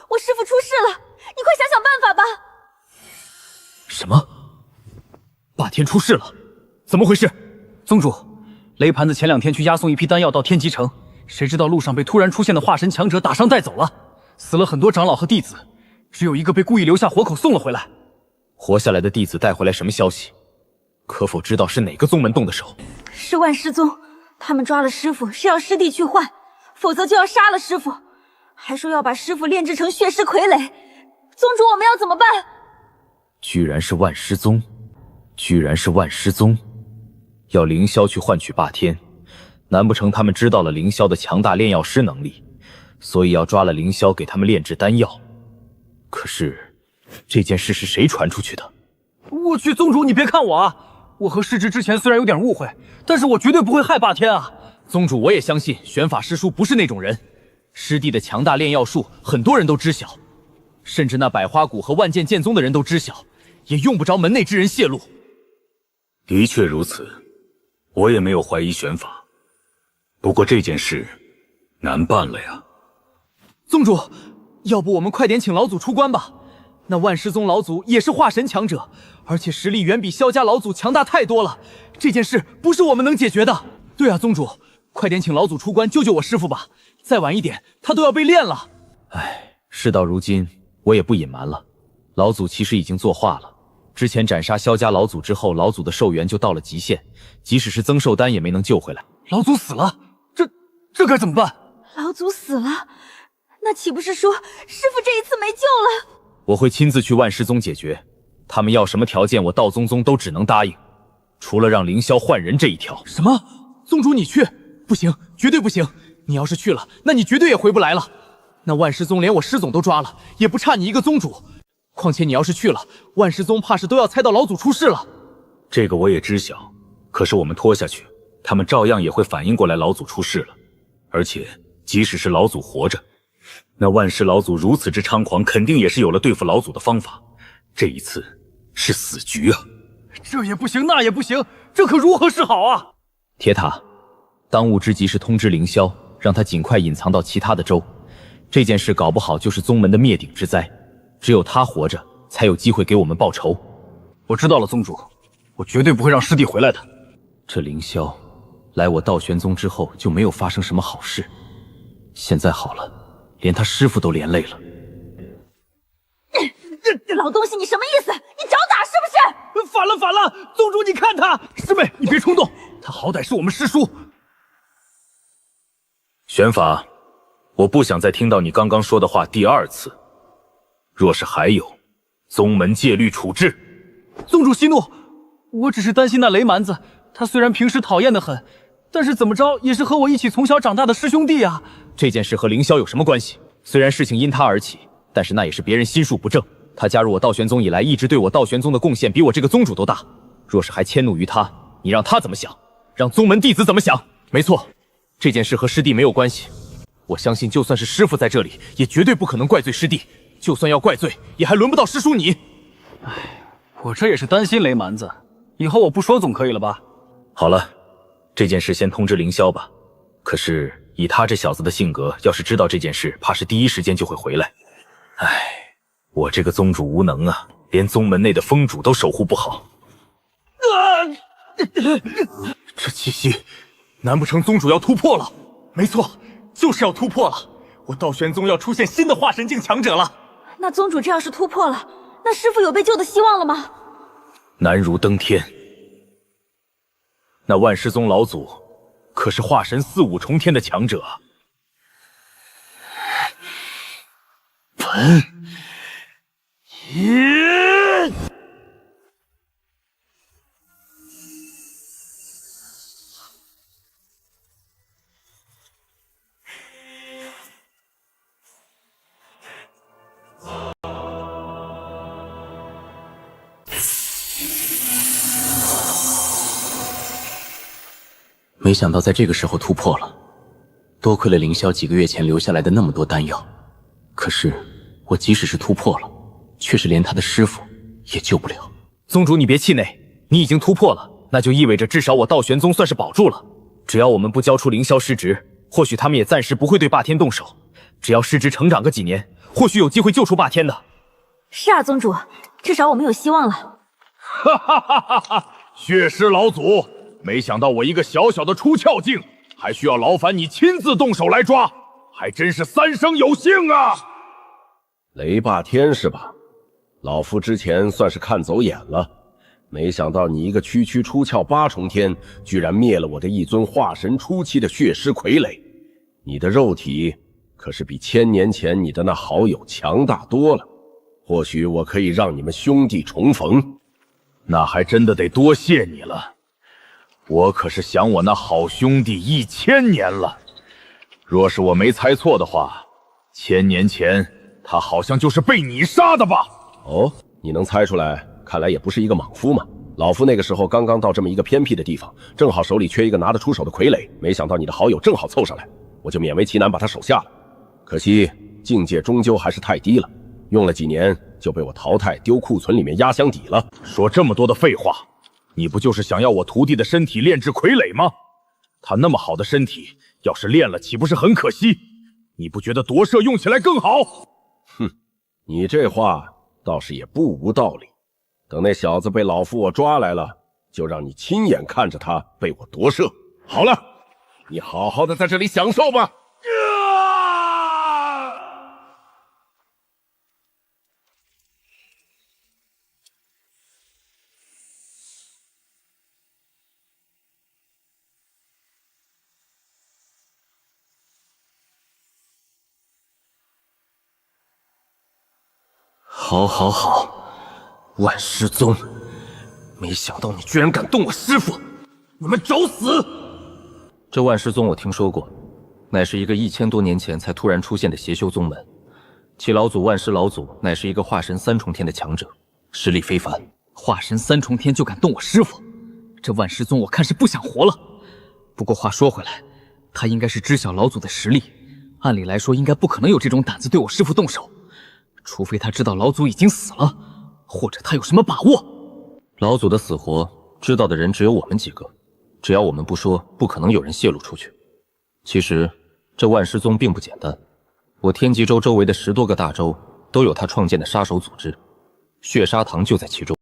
我师父出事了，你快想想办法吧。什么？霸天出事了？怎么回事？宗主，雷盘子前2天去押送一批丹药到天极城，谁知道路上被突然出现的化神强者打伤带走了，死了很多长老和弟子，只有一个被故意留下活口送了回来。活下来的弟子带回来什么消息？可否知道是哪个宗门动的手？是万师宗，他们抓了师傅是要师弟去换，否则就要杀了师傅，还说要把师傅炼制成血尸傀儡。宗主，我们要怎么办？居然是万师宗，居然是万师宗，要凌霄去换取霸天，难不成他们知道了凌霄的强大炼药师能力，所以要抓了凌霄给他们炼制丹药？可是这件事是谁传出去的？我去，宗主你别看我啊，我和师侄之前虽然有点误会，但是我绝对不会害霸天啊。宗主，我也相信玄法师叔不是那种人，师弟的强大炼药术很多人都知晓，甚至那百花谷和万剑剑宗的人都知晓，也用不着门内之人泄露。的确如此，我也没有怀疑玄法，不过这件事难办了呀。宗主，要不我们快点请老祖出关吧？那万师宗老祖也是化神强者，而且实力远比萧家老祖强大太多了，这件事不是我们能解决的。对啊，宗主，快点请老祖出关救救我师父吧，再晚一点他都要被炼了。唉，事到如今我也不隐瞒了，老祖其实已经作化了。之前斩杀萧家老祖之后，老祖的寿元就到了极限，即使是增寿丹也没能救回来。老祖死了，这该怎么办？老祖死了，那岂不是说师父这一次没救了？我会亲自去万师宗解决，他们要什么条件，我道宗宗都只能答应，除了让凌霄换人这一条。什么？宗主你去？不行，绝对不行！你要是去了，那你绝对也回不来了。那万师宗连我师总都抓了，也不差你一个宗主。况且你要是去了，万师宗怕是都要猜到老祖出事了。这个我也知晓，可是我们拖下去，他们照样也会反应过来老祖出事了。而且即使是老祖活着，那万师老祖如此之猖狂，肯定也是有了对付老祖的方法。这一次是死局啊！这也不行，那也不行，这可如何是好啊？铁塔，当务之急是通知凌霄，让他尽快隐藏到其他的州。这件事搞不好就是宗门的灭顶之灾，只有他活着，才有机会给我们报仇。我知道了，宗主，我绝对不会让师弟回来的。这凌霄来我道玄宗之后就没有发生什么好事，现在好了，连他师父都连累了。老东西，你什么意思？你找打是不是？反了，反了！宗主，你看他，师妹，你别冲动，他好歹是我们师叔。玄法，我不想再听到你刚刚说的话第二次。若是还有，宗门戒律处置。宗主息怒，我只是担心那雷蛮子，他虽然平时讨厌的很，但是怎么着也是和我一起从小长大的师兄弟啊。这件事和凌霄有什么关系？虽然事情因他而起，但是那也是别人心术不正。他加入我道玄宗以来，一直对我道玄宗的贡献比我这个宗主都大。若是还迁怒于他，你让他怎么想？让宗门弟子怎么想？没错，这件事和师弟没有关系。我相信，就算是师父在这里，也绝对不可能怪罪师弟。就算要怪罪，也还轮不到师叔你。我这也是担心雷蛮子，以后我不说总可以了吧？好了，这件事先通知凌霄吧。可是以他这小子的性格，要是知道这件事，怕是第一时间就会回来。唉。我这个宗主无能啊，连宗门内的封主都守护不好。这气息，难不成宗主要突破了？没错，就是要突破了。我道玄宗要出现新的化神境强者了。那宗主这要是突破了，那师父有被救的希望了吗？难如登天。那万师宗老祖可是化神4、5重天的强者啊。没想到在这个时候突破了，多亏了凌霄几个月前留下来的那么多丹药。可是我即使是突破了，却是连他的师父也救不了。宗主，你别气馁，你已经突破了，那就意味着至少我道玄宗算是保住了。只要我们不交出凌霄师侄，或许他们也暂时不会对霸天动手。只要师侄成长个几年，或许有机会救出霸天的。是啊，宗主，至少我们有希望了。哈哈哈哈哈！血尸老祖，没想到我一个小小的出窍境，还需要劳烦你亲自动手来抓，还真是三生有幸啊！雷霸天是吧？老夫之前算是看走眼了，没想到你一个区区出窍8重天，居然灭了我的一尊化神初期的血尸傀儡。你的肉体可是比1000年前你的那好友强大多了，或许我可以让你们兄弟重逢。那还真的得多谢你了，我可是想我那好兄弟1000年了。若是我没猜错的话，1000年前他好像就是被你杀的吧？哦，你能猜出来，看来也不是一个莽夫嘛。老夫那个时候刚刚到这么一个偏僻的地方，正好手里缺一个拿得出手的傀儡，没想到你的好友正好凑上来，我就勉为其难把他手下了。可惜境界终究还是太低了，用了几年就被我淘汰，丢库存里面压箱底了。说这么多的废话，你不就是想要我徒弟的身体炼制傀儡吗？他那么好的身体，要是炼了岂不是很可惜？你不觉得夺舍用起来更好？哼，你这话倒是也不无道理。等那小子被老夫我抓来了，就让你亲眼看着他被我夺舍。好了，你好好的在这里享受吧。好，好，好，万师宗，没想到你居然敢动我师父，你们找死！这万师宗我听说过，乃是一个1000多年前才突然出现的邪修宗门，其老祖万师老祖乃是一个化神3重天的强者，实力非凡。化神3重天就敢动我师父，这万师宗我看是不想活了。不过话说回来，他应该是知晓老祖的实力，按理来说应该不可能有这种胆子对我师父动手。除非他知道老祖已经死了，或者他有什么把握。老祖的死活知道的人只有我们几个，只要我们不说，不可能有人泄露出去。其实这万师宗并不简单，我天极州周围的10多个大洲都有他创建的杀手组织，血砂堂就在其中。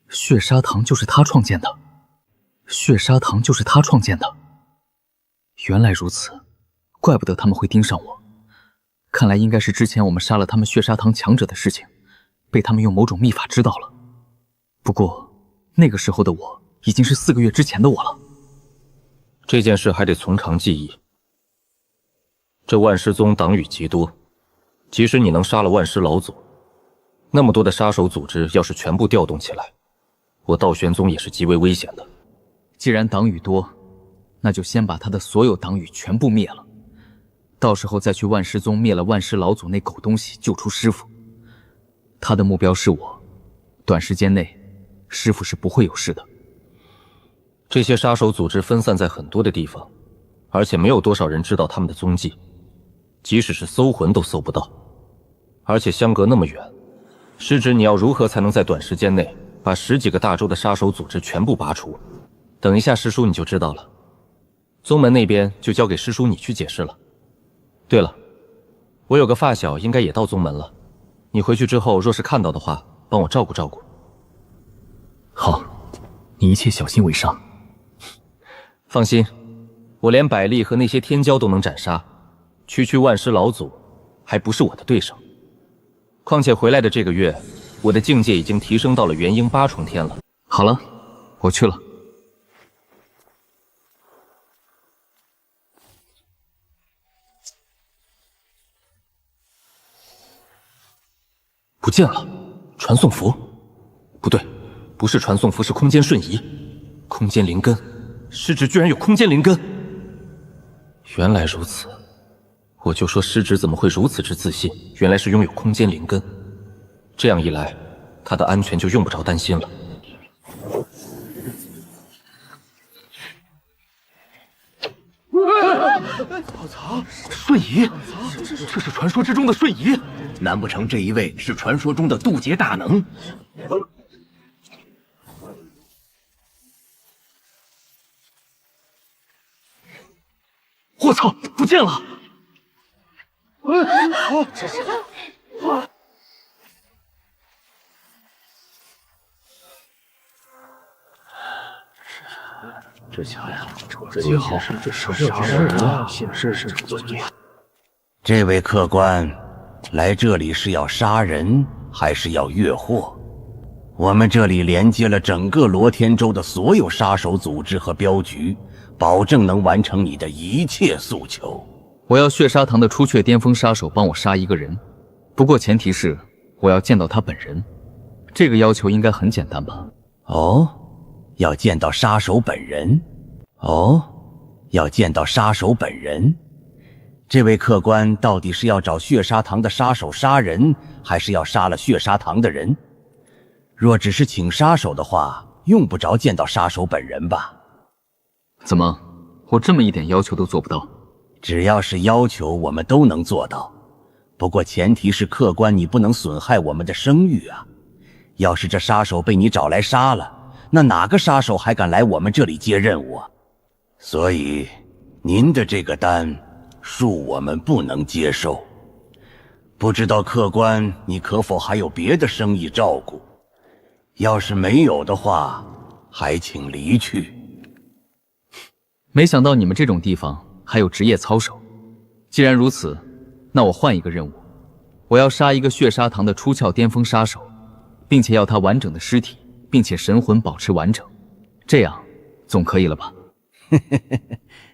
血砂堂就是他创建的？血砂堂就是他创建的？原来如此，怪不得他们会盯上我。看来应该是之前我们杀了他们血砂堂强者的事情，被他们用某种秘法知道了。不过那个时候的我已经是4个月之前的我了。这件事还得从长计议。这万师宗党羽极多，即使你能杀了万师老祖，那么多的杀手组织要是全部调动起来，我道玄宗也是极为危险的。既然党羽多，那就先把他的所有党羽全部灭了。到时候再去万师宗灭了万师老祖那狗东西，救出师父。他的目标是我，短时间内，师父是不会有事的。这些杀手组织分散在很多的地方，而且没有多少人知道他们的踪迹，即使是搜魂都搜不到。而且相隔那么远，师侄你要如何才能在短时间内把10几个大洲的杀手组织全部拔除？等一下师叔你就知道了。宗门那边就交给师叔你去解释了。对了，我有个发小应该也到宗门了，你回去之后若是看到的话，帮我照顾照顾。好，你一切小心为上。放心，我连百力和那些天骄都能斩杀，区万师老祖还不是我的对手。况且回来的这个月，我的境界已经提升到了元婴8重天了。好了，我去了。不见了，传送符？不对，不是传送符，是空间瞬移。空间灵根，师侄居然有空间灵根！原来如此，我就说师侄怎么会如此之自信，原来是拥有空间灵根。这样一来，他的安全就用不着担心了。我操！瞬移，这是传说之中的瞬移，难不成这一位是传说中的渡劫大能？我操，不见了！这是这家呀，这最好这什么事啊？显示是怎么样？这位客官，来这里是要杀人，还是要越货？我们这里连接了整个罗天州的所有杀手组织和镖局，保证能完成你的一切诉求。我要血砂堂的出雀巅峰杀手帮我杀一个人，不过前提是我要见到他本人。这个要求应该很简单吧？哦，要见到杀手本人？哦，要见到杀手本人？这位客官到底是要找血砂堂的杀手杀人，还是要杀了血砂堂的人？若只是请杀手的话，用不着见到杀手本人吧？怎么，我这么一点要求都做不到？只要是要求，我们都能做到。不过前提是客官你不能损害我们的声誉啊！要是这杀手被你找来杀了，那哪个杀手还敢来我们这里接任务啊？所以，您的这个单，恕我们不能接受。不知道客官你可否还有别的生意照顾？要是没有的话，还请离去。没想到你们这种地方还有职业操守。既然如此，那我换一个任务，我要杀一个血砂堂的出鞘巅峰杀手，并且要他完整的尸体，并且神魂保持完整，这样总可以了吧？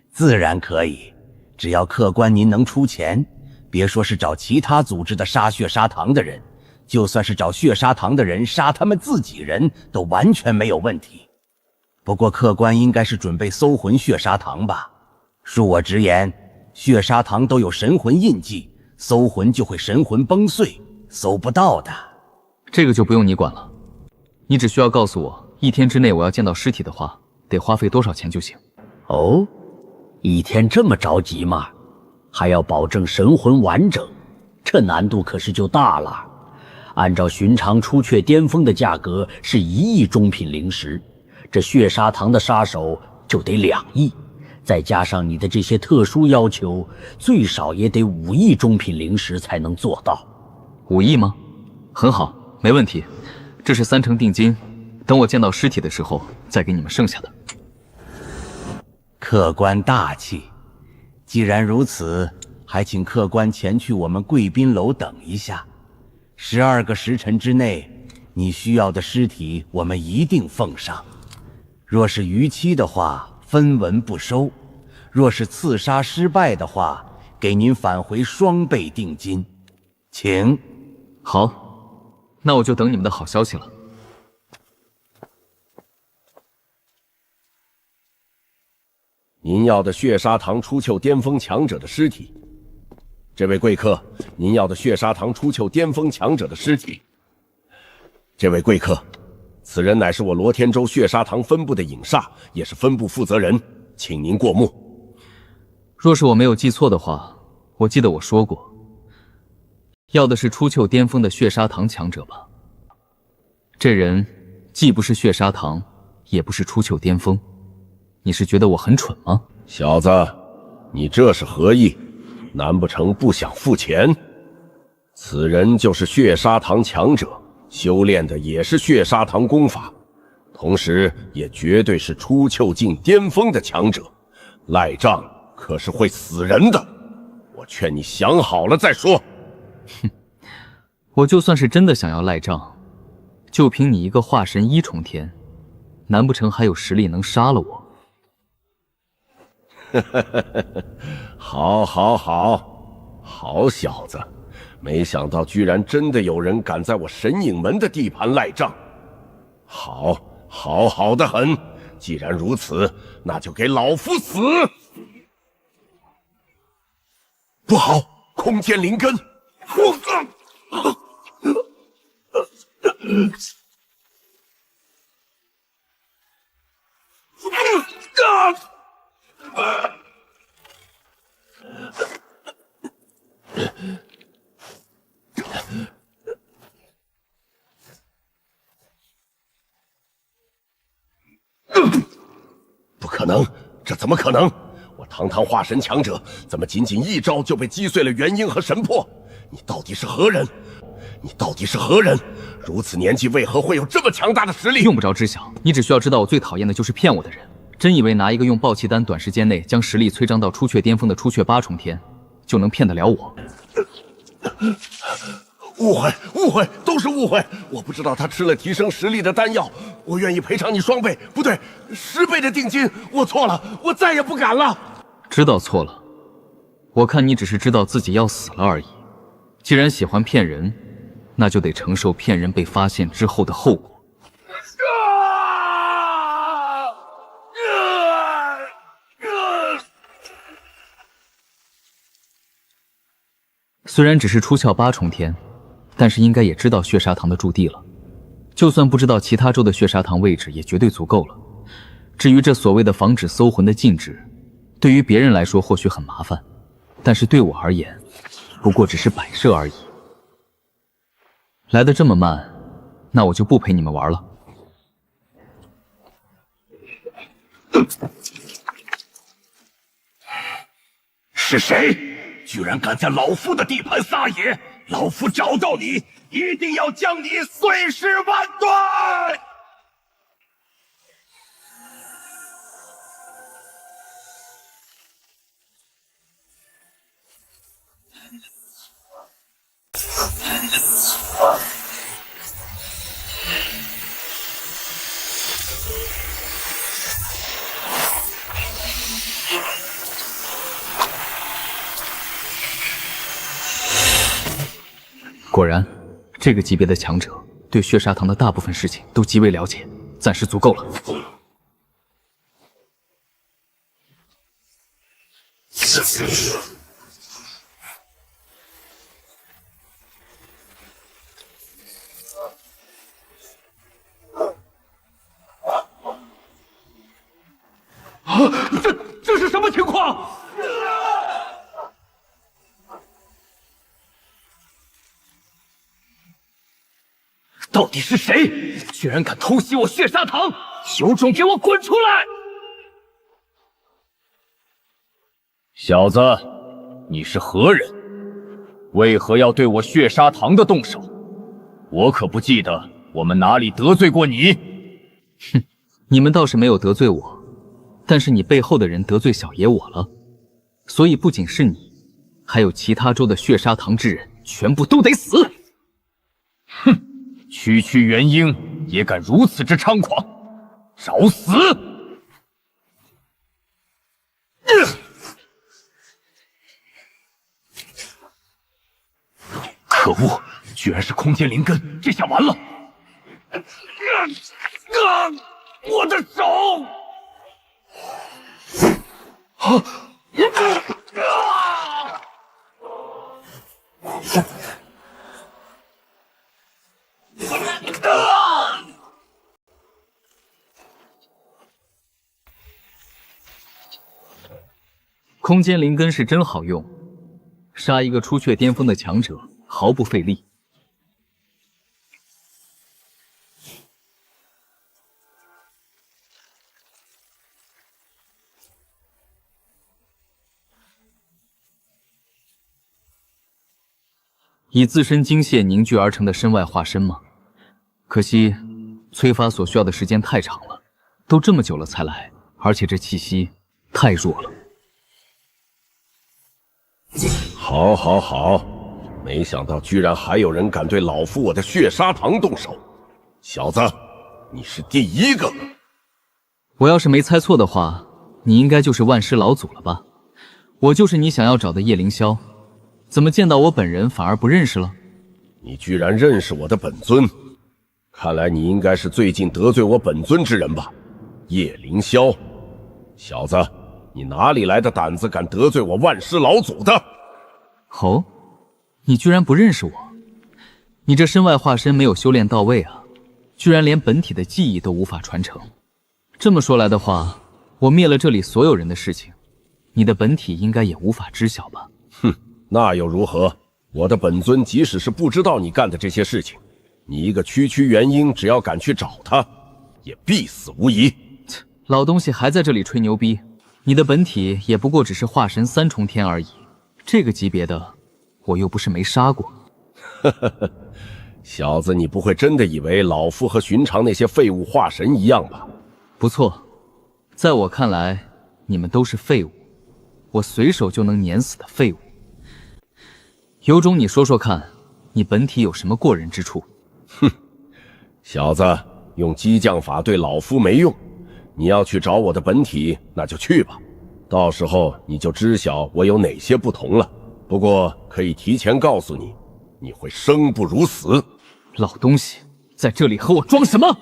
自然可以，只要客官您能出钱，别说是找其他组织的杀血砂堂的人，就算是找血砂堂的人杀他们自己人，都完全没有问题。不过客官应该是准备搜魂血砂堂吧？恕我直言，血砂堂都有神魂印记，搜魂就会神魂崩碎，搜不到的。这个就不用你管了，你只需要告诉我，1天之内我要见到尸体的话，得花费多少钱就行。哦，1天这么着急吗？还要保证神魂完整，这难度可是就大了。按照寻常出雀巅峰的价格是1亿中品灵石，这血砂堂的杀手就得2亿，再加上你的这些特殊要求，最少也得5亿中品灵石才能做到。5亿吗？很好，没问题，这是3成定金，等我见到尸体的时候再给你们剩下的。客官大气，既然如此，还请客官前去我们贵宾楼等一下。12个时辰之内，你需要的尸体我们一定奉上。若是逾期的话，分文不收；若是刺杀失败的话，给您返回双倍定金。请。好，那我就等你们的好消息了。您要的血砂堂出鞘巅峰强者的尸体。这位贵客，您要的血砂堂出鞘巅峰强者的尸体。这位贵客，此人乃是我罗天州血砂堂分部的影煞，也是分部负责人，请您过目。若是我没有记错的话，我记得我说过，要的是出鞘巅峰的血砂堂强者吧？这人既不是血砂堂，也不是出鞘巅峰，你是觉得我很蠢吗？小子，你这是何意？难不成不想付钱？此人就是血砂堂强者，修炼的也是血砂堂功法，同时也绝对是出鞘境巅峰的强者，赖账可是会死人的。我劝你想好了再说。哼，我就算是真的想要赖账，就凭你一个化神1重天，难不成还有实力能杀了我？好，好小子，没想到居然真的有人敢在我神影门的地盘赖账。好得很，既然如此，那就给老夫死！不好，空间灵根！不可能，这怎么可能？我堂堂化神强者，怎么仅仅一招就被击碎了元婴和神魄？你到底是何人？如此年纪，为何会有这么强大的实力？用不着知晓，你只需要知道我最讨厌的就是骗我的人。真以为拿一个用暴气丹短时间内将实力催涨到出雀巅峰的出雀8重天，就能骗得了我？误会，误会，都是误会！我不知道他吃了提升实力的丹药，我愿意赔偿你双倍，不对，10倍的定金。我错了，我再也不敢了。知道错了，我看你只是知道自己要死了而已。既然喜欢骗人，那就得承受骗人被发现之后的后果。虽然只是出窍8重天，但是应该也知道血砂堂的驻地了。就算不知道其他州的血砂堂位置，也绝对足够了。至于这所谓的防止搜魂的禁制，对于别人来说或许很麻烦，但是对我而言，不过只是摆设而已。来得这么慢，那我就不陪你们玩了。是谁？居然敢在老夫的地盘撒野！老夫找到你，一定要将你碎尸万段！果然，这个级别的强者对血砂堂的大部分事情都极为了解，暂时足够了。这是什么情况？到底是谁？居然敢偷袭我血砂堂！有种给我滚出来！小子，你是何人？为何要对我血砂堂的动手？我可不记得我们哪里得罪过你。哼，你们倒是没有得罪我，但是你背后的人得罪小爷我了，所以不仅是你，还有其他州的血砂堂之人，全部都得死！哼！区区元婴也敢如此之猖狂，找死！可恶，居然是空间灵根，这下完了！我的手！空间灵根是真好用，杀一个出雀巅峰的强者毫不费力。以自身精血凝聚而成的身外化身吗？可惜催发所需要的时间太长了，都这么久了才来，而且这气息太弱了。好，好，好！没想到居然还有人敢对老夫我的血砂堂动手，小子，你是第一个！我要是没猜错的话，你应该就是万尸老祖了吧？我就是你想要找的叶凌霄，怎么见到我本人反而不认识了？你居然认识我的本尊，看来你应该是最近得罪我本尊之人吧？叶凌霄，小子，你哪里来的胆子敢得罪我万尸老祖的？哦，你居然不认识我？你这身外化身没有修炼到位啊，居然连本体的记忆都无法传承。这么说来的话，我灭了这里所有人的事情，你的本体应该也无法知晓吧？哼，那又如何？我的本尊即使是不知道你干的这些事情，你一个区区元婴，只要敢去找他，也必死无疑。老东西还在这里吹牛逼，你的本体也不过只是化神3重天而已，这个级别的，我又不是没杀过。呵呵呵，小子，你不会真的以为老夫和寻常那些废物化神一样吧？不错，在我看来，你们都是废物，我随手就能碾死的废物。有种你说说看，你本体有什么过人之处？哼，小子，用激将法对老夫没用，你要去找我的本体，那就去吧。到时候你就知晓我有哪些不同了。不过可以提前告诉你，你会生不如死。老东西，在这里和我装什么？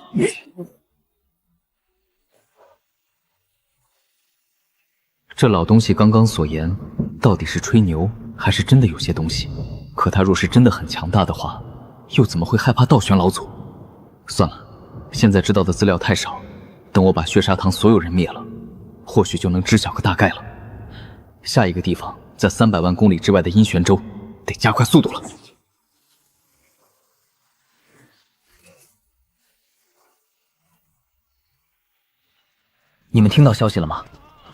这老东西刚刚所言，到底是吹牛，还是真的有些东西？可他若是真的很强大的话，又怎么会害怕道玄老祖？算了，现在知道的资料太少，等我把血砂堂所有人灭了，或许就能知晓个大概了。下一个地方在300万公里之外的阴玄州，得加快速度了。你们听到消息了吗？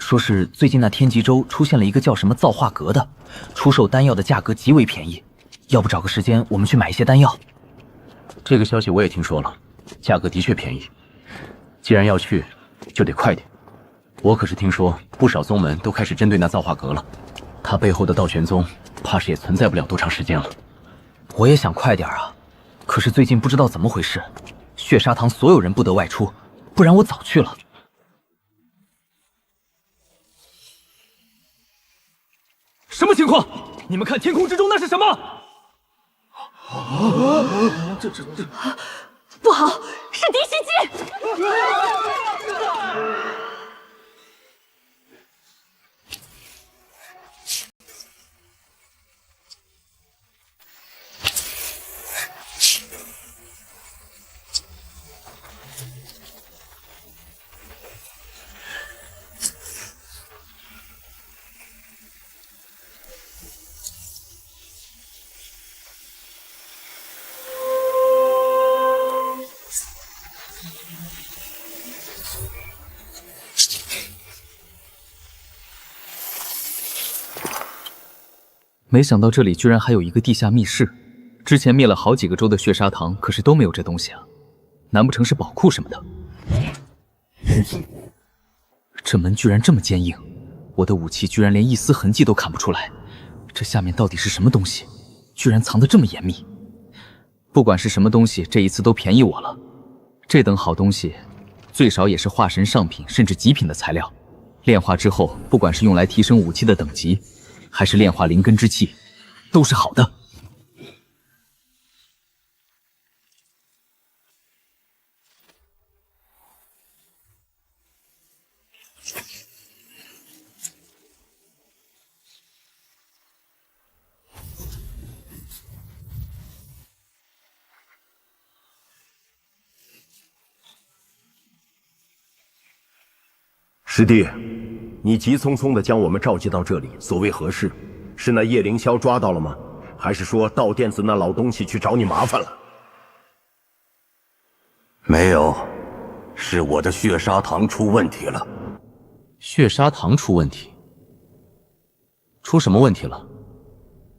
说是最近那天极州出现了一个叫什么造化阁的，出售丹药的价格极为便宜，要不找个时间我们去买一些丹药？这个消息我也听说了，价格的确便宜。既然要去，就得快点。我可是听说不少宗门都开始针对那造化阁了，他背后的道玄宗怕是也存在不了多长时间了。我也想快点啊，可是最近不知道怎么回事，血砂堂所有人不得外出，不然我早去了。什么情况？你们看天空之中那是什么？这不好，是敌袭击！没想到这里居然还有一个地下密室，之前灭了好几个州的血砂堂，可是都没有这东西啊，难不成是宝库什么的？这门居然这么坚硬，我的武器居然连一丝痕迹都看不出来，这下面到底是什么东西？居然藏得这么严密。不管是什么东西，这一次都便宜我了。这等好东西，最少也是化神上品甚至极品的材料，炼化之后，不管是用来提升武器的等级，还是炼化灵根之气，都是好的。师弟，你急匆匆地将我们召集到这里，所为何事？是那叶凌霄抓到了吗？还是说道店子那老东西去找你麻烦了？没有，是我的血砂堂出问题了。血砂堂出问题？出什么问题了？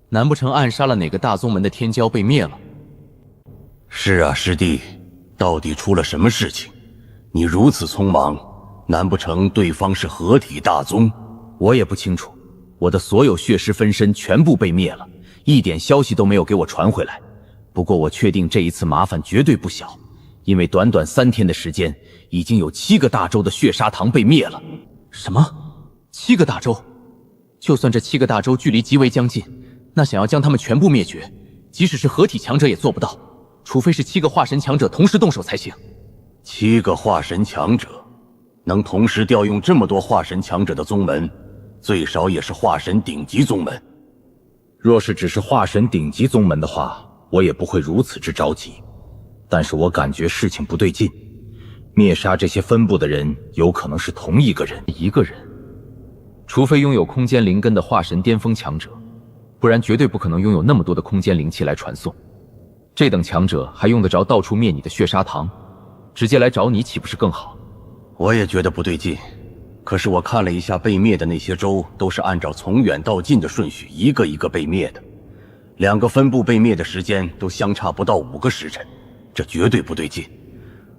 难不成暗杀了哪个大宗门的天骄被灭了？是啊，师弟，到底出了什么事情？你如此匆忙，难不成对方是合体大宗？我也不清楚，我的所有血尸分身全部被灭了，一点消息都没有给我传回来。不过我确定这一次麻烦绝对不小，因为短短3天的时间，已经有7个大洲的血砂堂被灭了。什么？7个大洲？就算这7个大洲距离极为将近，那想要将他们全部灭绝，即使是合体强者也做不到，除非是7个化神强者同时动手才行。7个化神强者？能同时调用这么多化神强者的宗门，最少也是化神顶级宗门。若是只是化神顶级宗门的话，我也不会如此之着急。但是我感觉事情不对劲，灭杀这些分部的人有可能是同一个人。除非拥有空间灵根的化神巅峰强者，不然绝对不可能拥有那么多的空间灵气来传送。这等强者还用得着到处灭你的血砂堂？直接来找你岂不是更好？我也觉得不对劲，可是我看了一下被灭的那些州，都是按照从远到近的顺序一个一个被灭的，2个分部被灭的时间都相差不到5个时辰，这绝对不对劲。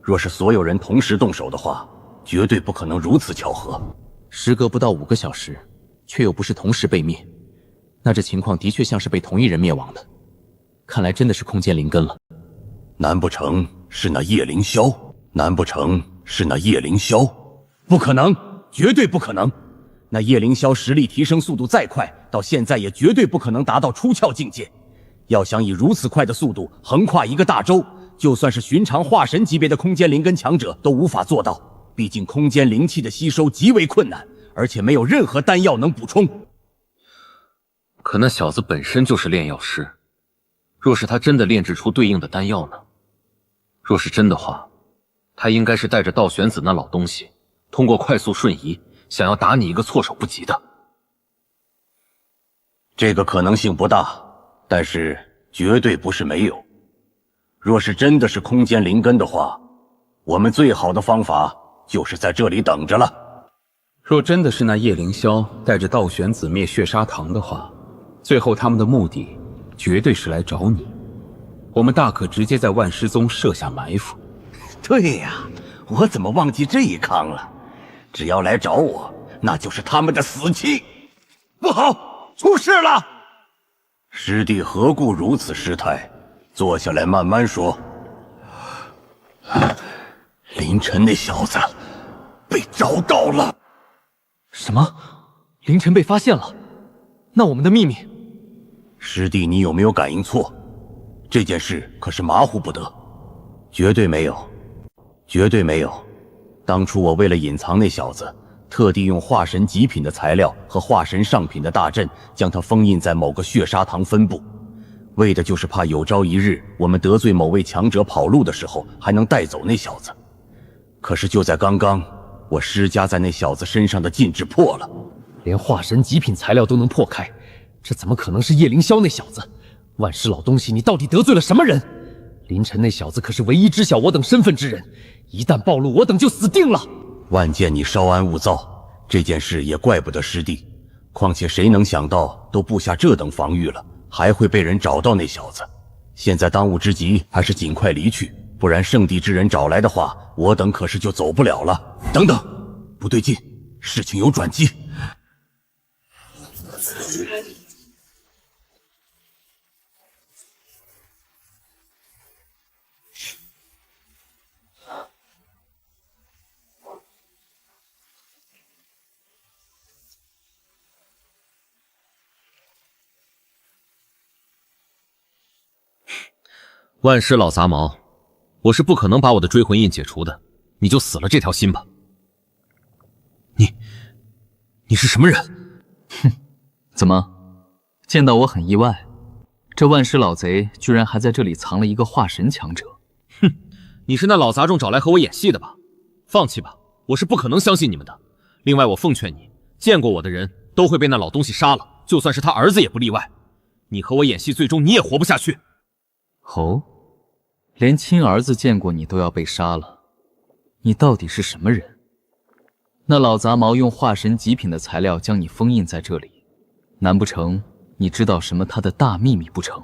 若是所有人同时动手的话，绝对不可能如此巧合。时隔不到5个小时，却又不是同时被灭，那这情况的确像是被同一人灭亡的。看来真的是空间灵根了。难不成是那叶凌霄？难不成是那叶凌霄？不可能，绝对不可能！那叶凌霄实力提升速度再快，到现在也绝对不可能达到出窍境界。要想以如此快的速度横跨一个大洲，就算是寻常化神级别的空间灵根强者都无法做到。毕竟空间灵气的吸收极为困难，而且没有任何丹药能补充。可那小子本身就是炼药师，若是他真的炼制出对应的丹药呢？若是真的话，他应该是带着道玄子那老东西，通过快速瞬移，想要打你一个措手不及的。这个可能性不大，但是绝对不是没有。若是真的是空间灵根的话，我们最好的方法就是在这里等着了。若真的是那叶凌霄带着道玄子灭血砂堂的话，最后他们的目的绝对是来找你。我们大可直接在万师宗设下埋伏。对呀，我怎么忘记这一康了？只要来找我，那就是他们的死期。不好，出事了！师弟何故如此失态？坐下来慢慢说。林晨那小子被找到了。什么？凌晨被发现了？那我们的秘密？师弟，你有没有感应错？这件事可是马虎不得。绝对没有，绝对没有。当初我为了隐藏那小子，特地用化神极品的材料和化神上品的大阵，将他封印在某个血砂堂分部，为的就是怕有朝一日我们得罪某位强者跑路的时候，还能带走那小子。可是就在刚刚，我施加在那小子身上的禁制破了，连化神极品材料都能破开，这怎么可能是叶凌霄那小子？万师老东西，你到底得罪了什么人？林晨那小子可是唯一知晓我等身份之人，一旦暴露，我等就死定了。万剑，你稍安勿躁，这件事也怪不得师弟。况且谁能想到，都布下这等防御了，还会被人找到那小子。现在当务之急还是尽快离去，不然圣地之人找来的话，我等可是就走不了了。等等，不对劲，事情有转机。万师老杂毛，我是不可能把我的追魂印解除的，你就死了这条心吧。你是什么人？哼，怎么，见到我很意外？这万师老贼居然还在这里藏了一个化神强者。哼，你是那老杂种找来和我演戏的吧？放弃吧，我是不可能相信你们的。另外，我奉劝你，见过我的人都会被那老东西杀了，就算是他儿子也不例外。你和我演戏，最终你也活不下去。哦，连亲儿子见过你都要被杀了，你到底是什么人？那老杂毛用化神极品的材料将你封印在这里，难不成你知道什么他的大秘密不成？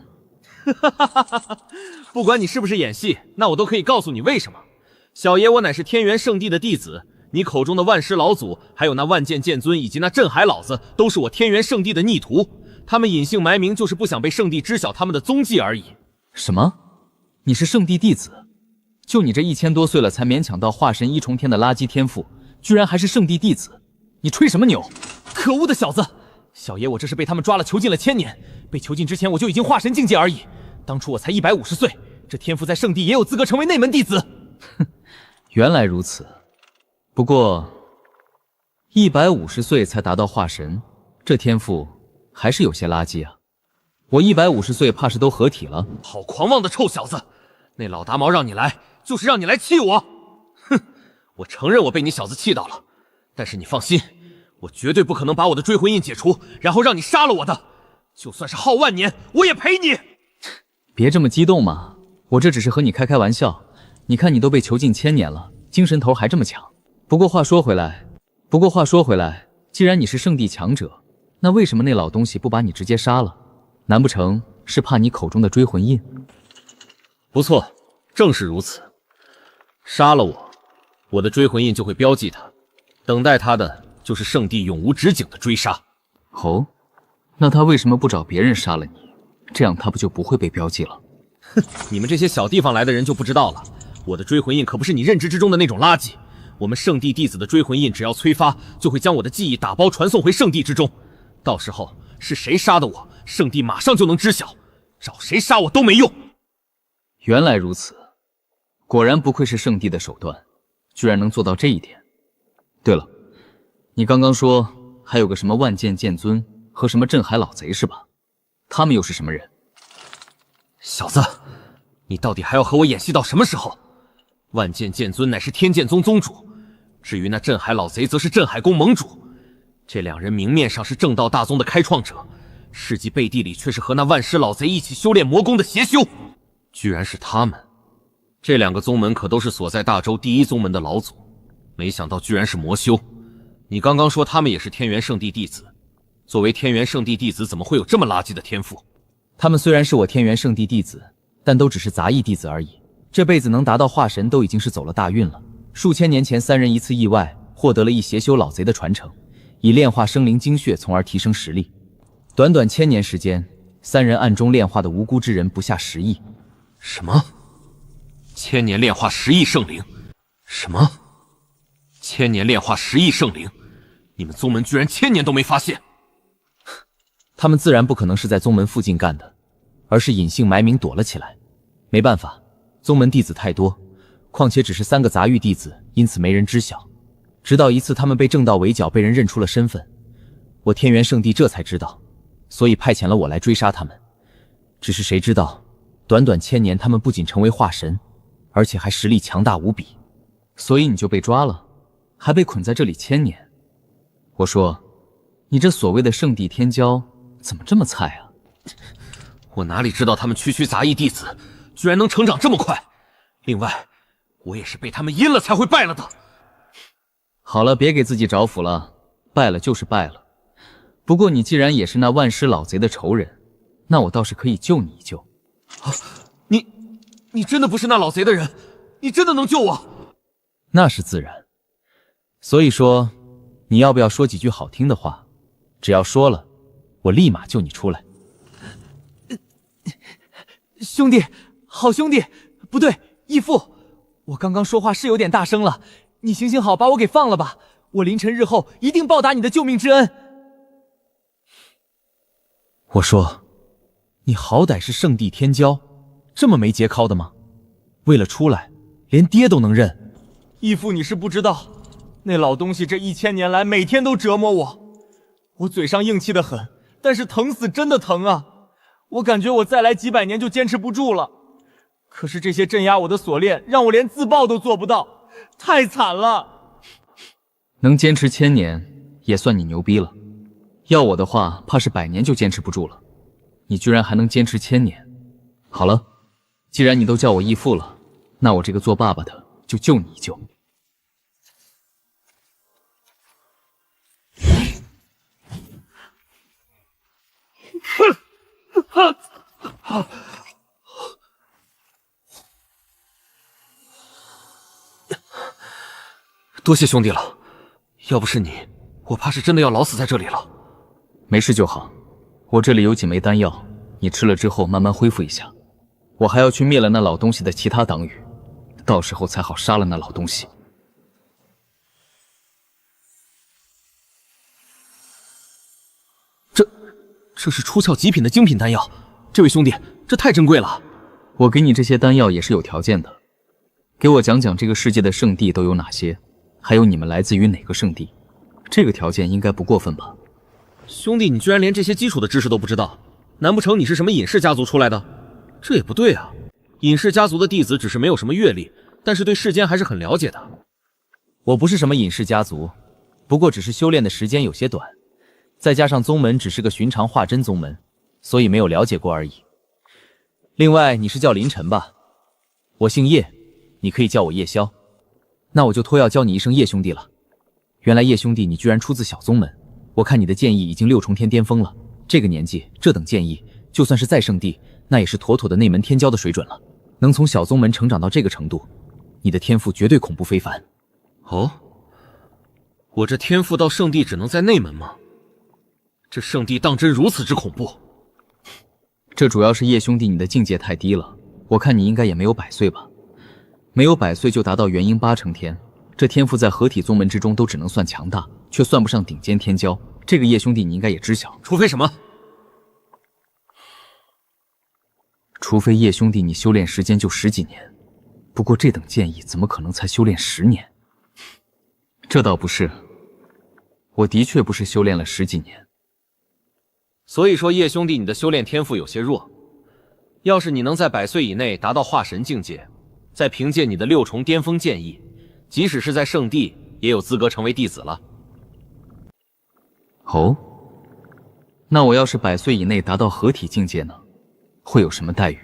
不管你是不是演戏，那我都可以告诉你为什么。小爷我乃是天元圣地的弟子，你口中的万师老祖，还有那万剑剑尊以及那镇海老子，都是我天元圣地的逆徒。他们隐姓埋名，就是不想被圣地知晓他们的踪迹而已。什么？你是圣地弟子？就你这1000多岁了才勉强到化神1重天的垃圾天赋，居然还是圣地弟子？你吹什么牛？可恶的小子！小爷我这是被他们抓了，囚禁了1000年。被囚禁之前我就已经化神境界而已。当初我才150岁，这天赋在圣地也有资格成为内门弟子。哼，原来如此。不过150岁才达到化神，这天赋还是有些垃圾啊。我150岁怕是都合体了。好狂妄的臭小子！那老达毛让你来，就是让你来气我。哼，我承认我被你小子气到了，但是你放心，我绝对不可能把我的追魂印解除，然后让你杀了我的。就算是耗万年，我也陪你。别这么激动嘛，我这只是和你开开玩笑。你看你都被囚禁1000年了，精神头还这么强。不过话说回来，既然你是圣地强者，那为什么那老东西不把你直接杀了？难不成是怕你口中的追魂印？不错，正是如此。杀了我，我的追魂印就会标记他，等待他的就是圣地永无止境的追杀。哦，那他为什么不找别人杀了你？这样他不就不会被标记了？哼，你们这些小地方来的人就不知道了，我的追魂印可不是你认知之中的那种垃圾。我们圣地弟子的追魂印只要催发，就会将我的记忆打包传送回圣地之中，到时候是谁杀的我，圣地马上就能知晓，找谁杀我都没用。原来如此，果然不愧是圣地的手段，居然能做到这一点。对了，你刚刚说还有个什么万剑剑尊和什么镇海老贼是吧？他们又是什么人？小子，你到底还要和我演戏到什么时候？万剑剑尊乃是天剑宗宗主，至于那镇海老贼则是镇海宫盟主。这两人明面上是正道大宗的开创者，事迹背地里却是和那万尸老贼一起修炼魔功的邪修。居然是他们！这两个宗门可都是所在大洲第一宗门的老祖，没想到居然是魔修。你刚刚说他们也是天元圣地弟子，作为天元圣地弟子，怎么会有这么垃圾的天赋？他们虽然是我天元圣地弟子，但都只是杂役弟子而已。这辈子能达到化神，都已经是走了大运了。数千年前，三人一次意外获得了一邪修老贼的传承，以炼化生灵精血，从而提升实力。短短1000年时间，三人暗中炼化的无辜之人不下10亿。什么？1000年炼化10亿圣灵？什么？1000年炼化10亿圣灵？你们宗门居然1000年都没发现？他们自然不可能是在宗门附近干的，而是隐姓埋名躲了起来。没办法，宗门弟子太多，况且只是3个杂域弟子，因此没人知晓。直到一次他们被正道围剿，被人认出了身份，我天元圣地这才知道，所以派遣了我来追杀他们。只是谁知道，短短1000年，他们不仅成为化神，而且还实力强大无比。所以你就被抓了，还被捆在这里1000年。我说，你这所谓的圣地天骄怎么这么菜啊？我哪里知道他们区杂役弟子居然能成长这么快？另外，我也是被他们阴了才会败了的。好了，别给自己找辅了，败了就是败了。不过你既然也是那万尸老贼的仇人，那我倒是可以救你一救。啊，你真的不是那老贼的人？你真的能救我？那是自然。所以说，你要不要说几句好听的话？只要说了，我立马救你出来。兄弟，好兄弟，不对，义父，我刚刚说话是有点大声了，你行行好，把我给放了吧，我凌晨日后一定报答你的救命之恩。我说，你好歹是圣地天骄，这么没节操的吗？为了出来，连爹都能认。义父，你是不知道，那老东西这1000年来每天都折磨我，我嘴上硬气得很，但是疼死真的疼啊！我感觉我再来几百年就坚持不住了。可是这些镇压我的锁链，让我连自爆都做不到，太惨了。能坚持1000年，也算你牛逼了。要我的话，怕是100年就坚持不住了。你居然还能坚持1000年。好了，既然你都叫我义父了，那我这个做爸爸的就救你一救。多谢兄弟了，要不是你，我怕是真的要老死在这里了。没事就好，我这里有几枚丹药，你吃了之后慢慢恢复一下。我还要去灭了那老东西的其他党羽，到时候才好杀了那老东西。这是出鞘极品的精品丹药，这位兄弟，这太珍贵了。我给你这些丹药也是有条件的，给我讲讲这个世界的圣地都有哪些，还有你们来自于哪个圣地，这个条件应该不过分吧？兄弟，你居然连这些基础的知识都不知道，难不成你是什么隐士家族出来的？这也不对啊，隐士家族的弟子只是没有什么阅历，但是对世间还是很了解的。我不是什么隐士家族，不过只是修炼的时间有些短，再加上宗门只是个寻常化真宗门，所以没有了解过而已。另外，你是叫林晨吧？我姓叶，你可以叫我叶萧。那我就托要叫你一声叶兄弟了。原来叶兄弟你居然出自小宗门，我看你的剑意已经6重天巅峰了，这个年纪这等剑意，就算是在圣地，那也是妥妥的内门天骄的水准了。能从小宗门成长到这个程度，你的天赋绝对恐怖非凡。哦，我这天赋到圣地只能在内门吗？这圣地当真如此之恐怖？这主要是叶兄弟你的境界太低了，我看你应该也没有100岁吧？没有100岁就达到元婴8成天，这天赋在合体宗门之中都只能算强大，却算不上顶尖天骄。这个叶兄弟你应该也知晓，除非什么？除非叶兄弟你修炼时间就10几年。不过这等剑意怎么可能才修炼10年？这倒不是，我的确不是修炼了10几年。所以说叶兄弟你的修炼天赋有些弱，要是你能在100岁以内达到化神境界，再凭借你的6重巅峰剑意，即使是在圣地也有资格成为弟子了。哦，那我要是100岁以内达到合体境界呢，会有什么待遇？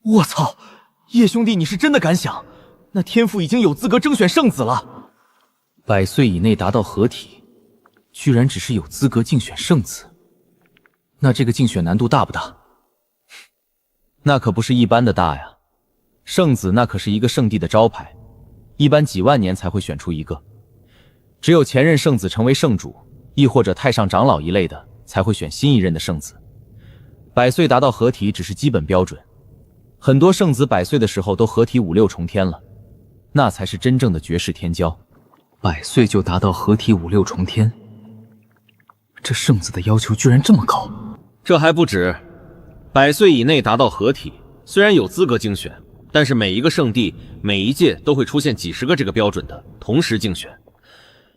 我操，叶兄弟你是真的敢想，那天赋已经有资格征选圣子了。100岁以内达到合体，居然只是有资格竞选圣子，那这个竞选难度大不大？那可不是一般的大呀，圣子那可是一个圣地的招牌，一般几万年才会选出一个，只有前任圣子成为圣主，亦或者太上长老一类的，才会选新一任的圣子。100岁达到合体只是基本标准，很多圣子100岁的时候都合体5、6重天了，那才是真正的绝世天骄。100岁就达到合体5、6重天，这圣子的要求居然这么高。这还不止，100岁以内达到合体，虽然有资格竞选，但是每一个圣地每一届都会出现几十个这个标准的同时竞选。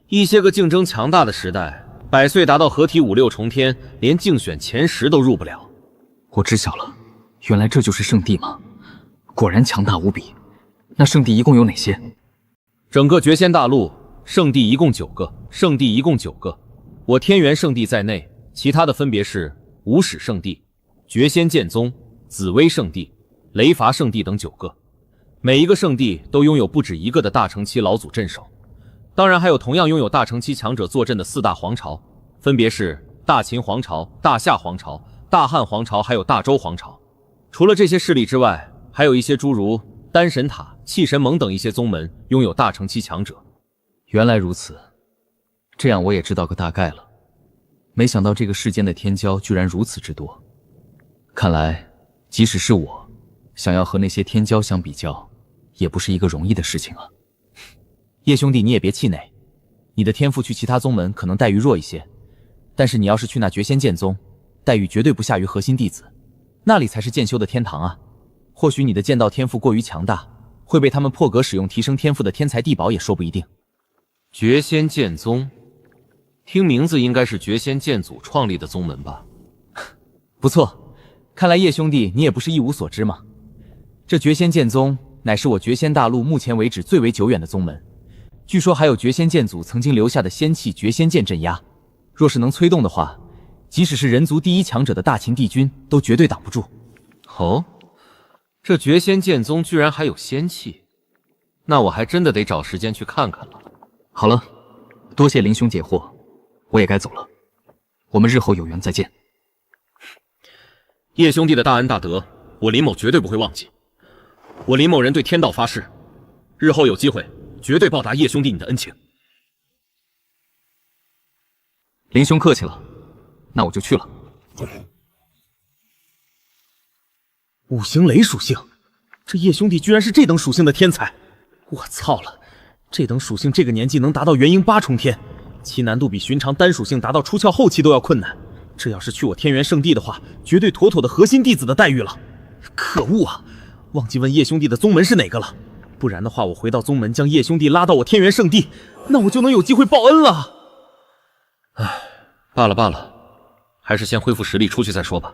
一些个竞争强大的时代，100岁达到合体5、6重天，连竞选前10都入不了。我知晓了，原来这就是圣地吗？果然强大无比。那圣地一共有哪些？整个绝仙大陆，圣地一共9个，圣地一共9个，我天元圣地在内，其他的分别是无始圣地、绝仙剑宗、紫薇圣地、雷伐圣地等9个。每一个圣地都拥有不止一个的大乘期老祖镇守，当然还有同样拥有大乘期强者坐镇的4大皇朝，分别是大秦皇朝、大夏皇朝、大汉皇朝还有大周皇朝。除了这些势力之外，还有一些诸如丹神塔、气神盟等一些宗门拥有大乘期强者。原来如此，这样我也知道个大概了。没想到这个世间的天骄居然如此之多，看来即使是我想要和那些天骄相比较，也不是一个容易的事情啊。叶兄弟你也别气馁，你的天赋去其他宗门可能待遇弱一些，但是你要是去那绝仙剑宗，待遇绝对不下于核心弟子，那里才是剑修的天堂啊。或许你的剑道天赋过于强大，会被他们破格使用提升天赋的天才地宝也说不一定。绝仙剑宗，听名字应该是绝仙剑祖创立的宗门吧？不错，看来叶兄弟你也不是一无所知嘛。这绝仙剑宗乃是我绝仙大陆目前为止最为久远的宗门，据说还有绝仙剑祖曾经留下的仙气绝仙剑镇压，若是能催动的话，即使是人族第一强者的大秦帝君都绝对挡不住。哦，这绝仙剑宗居然还有仙气，那我还真的得找时间去看看了。好了，多谢林兄解惑，我也该走了，我们日后有缘再见。叶兄弟的大恩大德，我林某绝对不会忘记。我林某人对天道发誓，日后有机会绝对报答叶兄弟你的恩情。林兄客气了，那我就去了。五行雷属性，这叶兄弟居然是这等属性的天才！我操了，这等属性这个年纪能达到元婴8重天，其难度比寻常单属性达到出窍后期都要困难。这要是去我天元圣地的话，绝对妥妥的核心弟子的待遇了。可恶啊，忘记问叶兄弟的宗门是哪个了，不然的话我回到宗门将叶兄弟拉到我天元圣地，那我就能有机会报恩了。唉，罢了罢了，还是先恢复实力出去再说吧。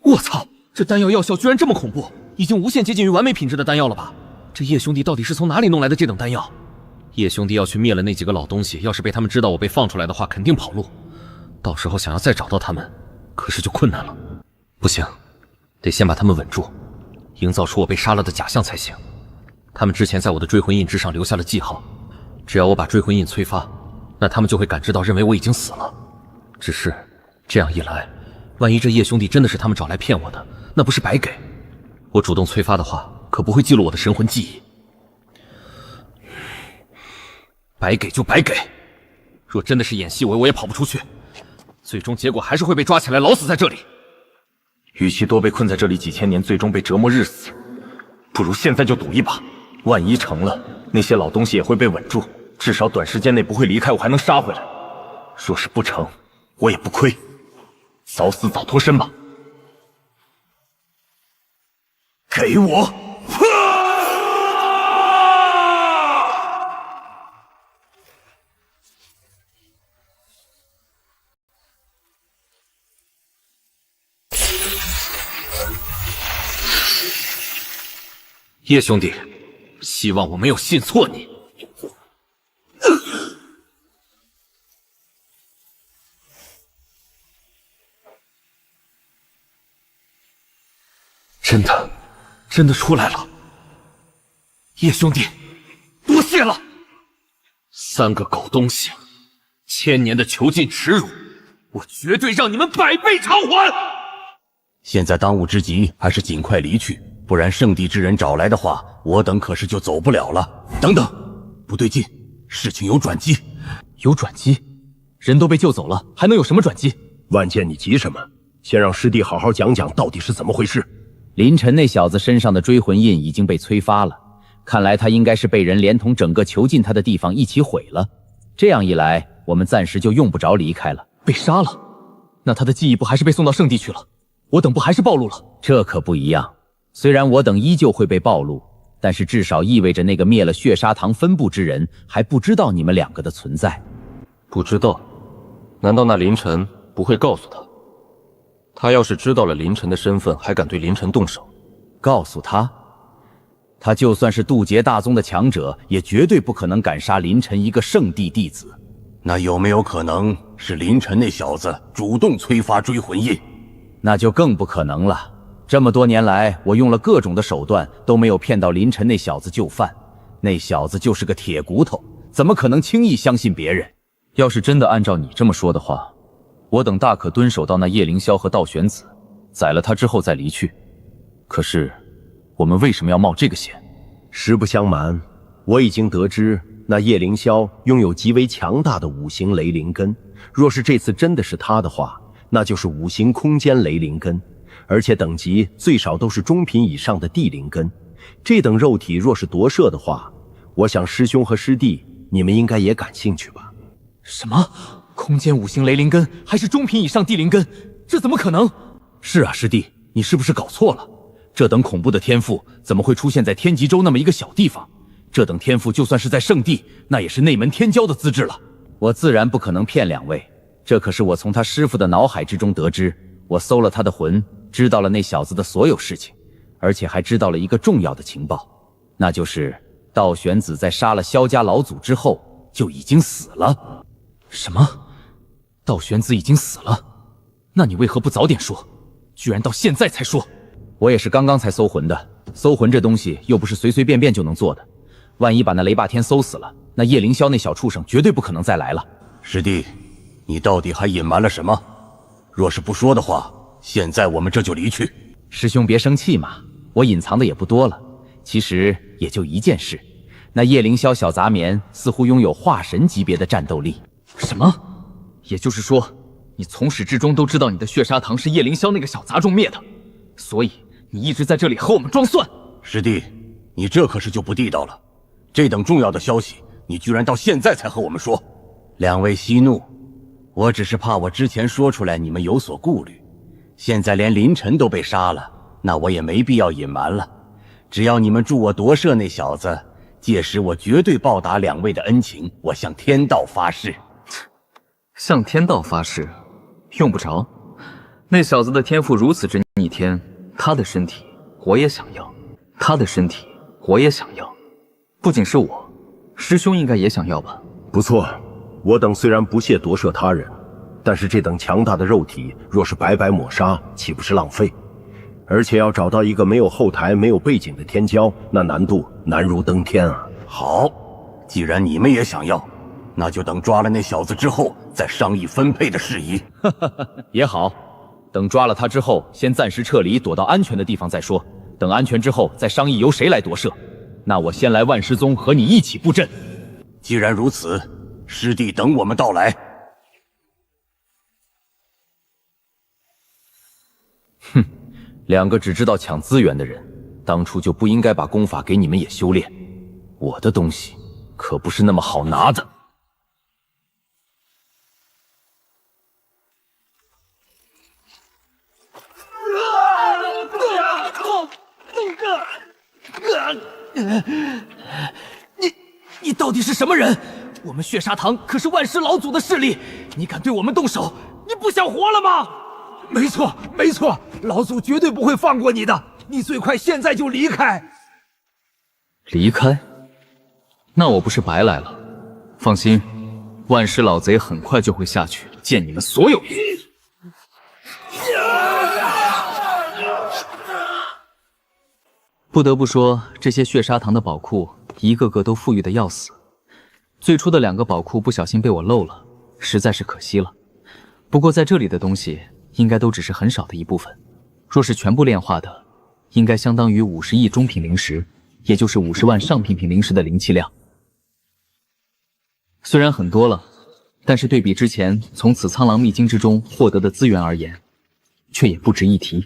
我操，这丹药药效居然这么恐怖，已经无限接近于完美品质的丹药了吧？这叶兄弟到底是从哪里弄来的这等丹药？叶兄弟要去灭了那几个老东西，要是被他们知道我被放出来的话，肯定跑路。到时候想要再找到他们，可是就困难了。不行，得先把他们稳住，营造出我被杀了的假象才行。他们之前在我的追魂印之上留下了记号，只要我把追魂印催发，那他们就会感知到，认为我已经死了。只是这样一来，万一这叶兄弟真的是他们找来骗我的，那不是白给？我主动催发的话，可不会记录我的神魂记忆。白给就白给，若真的是演戏，我也跑不出去，最终结果还是会被抓起来，老死在这里。与其多被困在这里几千年，最终被折磨日死，不如现在就赌一把。万一成了，那些老东西也会被稳住，至少短时间内不会离开，我还能杀回来。若是不成，我也不亏，早死早脱身吧。给我！叶兄弟，希望我没有信错你。真的出来了。叶兄弟，多谢了。三个狗东西，1000年的囚禁耻辱，我绝对让你们100倍偿还。现在当务之急还是尽快离去，不然圣地之人找来的话，我等可是就走不了了。等等，不对劲，事情有转机。有转机？人都被救走了，还能有什么转机？万剑，你急什么？先让师弟好好讲讲到底是怎么回事。林晨那小子身上的追魂印已经被催发了，看来他应该是被人连同整个囚禁他的地方一起毁了。这样一来，我们暂时就用不着离开了。被杀了？那他的记忆不还是被送到圣地去了？我等不还是暴露了？这可不一样。虽然我等依旧会被暴露，但是至少意味着那个灭了血砂堂分部之人还不知道你们2个的存在。不知道？难道那林晨不会告诉他？他要是知道了林晨的身份，还敢对林晨动手？告诉他？他就算是渡劫大宗的强者，也绝对不可能敢杀林晨一个圣地弟子。那有没有可能是林晨那小子主动催发追魂印？那就更不可能了。这么多年来，我用了各种的手段，都没有骗到林晨那小子就范。那小子就是个铁骨头，怎么可能轻易相信别人？要是真的按照你这么说的话，我等大可蹲守到那叶凌霄和道玄子，宰了他之后再离去。可是，我们为什么要冒这个险？实不相瞒，我已经得知那叶凌霄拥有极为强大的5行雷灵根。若是这次真的是他的话，那就是5行空间雷灵根，而且等级最少都是中品以上的地灵根。这等肉体若是夺舍的话，我想师兄和师弟你们应该也感兴趣吧？什么？空间5行雷灵根还是中品以上地灵根？这怎么可能？是啊，师弟，你是不是搞错了？这等恐怖的天赋怎么会出现在天极州那么一个小地方？这等天赋就算是在圣地，那也是内门天骄的资质了。我自然不可能骗2位，这可是我从他师傅的脑海之中得知。我搜了他的魂，知道了那小子的所有事情，而且还知道了一个重要的情报，那就是道玄子在杀了萧家老祖之后就已经死了。什么？道玄子已经死了？那你为何不早点说？居然到现在才说！我也是刚刚才搜魂的，搜魂这东西又不是随随便便就能做的，万一把那雷霸天搜死了，那叶凌霄那小畜生绝对不可能再来了。师弟，你到底还隐瞒了什么？若是不说的话，现在我们这就离去。师兄别生气嘛，我隐藏的也不多了，其实也就一件事，那叶凌霄小杂棉似乎拥有化神级别的战斗力。什么？也就是说，你从始至终都知道你的血砂堂是叶凌霄那个小杂种灭的，所以你一直在这里和我们装蒜。师弟，你这可是就不地道了，这等重要的消息，你居然到现在才和我们说。2位息怒，我只是怕我之前说出来你们有所顾虑，现在连林晨都被杀了，那我也没必要隐瞒了。只要你们助我夺舍那小子，届时我绝对报答2位的恩情，我向天道发誓。向天道发誓？用不着。那小子的天赋如此之逆天，他的身体我也想要，他的身体我也想要。不仅是我，师兄应该也想要吧？不错，我等虽然不屑夺舍他人，但是这等强大的肉体若是白白抹杀，岂不是浪费？而且要找到一个没有后台没有背景的天骄，那难度难如登天啊。好，既然你们也想要，那就等抓了那小子之后再商议分配的事宜。也好，等抓了他之后，先暂时撤离，躲到安全的地方再说。等安全之后，再商议由谁来夺舍。那我先来万师宗和你一起布阵。既然如此，师弟等我们到来。哼，两个只知道抢资源的人，当初就不应该把功法给你们也修炼。我的东西可不是那么好拿的。你到底是什么人？我们血砂堂可是万师老祖的势力，你敢对我们动手？你不想活了吗？没错，没错，老祖绝对不会放过你的。你最快现在就离开。离开？那我不是白来了？放心，万师老贼很快就会下去见你们所有人。不得不说，这些血砂堂的宝库一个个都富裕的要死。最初的2个宝库不小心被我漏了，实在是可惜了。不过在这里的东西应该都只是很少的一部分，若是全部炼化的，应该相当于50亿中品灵石，也就是50万上品灵石的灵气量。虽然很多了，但是对比之前从此苍狼秘境之中获得的资源而言，却也不值一提。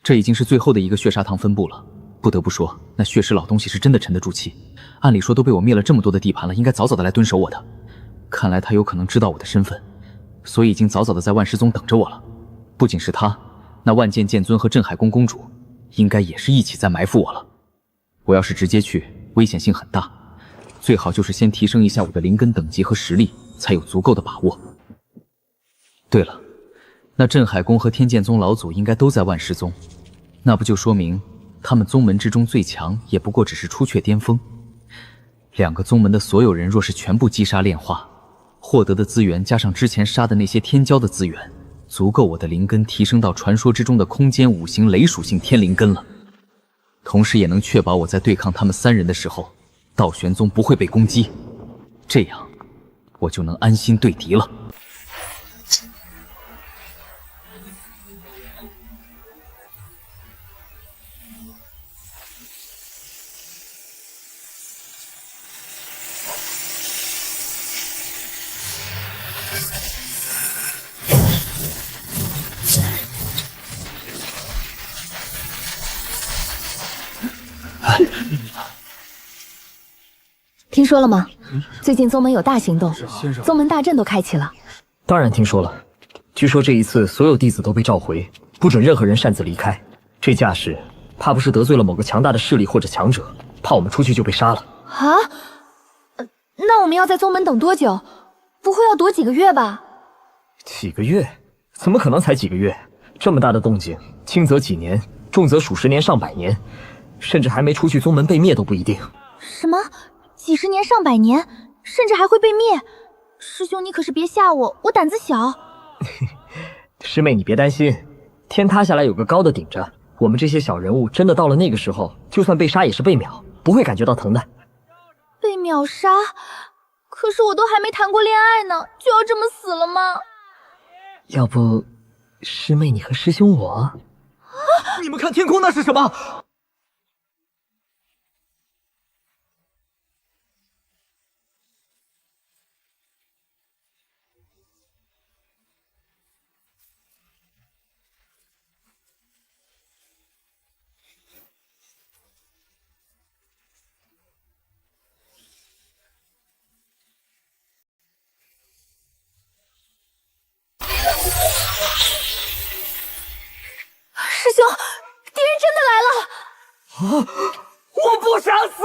这已经是最后的一个血砂堂分部了。不得不说，那血尸老东西是真的沉得住气。按理说都被我灭了这么多的地盘了，应该早早的来蹲守我的。看来他有可能知道我的身份，所以已经早早的在万师宗等着我了。不仅是他，那万剑剑尊和镇海宫公主，应该也是一起在埋伏我了。我要是直接去，危险性很大，最好就是先提升一下我的灵根等级和实力，才有足够的把握。对了，那镇海宫和天剑宗老祖应该都在万师宗，那不就说明他们宗门之中最强也不过只是初雀巅峰。2个宗门的所有人若是全部击杀炼化，获得的资源加上之前杀的那些天骄的资源，足够我的灵根提升到传说之中的空间5行雷属性天灵根了。同时也能确保我在对抗他们3人的时候，道玄宗不会被攻击，这样我就能安心对敌了。听说了吗？最近宗门有大行动，宗门大阵都开启了。当然听说了，据说这一次所有弟子都被召回，不准任何人擅自离开。这架势，怕不是得罪了某个强大的势力或者强者，怕我们出去就被杀了。啊？那我们要在宗门等多久？不会要躲几个月吧？几个月？怎么可能才几个月？这么大的动静，轻则几年，重则数十年、上百年，甚至还没出去，宗门被灭都不一定。什么？几十年、上百年，甚至还会被灭？师兄，你可是别吓我，我胆子小。师妹，你别担心，天塌下来有个高的顶着，我们这些小人物真的到了那个时候，就算被杀也是被秒，不会感觉到疼的。被秒杀？可是我都还没谈过恋爱呢，就要这么死了吗？要不，师妹你和师兄我？啊！你们看天空那是什么？师兄，敌人真的来了！啊！我不想死！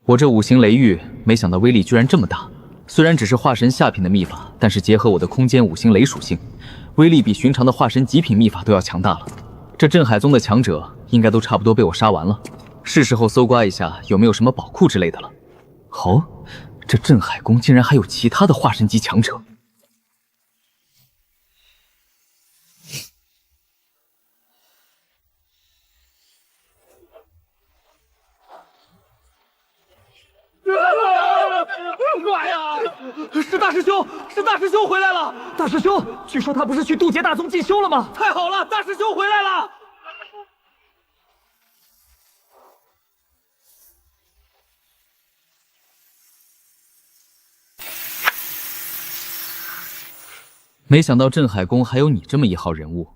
我这五行雷域，没想到威力居然这么大。虽然只是化神下品的秘法，但是结合我的空间五行雷属性，威力比寻常的化神极品秘法都要强大了。这镇海宗的强者应该都差不多被我杀完了，是时候搜刮一下有没有什么宝库之类的了。哦，这镇海宫竟然还有其他的化神级强者。快呀！是大师兄，是大师兄回来了！大师兄，据说他不是去渡劫大宗进修了吗？太好了，大师兄回来了！没想到镇海宫还有你这么一号人物，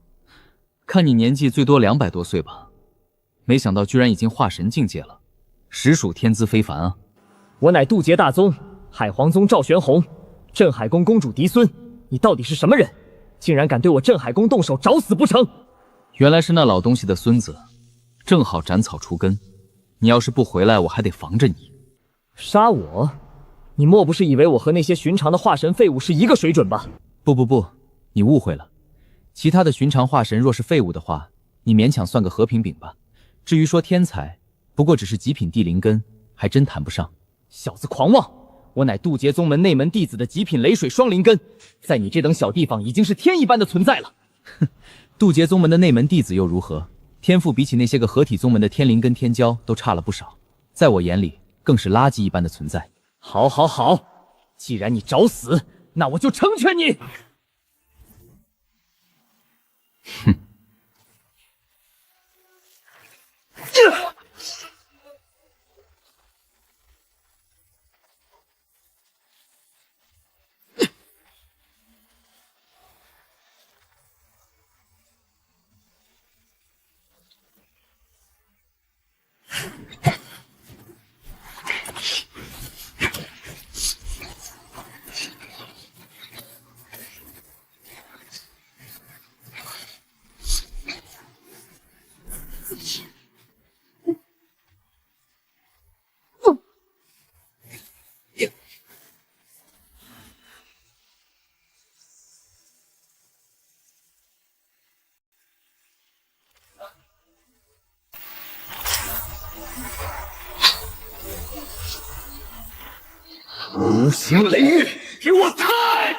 看你年纪最多200多岁吧，没想到居然已经化神境界了，实属天资非凡啊！我乃渡劫大宗海皇宗赵玄宏，镇海宫公主嫡孙，你到底是什么人？竟然敢对我镇海宫动手，找死不成？原来是那老东西的孙子，正好斩草除根。你要是不回来，我还得防着你。杀我？你莫不是以为我和那些寻常的化神废物是一个水准吧？不，你误会了。其他的寻常化神若是废物的话，你勉强算个和平饼吧。至于说天才，不过只是极品地灵根，还真谈不上。小子狂妄！我乃渡劫宗门内门弟子的极品雷水双灵根，在你这等小地方已经是天一般的存在了。哼，渡劫宗门的内门弟子又如何？天赋比起那些个合体宗门的天灵根天骄都差了不少，在我眼里更是垃圾一般的存在。好，既然你找死，那我就成全你。哼。五行雷域，给我开！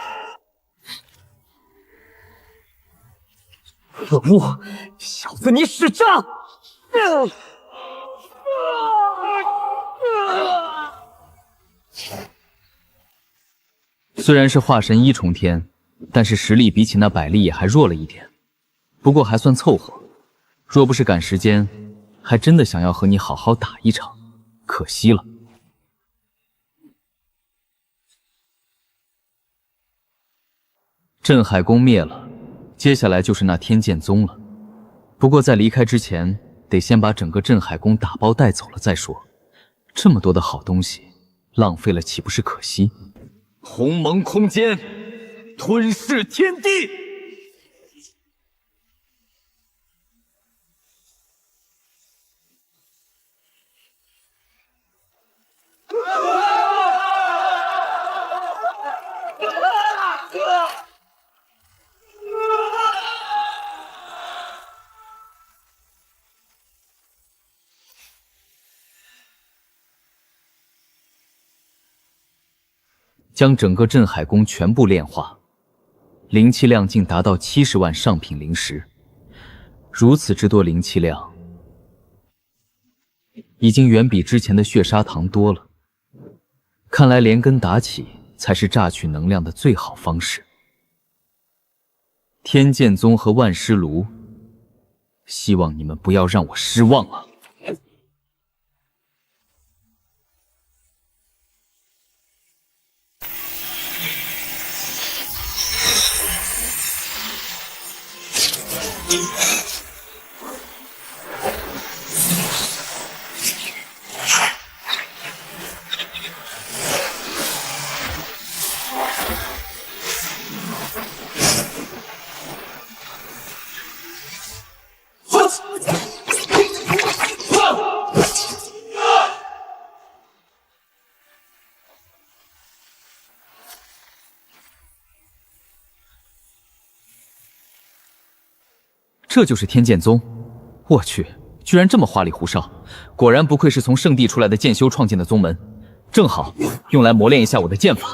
可恶，小子你使诈！虽然是化神1重天，但是实力比起那百丽也还弱了一点，不过还算凑合。若不是赶时间，还真的想要和你好好打一场，可惜了。镇海宫灭了，接下来就是那天剑宗了。不过在离开之前，得先把整个镇海宫打包带走了再说。这么多的好东西，浪费了岂不是可惜？鸿蒙空间，吞噬天地！将整个镇海宫全部炼化，灵气量竟达到70万上品灵石。如此之多灵气量，已经远比之前的血砂堂多了。看来连根打起才是榨取能量的最好方式。天剑宗和万尸炉，希望你们不要让我失望啊！这就是天剑宗。我去，居然这么花里胡哨，果然不愧是从圣地出来的剑修创建的宗门，正好用来磨练一下我的剑法。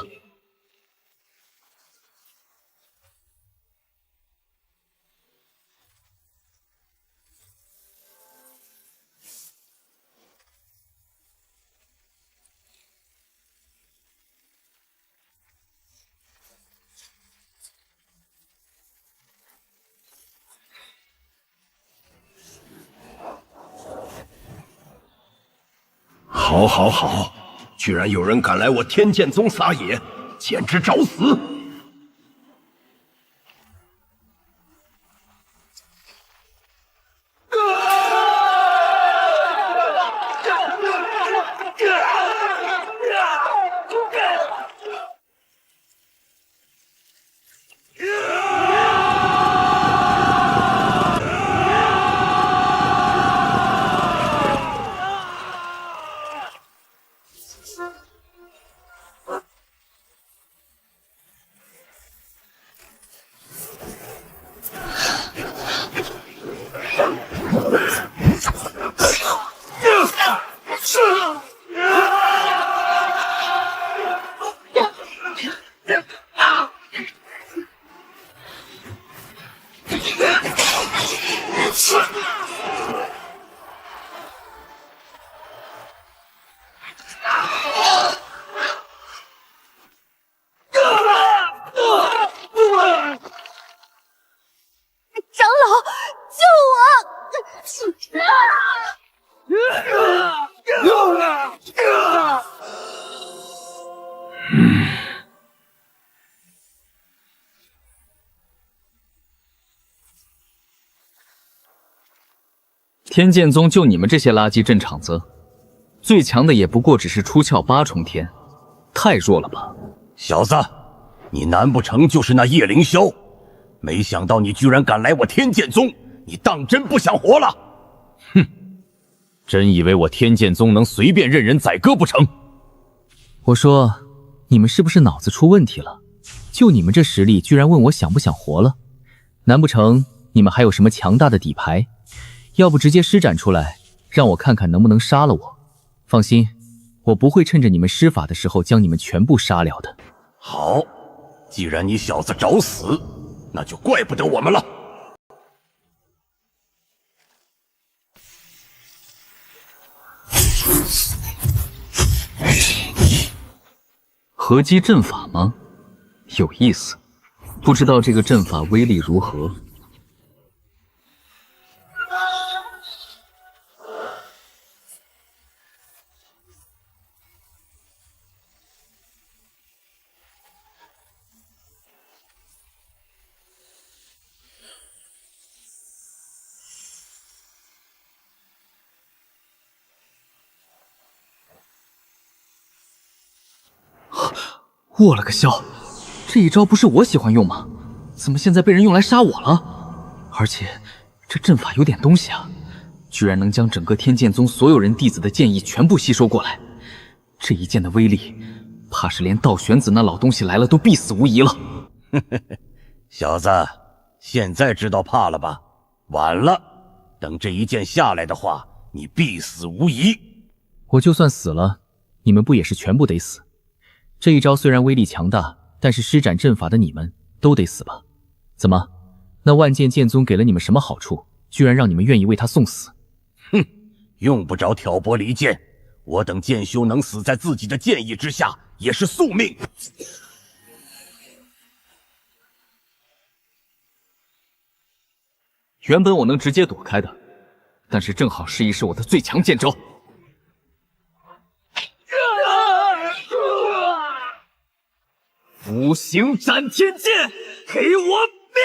好，好，好！居然有人敢来我天剑宗撒野，简直找死！天剑宗就你们这些垃圾镇场子，最强的也不过只是出窍8重天，太弱了吧？小子，你难不成就是那叶凌霄？没想到你居然敢来我天剑宗，你当真不想活了？哼，真以为我天剑宗能随便任人宰割不成？我说，你们是不是脑子出问题了？就你们这实力，居然问我想不想活了？难不成你们还有什么强大的底牌？要不直接施展出来，让我看看能不能杀了我。放心，我不会趁着你们施法的时候将你们全部杀了的。好，既然你小子找死，那就怪不得我们了。合击阵法吗？有意思，不知道这个阵法威力如何。我了个肖！这一招不是我喜欢用吗？怎么现在被人用来杀我了？而且这阵法有点东西啊，居然能将整个天剑宗所有人弟子的剑意全部吸收过来。这一剑的威力，怕是连道玄子那老东西来了都必死无疑了。小子，现在知道怕了吧？晚了，等这一剑下来的话，你必死无疑。我就算死了，你们不也是全部得死？这一招虽然威力强大，但是施展阵法的你们都得死吧？怎么，那万剑剑宗给了你们什么好处，居然让你们愿意为他送死？哼，用不着挑拨离间，我等剑修能死在自己的剑意之下，也是宿命。原本我能直接躲开的，但是正好试一试我的最强剑招。五行斩天剑，给我灭！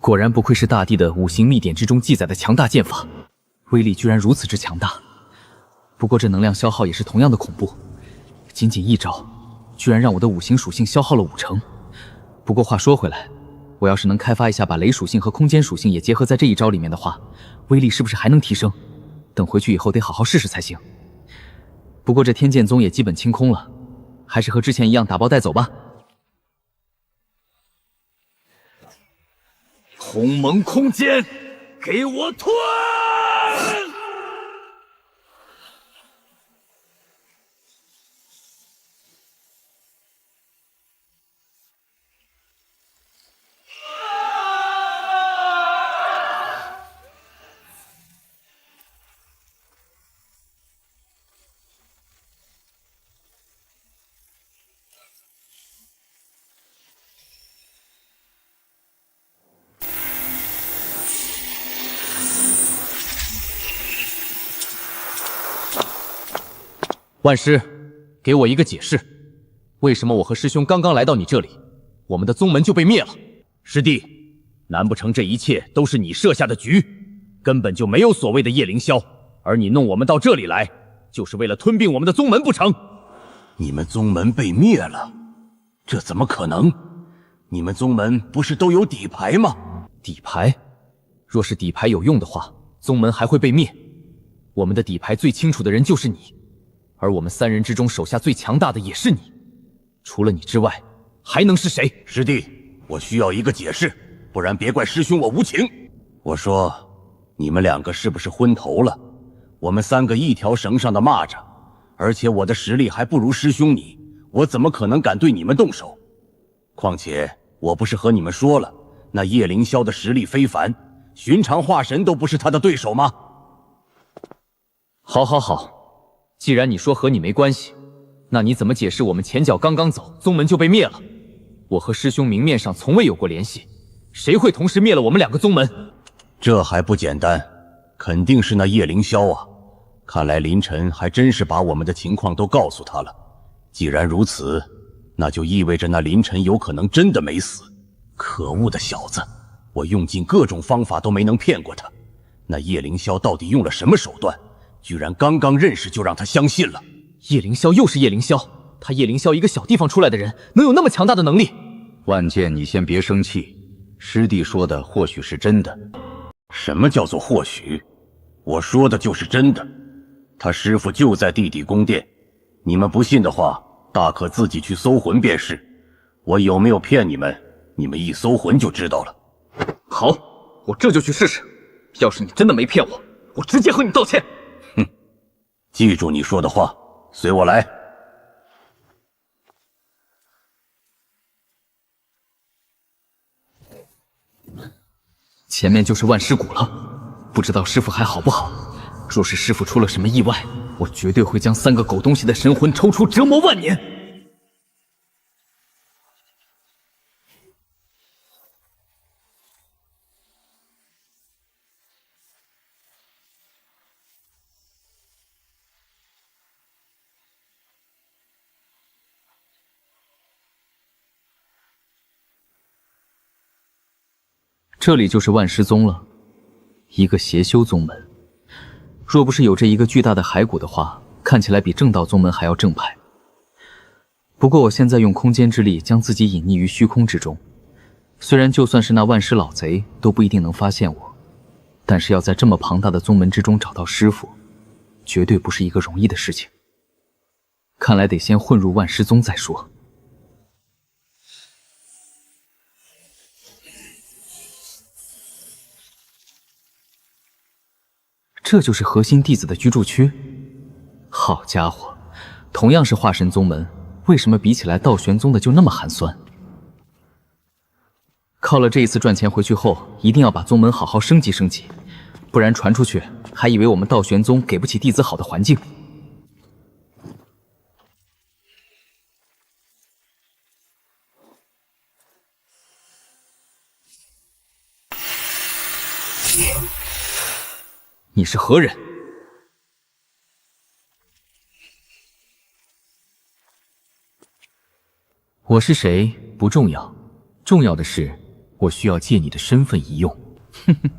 果然不愧是大帝的五行秘典之中记载的强大剑法，威力居然如此之强大。不过这能量消耗也是同样的恐怖，仅仅一招，居然让我的五行属性消耗了50%。不过话说回来，我要是能开发一下把雷属性和空间属性也结合在这一招里面的话，威力是不是还能提升？等回去以后得好好试试才行。不过这天剑宗也基本清空了，还是和之前一样打包带走吧。同盟空间，给我吞！万师，给我一个解释，为什么我和师兄刚刚来到你这里，我们的宗门就被灭了？师弟，难不成这一切都是你设下的局？根本就没有所谓的叶凌霄，而你弄我们到这里来，就是为了吞并我们的宗门不成？你们宗门被灭了，这怎么可能？你们宗门不是都有底牌吗？底牌？若是底牌有用的话，宗门还会被灭？我们的底牌最清楚的人就是你。而我们3人之中，手下最强大的也是你，除了你之外，还能是谁？师弟，我需要一个解释，不然别怪师兄我无情。我说，你们2个是不是昏头了？我们3个一条绳上的蚂蚱，而且我的实力还不如师兄你，我怎么可能敢对你们动手？况且我不是和你们说了，那叶凌霄的实力非凡，寻常化神都不是他的对手吗？好，好，好。既然你说和你没关系，那你怎么解释我们前脚刚刚走，宗门就被灭了？我和师兄明面上从未有过联系，谁会同时灭了我们2个宗门？这还不简单，肯定是那叶凌霄啊！看来林晨还真是把我们的情况都告诉他了。既然如此，那就意味着那林晨有可能真的没死。可恶的小子，我用尽各种方法都没能骗过他。那叶凌霄到底用了什么手段？居然刚刚认识就让他相信了。叶凌霄又是叶凌霄，他叶凌霄一个小地方出来的人，能有那么强大的能力？万剑，你先别生气，师弟说的或许是真的。什么叫做或许？我说的就是真的。他师父就在地底宫殿，你们不信的话，大可自己去搜魂便是。我有没有骗你们，你们一搜魂就知道了。好，我这就去试试。要是你真的没骗我，我直接和你道歉。记住你说的话，随我来。前面就是万尸谷了，不知道师傅还好不好。若是师傅出了什么意外，我绝对会将3个狗东西的神魂抽出，折磨万年。这里就是万尸宗了，一个邪修宗门。若不是有这一个巨大的骸骨的话，看起来比正道宗门还要正派。不过我现在用空间之力将自己隐匿于虚空之中，虽然就算是那万尸老贼都不一定能发现我，但是要在这么庞大的宗门之中找到师傅，绝对不是一个容易的事情。看来得先混入万尸宗再说。这就是核心弟子的居住区。好家伙，同样是化神宗门，为什么比起来道玄宗的就那么寒酸？靠了这一次赚钱回去后，一定要把宗门好好升级升级，不然传出去还以为我们道玄宗给不起弟子好的环境。你是何人？我是谁不重要，重要的是我需要借你的身份一用。哼哼，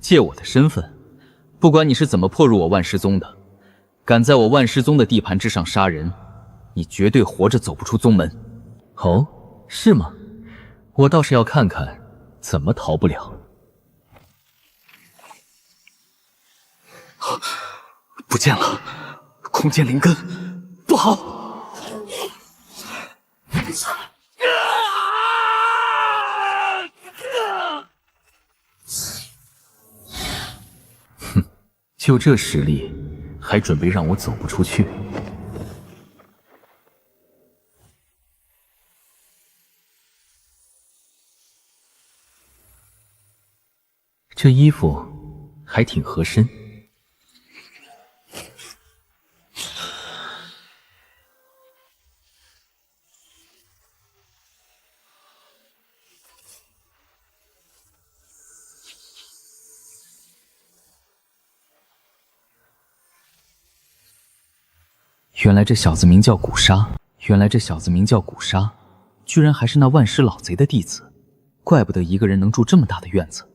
借我的身份？不管你是怎么破入我万师宗的，敢在我万师宗的地盘之上杀人，你绝对活着走不出宗门。哦，是吗？我倒是要看看怎么逃不了。不见了，空间灵根，不好！哼，就这实力，还准备让我走不出去？这衣服还挺合身。原来这小子名叫古沙，居然还是那万师老贼的弟子，怪不得一个人能住这么大的院子。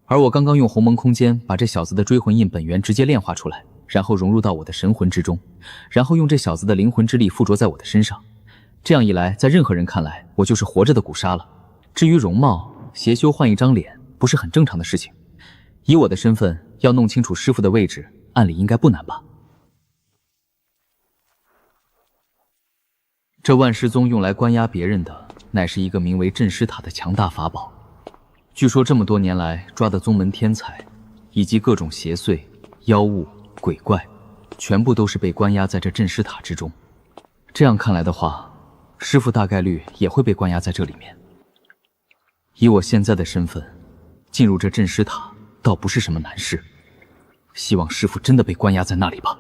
而我刚刚用鸿蒙空间把这小子的追魂印本源直接炼化出来，然后融入到我的神魂之中，然后用这小子的灵魂之力附着在我的身上。这样一来，在任何人看来，我就是活着的古沙了。至于容貌，邪修换一张脸，不是很正常的事情。以我的身份，要弄清楚师傅的位置，按理应该不难吧？这万师宗用来关押别人的，乃是一个名为镇尸塔的强大法宝。据说这么多年来抓的宗门天才，以及各种邪祟、妖物、鬼怪，全部都是被关押在这镇尸塔之中。这样看来的话，师傅大概率也会被关押在这里面。以我现在的身份，进入这镇尸塔倒不是什么难事。希望师傅真的被关押在那里吧。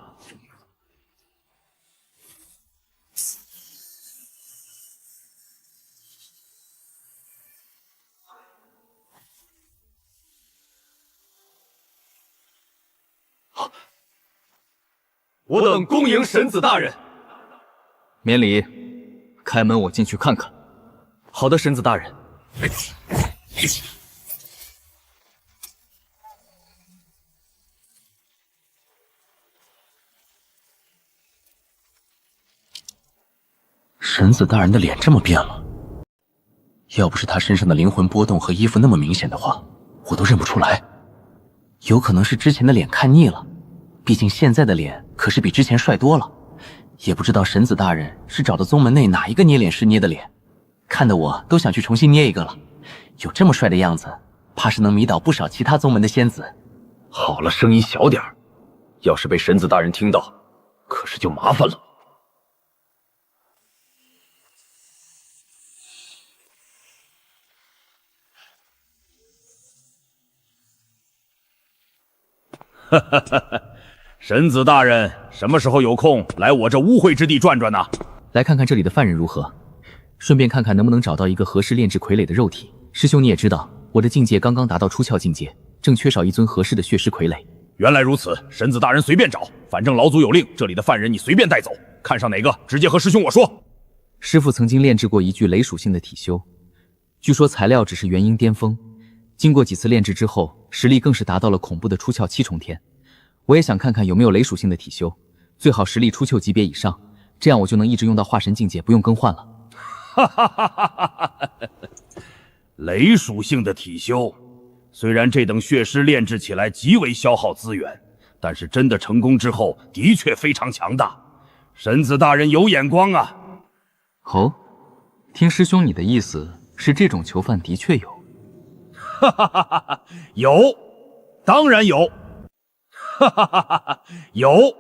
我等恭迎神子大人。免礼，开门，我进去看看。好的，神子大人。神子大人的脸这么变了，要不是他身上的灵魂波动和衣服那么明显的话，我都认不出来。有可能是之前的脸看腻了，毕竟现在的脸可是比之前帅多了。也不知道神子大人是找的宗门内哪一个捏脸师捏的脸，看得我都想去重新捏一个了。有这么帅的样子，怕是能迷倒不少其他宗门的仙子。好了，声音小点儿，要是被神子大人听到，可是就麻烦了。哈哈哈哈！神子大人什么时候有空来我这污秽之地转转呢？来看看这里的犯人如何，顺便看看能不能找到一个合适炼制傀儡的肉体。师兄你也知道，我的境界刚刚达到出窍境界，正缺少一尊合适的血尸傀儡。原来如此，神子大人随便找，反正老祖有令，这里的犯人你随便带走，看上哪个直接和师兄我说。师父曾经炼制过一具雷属性的体修，据说材料只是元婴巅峰，经过几次炼制之后，实力更是达到了恐怖的出窍7重天。我也想看看有没有雷属性的体修，最好实力出臼级别以上，这样我就能一直用到化神境界，不用更换了。哈哈哈哈哈！雷属性的体修，虽然这等血尸炼制起来极为消耗资源，但是真的成功之后，的确非常强大。神子大人有眼光啊！哦，听师兄你的意思是，这种囚犯的确有？哈哈哈哈！有，当然有。哈哈哈哈！有，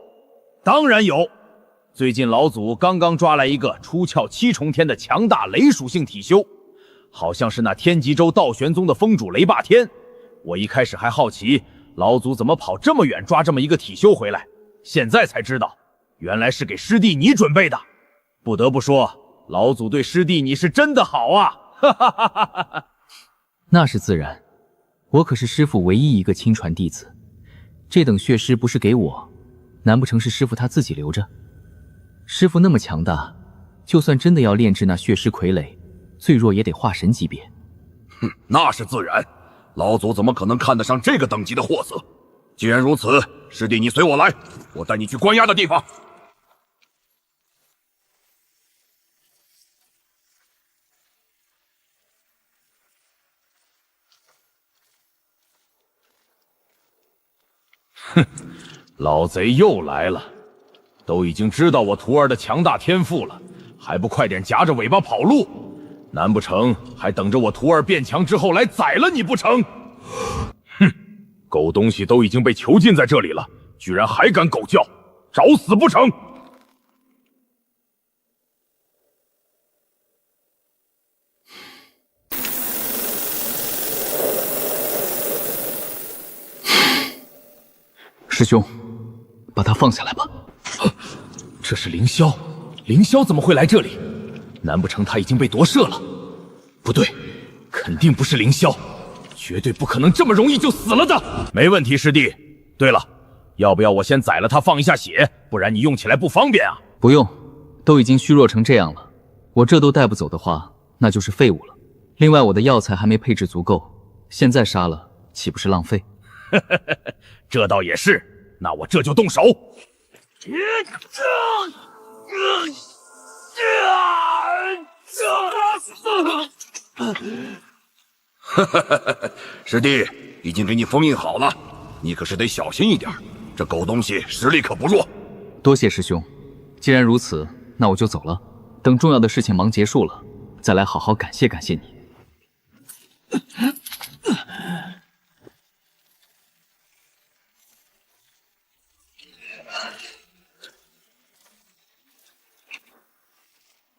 当然有。最近老祖刚刚抓来一个出窍7重天的强大雷属性体修，好像是那天极州道玄宗的封主雷霸天。我一开始还好奇老祖怎么跑这么远抓这么一个体修回来，现在才知道，原来是给师弟你准备的。不得不说，老祖对师弟你是真的好啊！哈哈哈哈哈！那是自然，我可是师父唯一一个亲传弟子。这等血尸不是给我，难不成是师父他自己留着？师父那么强大，就算真的要炼制那血尸傀儡，最弱也得化神级别。那是自然，老祖怎么可能看得上这个等级的货色？既然如此，师弟你随我来，我带你去关押的地方。哼，老贼又来了，都已经知道我徒儿的强大天赋了，还不快点夹着尾巴跑路？难不成还等着我徒儿变强之后来宰了你不成？哼，狗东西都已经被囚禁在这里了，居然还敢狗叫，找死不成？师兄，把他放下来吧。这是凌霄，凌霄怎么会来这里？难不成他已经被夺舍了？不对，肯定不是凌霄，绝对不可能这么容易就死了的。没问题，师弟。对了，要不要我先宰了他放一下血？不然你用起来不方便啊。不用，都已经虚弱成这样了，我这都带不走的话，那就是废物了。另外，我的药材还没配置足够，现在杀了岂不是浪费？这倒也是。那我这就动手。师弟，已经给你封印好了，你可是得小心一点。这狗东西实力可不弱。多谢师兄，既然如此，那我就走了。等重要的事情忙结束了，再来好好感谢感谢你。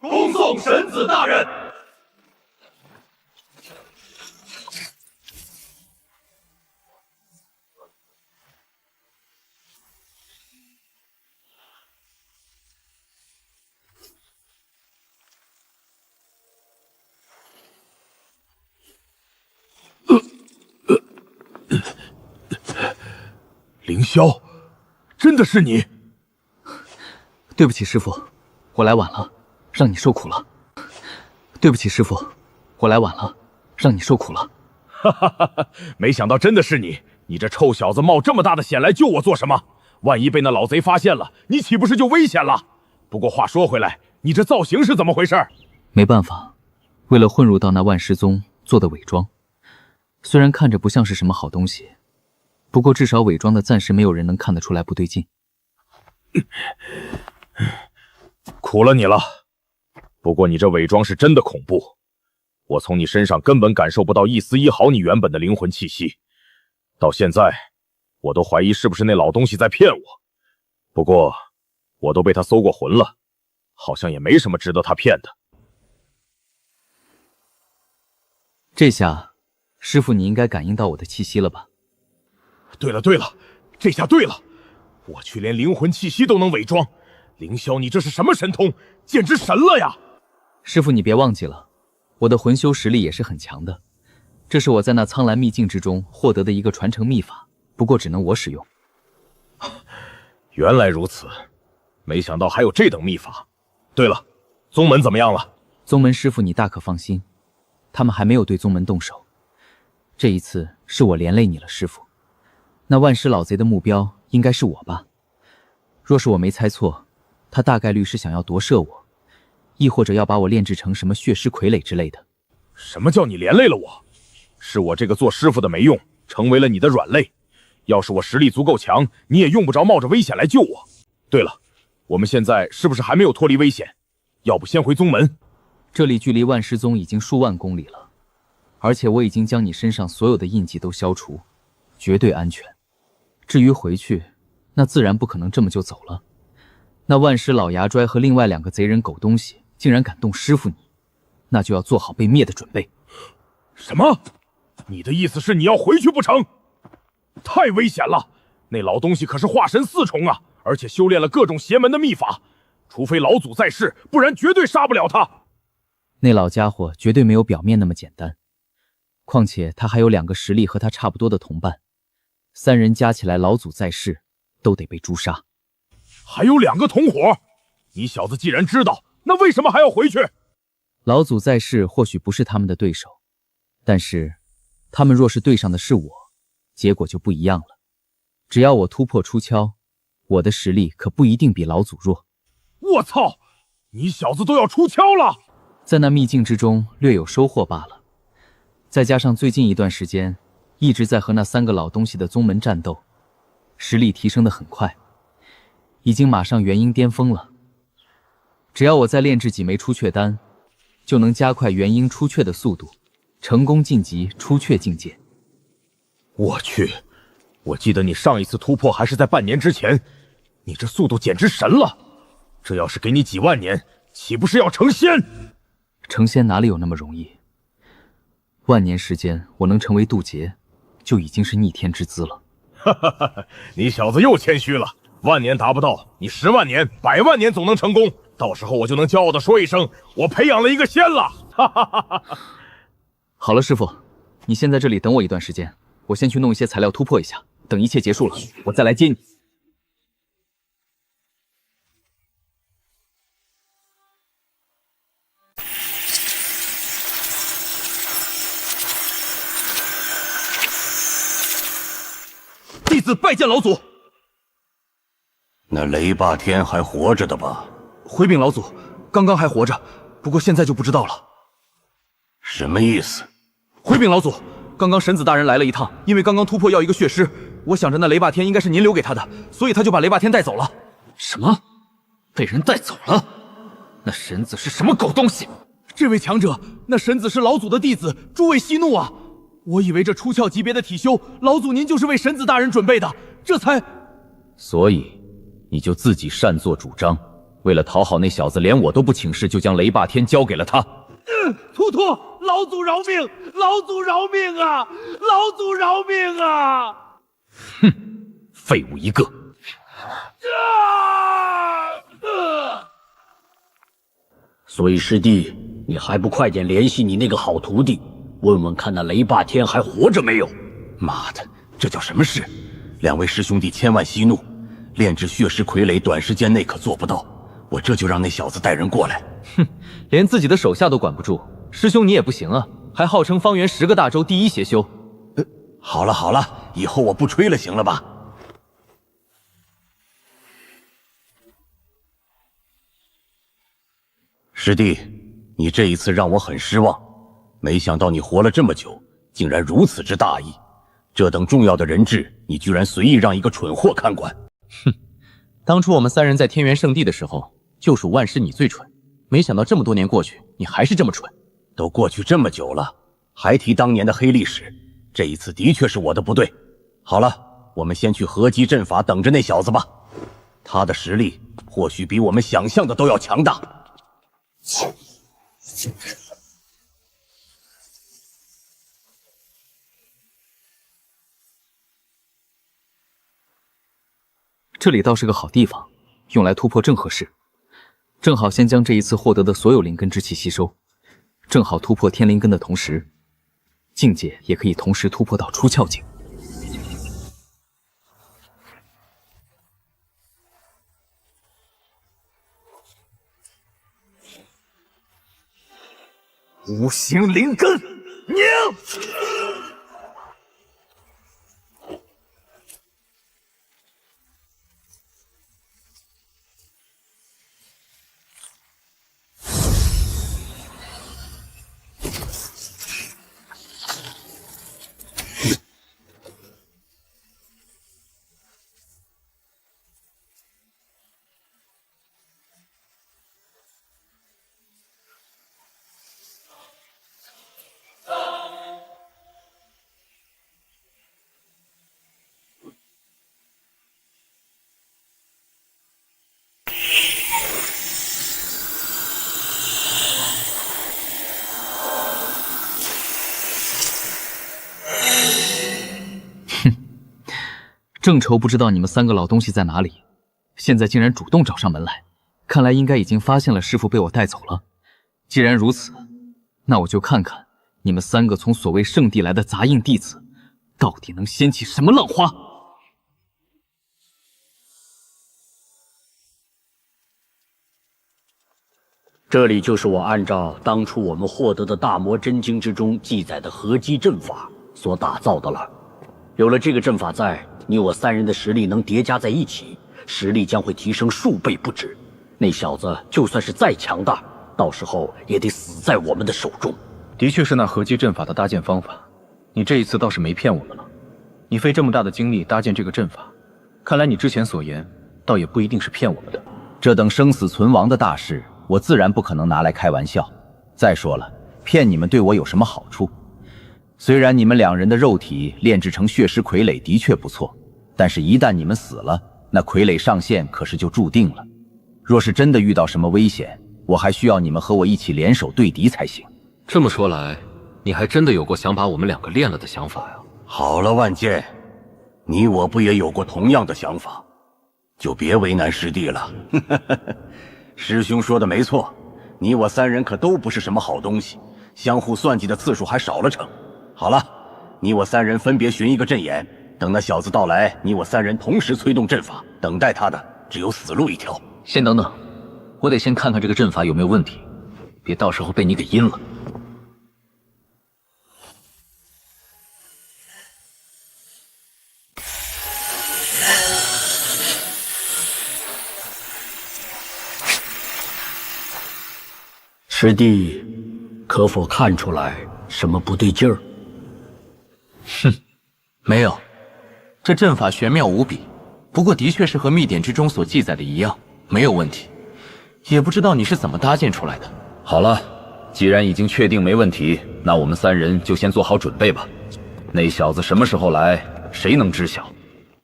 恭送神子大人。凌霄，真的是你？对不起，师傅，我来晚了，让你受苦了。对不起，师傅，我来晚了，让你受苦了。哈哈哈哈！没想到真的是你！你这臭小子冒这么大的险来救我做什么？万一被那老贼发现了，你岂不是就危险了？不过话说回来，你这造型是怎么回事？没办法，为了混入到那万师宗做的伪装，虽然看着不像是什么好东西，不过至少伪装的暂时没有人能看得出来不对劲。苦了你了。不过你这伪装是真的恐怖，我从你身上根本感受不到一丝一毫你原本的灵魂气息。到现在，我都怀疑是不是那老东西在骗我。不过，我都被他搜过魂了，好像也没什么值得他骗的。这下，师傅你应该感应到我的气息了吧？对了对了，这下对了，我去连灵魂气息都能伪装。凌霄，你这是什么神通？简直神了呀！师傅，你别忘记了，我的魂修实力也是很强的。这是我在那苍蓝秘境之中获得的一个传承秘法，不过只能我使用。原来如此，没想到还有这等秘法。对了，宗门怎么样了？宗门师傅你大可放心，他们还没有对宗门动手。这一次是我连累你了，师傅。那万尸老贼的目标应该是我吧？若是我没猜错，他大概率是想要夺舍我，亦或者要把我炼制成什么血尸傀儡之类的。什么叫你连累了我？是我这个做师傅的没用，成为了你的软肋。要是我实力足够强，你也用不着冒着危险来救我。对了，我们现在是不是还没有脱离危险？要不先回宗门？这里距离万师宗已经数万公里了，而且我已经将你身上所有的印记都消除，绝对安全。至于回去，那自然不可能这么就走了。那万尸老牙拽和另外2个贼人狗东西竟然敢动师傅你，那就要做好被灭的准备。什么？你的意思是你要回去不成？太危险了！那老东西可是化神4重啊，而且修炼了各种邪门的秘法，除非老祖在世，不然绝对杀不了他。那老家伙绝对没有表面那么简单，况且他还有2个实力和他差不多的同伴，3人加起来老祖在世都得被诛杀。还有2个同伙，你小子既然知道，那为什么还要回去？老祖在世或许不是他们的对手，但是，他们若是对上的是我，结果就不一样了。只要我突破出鞘，我的实力可不一定比老祖弱。我操！你小子都要出鞘了！在那秘境之中略有收获罢了，再加上最近一段时间一直在和那3个老东西的宗门战斗，实力提升得很快，已经马上元婴巅峰了。只要我再炼制几枚出雀丹，就能加快元婴出雀的速度，成功晋级出雀境界。我去，我记得你上一次突破还是在半年之前，你这速度简直神了！这要是给你几万年，岂不是要成仙？成仙哪里有那么容易？万年时间，我能成为渡劫，就已经是逆天之资了。哈哈哈！你小子又谦虚了，万年达不到，你10万年、100万年总能成功。到时候我就能骄傲地说一声，我培养了一个仙了。哈哈哈哈！好了，师傅，你先在这里等我一段时间，我先去弄一些材料突破一下。等一切结束了，我再来接你。弟子拜见老祖。那雷霸天还活着的吧？回禀老祖，刚刚还活着，不过现在就不知道了。什么意思？回禀老祖，刚刚神子大人来了一趟，因为刚刚突破要一个血尸，我想着那雷霸天应该是您留给他的，所以他就把雷霸天带走了。什么？被人带走了？那神子是什么狗东西？这位强者，那神子是老祖的弟子，诸位息怒啊！我以为这出窍级别的体修，老祖您就是为神子大人准备的，这才……所以你就自己擅作主张，为了讨好那小子，连我都不请示，就将雷霸天交给了他。突突，老祖饶命！老祖饶命啊！老祖饶命啊！哼，废物一个！所以师弟，你还不快点联系你那个好徒弟，问问看那雷霸天还活着没有？妈的，这叫什么事？2位师兄弟千万息怒，炼制血尸傀儡短时间内可做不到，我这就让那小子带人过来。哼，连自己的手下都管不住，师兄你也不行啊，还号称方圆10个大洲第一邪修。好了好了，以后我不吹了，行了吧？师弟，你这一次让我很失望，没想到你活了这么久，竟然如此之大意。这等重要的人质，你居然随意让一个蠢货看管。哼，当初我们3人在天元圣地的时候，就属万事你最蠢，没想到这么多年过去，你还是这么蠢。都过去这么久了，还提当年的黑历史，这一次的确是我的不对。好了，我们先去合击阵法等着那小子吧，他的实力或许比我们想象的都要强大。这里倒是个好地方，用来突破正合适。正好先将这一次获得的所有灵根之气吸收，正好突破天灵根的同时，境界也可以同时突破到出窍境。无形灵根，拧！正愁不知道你们3个老东西在哪里，现在竟然主动找上门来，看来应该已经发现了师傅被我带走了。既然如此，那我就看看你们3个从所谓圣地来的杂印弟子，到底能掀起什么浪花。这里就是我按照当初我们获得的大魔真经之中记载的合击阵法所打造的了。有了这个阵法在，你我三人的实力能叠加在一起，实力将会提升数倍不止。那小子就算是再强大，到时候也得死在我们的手中。的确是那合击阵法的搭建方法，你这一次倒是没骗我们了。你费这么大的精力搭建这个阵法，看来你之前所言倒也不一定是骗我们的。这等生死存亡的大事，我自然不可能拿来开玩笑。再说了，骗你们对我有什么好处？虽然你们两人的肉体炼制成血尸傀儡的确不错，但是一旦你们死了，那傀儡上线可是就注定了。若是真的遇到什么危险，我还需要你们和我一起联手对敌才行。这么说来，你还真的有过想把我们两个炼了的想法呀？好了，万剑，你我不也有过同样的想法？就别为难师弟了。师兄说的没错，你我三人可都不是什么好东西，相互算计的次数还少了成。好了，你我三人分别寻一个阵眼，等那小子到来，你我三人同时催动阵法，等待他的只有死路一条。先等等，我得先看看这个阵法有没有问题，别到时候被你给阴了。师弟，可否看出来什么不对劲儿？哼，没有，这阵法玄妙无比，不过的确是和秘典之中所记载的一样，没有问题。也不知道你是怎么搭建出来的。好了，既然已经确定没问题，那我们三人就先做好准备吧。那小子什么时候来，谁能知晓？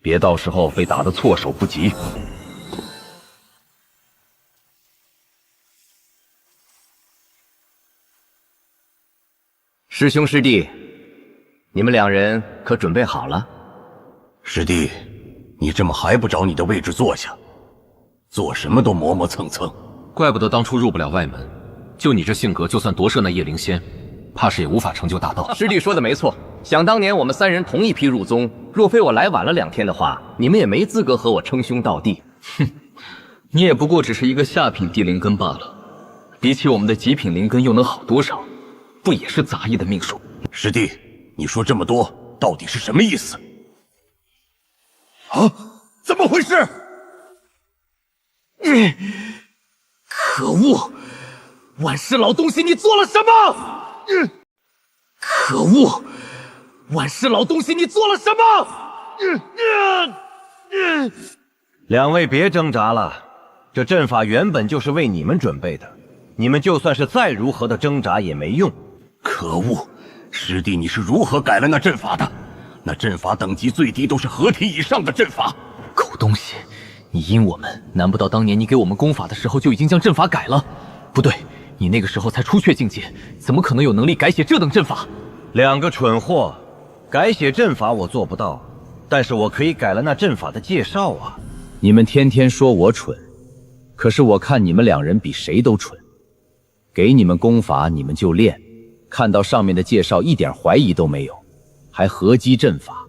别到时候被打得措手不及。师兄师弟，你们两人可准备好了？师弟，你这么还不找你的位置坐下，做什么都磨磨蹭蹭。怪不得当初入不了外门，就你这性格，就算夺舍那叶灵仙，怕是也无法成就大道。师弟说的没错，想当年我们三人同一批入宗，若非我来晚了2天的话，你们也没资格和我称兄道弟。哼，你也不过只是一个下品地灵根罢了，比起我们的极品灵根又能好多少？不也是杂役的命数？师弟，你说这么多到底是什么意思？啊，怎么回事？可恶！万世老东西，你做了什么？可恶！万世老东西，你做了什么？两位别挣扎了，这阵法原本就是为你们准备的，你们就算是再如何的挣扎也没用。可恶！师弟，你是如何改了那阵法的？那阵法等级最低都是合体以上的阵法。狗东西，你阴我们，难不到当年你给我们功法的时候就已经将阵法改了？不对，你那个时候才初雀境界，怎么可能有能力改写这等阵法？两个蠢货，改写阵法我做不到，但是我可以改了那阵法的介绍啊。你们天天说我蠢，可是我看你们两人比谁都蠢。给你们功法你们就练，看到上面的介绍一点怀疑都没有，还合击阵法。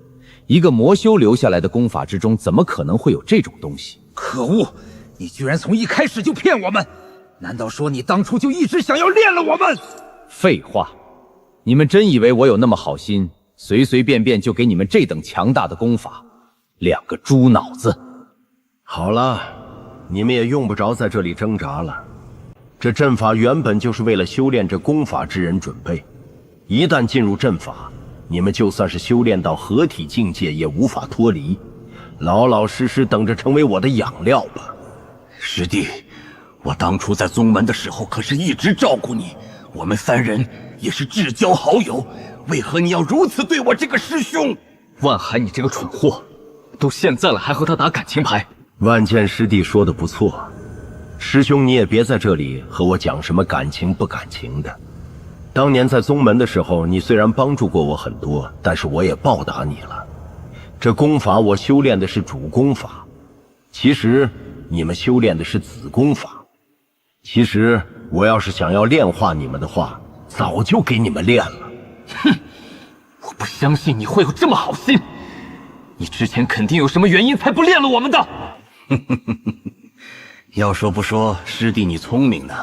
一个魔修留下来的功法之中，怎么可能会有这种东西？可恶！你居然从一开始就骗我们！难道说你当初就一直想要练了我们？废话，你们真以为我有那么好心，随随便便就给你们这等强大的功法？两个猪脑子！好了，你们也用不着在这里挣扎了。这阵法原本就是为了修炼这功法之人准备，一旦进入阵法，你们就算是修炼到合体境界也无法脱离，老老实实等着成为我的养料吧。师弟，我当初在宗门的时候可是一直照顾你，我们三人也是至交好友，为何你要如此对我这个师兄？万海，你这个蠢货，都现在了还和他打感情牌？万剑师弟说的不错，师兄你也别在这里和我讲什么感情不感情的。当年在宗门的时候，你虽然帮助过我很多，但是我也报答你了。这功法我修炼的是主功法，其实你们修炼的是子功法。其实我要是想要炼化你们的话，早就给你们炼了。哼，我不相信你会有这么好心，你之前肯定有什么原因才不炼了我们的。要说不说，师弟你聪明呢，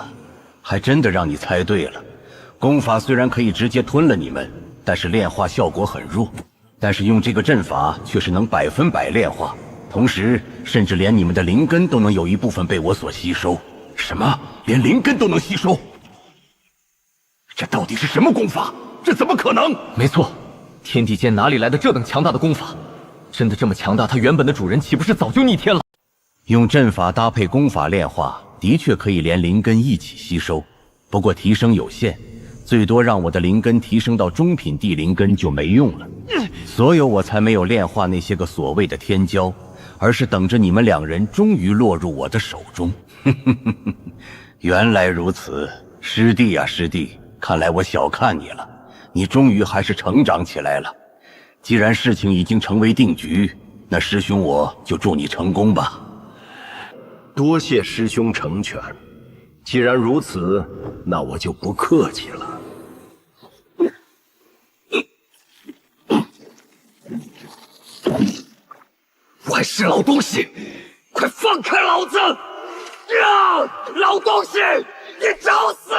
还真的让你猜对了。功法虽然可以直接吞了你们，但是炼化效果很弱。但是用这个阵法却是能100%炼化，同时甚至连你们的灵根都能有一部分被我所吸收。什么？连灵根都能吸收？这到底是什么功法？这怎么可能？没错，天地间哪里来的这等强大的功法？真的这么强大，它原本的主人岂不是早就逆天了？用阵法搭配功法炼化，的确可以连灵根一起吸收，不过提升有限，最多让我的灵根提升到中品地灵根就没用了。所以我才没有炼化那些个所谓的天骄，而是等着你们两人终于落入我的手中。原来如此，师弟啊师弟，看来我小看你了，你终于还是成长起来了。既然事情已经成为定局，那师兄我就祝你成功吧。多谢师兄成全。既然如此，那我就不客气了。万世老东西，快放开老子！老东西，你找死！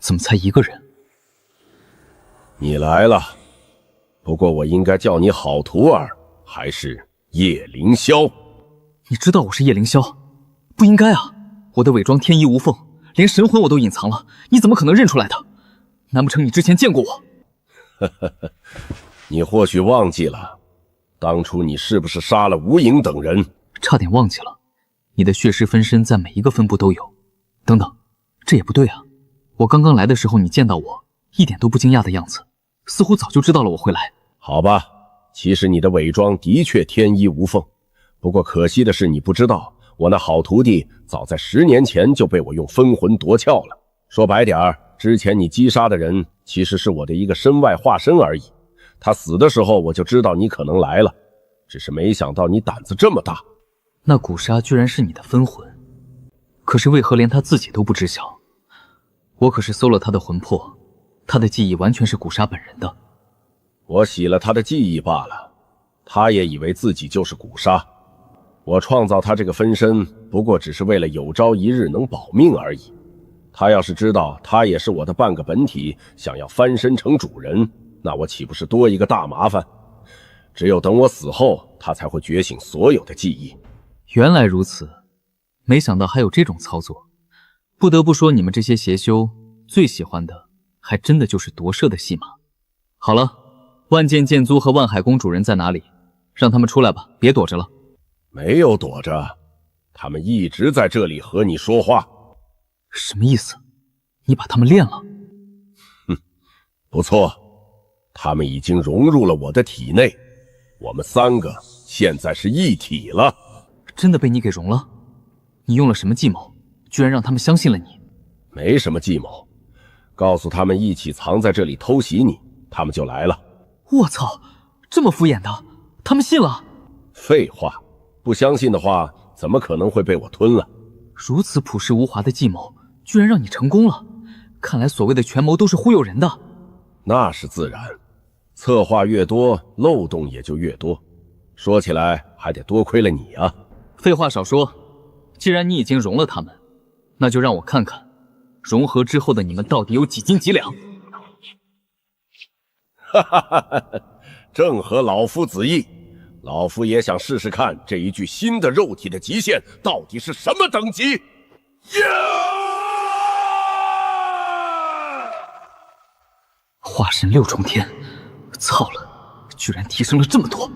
怎么才一个人？你来了，不过我应该叫你好徒儿，还是叶凌霄？你知道我是叶凌霄？不应该啊！我的伪装天衣无缝，连神魂我都隐藏了，你怎么可能认出来的？难不成你之前见过我？你或许忘记了，当初你是不是杀了吴影等人？差点忘记了，你的血尸分身在每一个分部都有。等等，这也不对啊！我刚刚来的时候，你见到我一点都不惊讶的样子，似乎早就知道了我会来。好吧，其实你的伪装的确天衣无缝，不过可惜的是你不知道，我那好徒弟早在10年前就被我用分魂夺窍了。说白点儿，之前你击杀的人其实是我的一个身外化身而已。他死的时候我就知道你可能来了，只是没想到你胆子这么大。那古沙居然是你的分魂，可是为何连他自己都不知晓？我可是搜了他的魂魄，他的记忆完全是古沙本人的。我洗了他的记忆罢了，他也以为自己就是古沙。我创造他这个分身，不过只是为了有朝一日能保命而已。他要是知道他也是我的半个本体，想要翻身成主人，那我岂不是多一个大麻烦？只有等我死后，他才会觉醒所有的记忆。原来如此，没想到还有这种操作。不得不说，你们这些邪修最喜欢的，还真的就是夺舍的戏码。好了，万剑剑租和万海宫主人在哪里？让他们出来吧，别躲着了。没有躲着，他们一直在这里和你说话。什么意思？你把他们炼了？哼，不错，他们已经融入了我的体内，我们3个现在是一体了。真的被你给融了？你用了什么计谋？居然让他们相信了你？没什么计谋，告诉他们一起藏在这里偷袭你，他们就来了。我操，这么敷衍的，他们信了？废话，不相信的话，怎么可能会被我吞了？如此朴实无华的计谋，居然让你成功了。看来所谓的权谋都是忽悠人的。那是自然，策划越多，漏洞也就越多。说起来，还得多亏了你啊。废话少说，既然你已经融了他们，那就让我看看，融合之后的你们到底有几斤几两。哈哈哈哈，正合老夫子意。老夫也想试试看这一具新的肉体的极限到底是什么等级。化身6重天，操了，居然提升了这么多。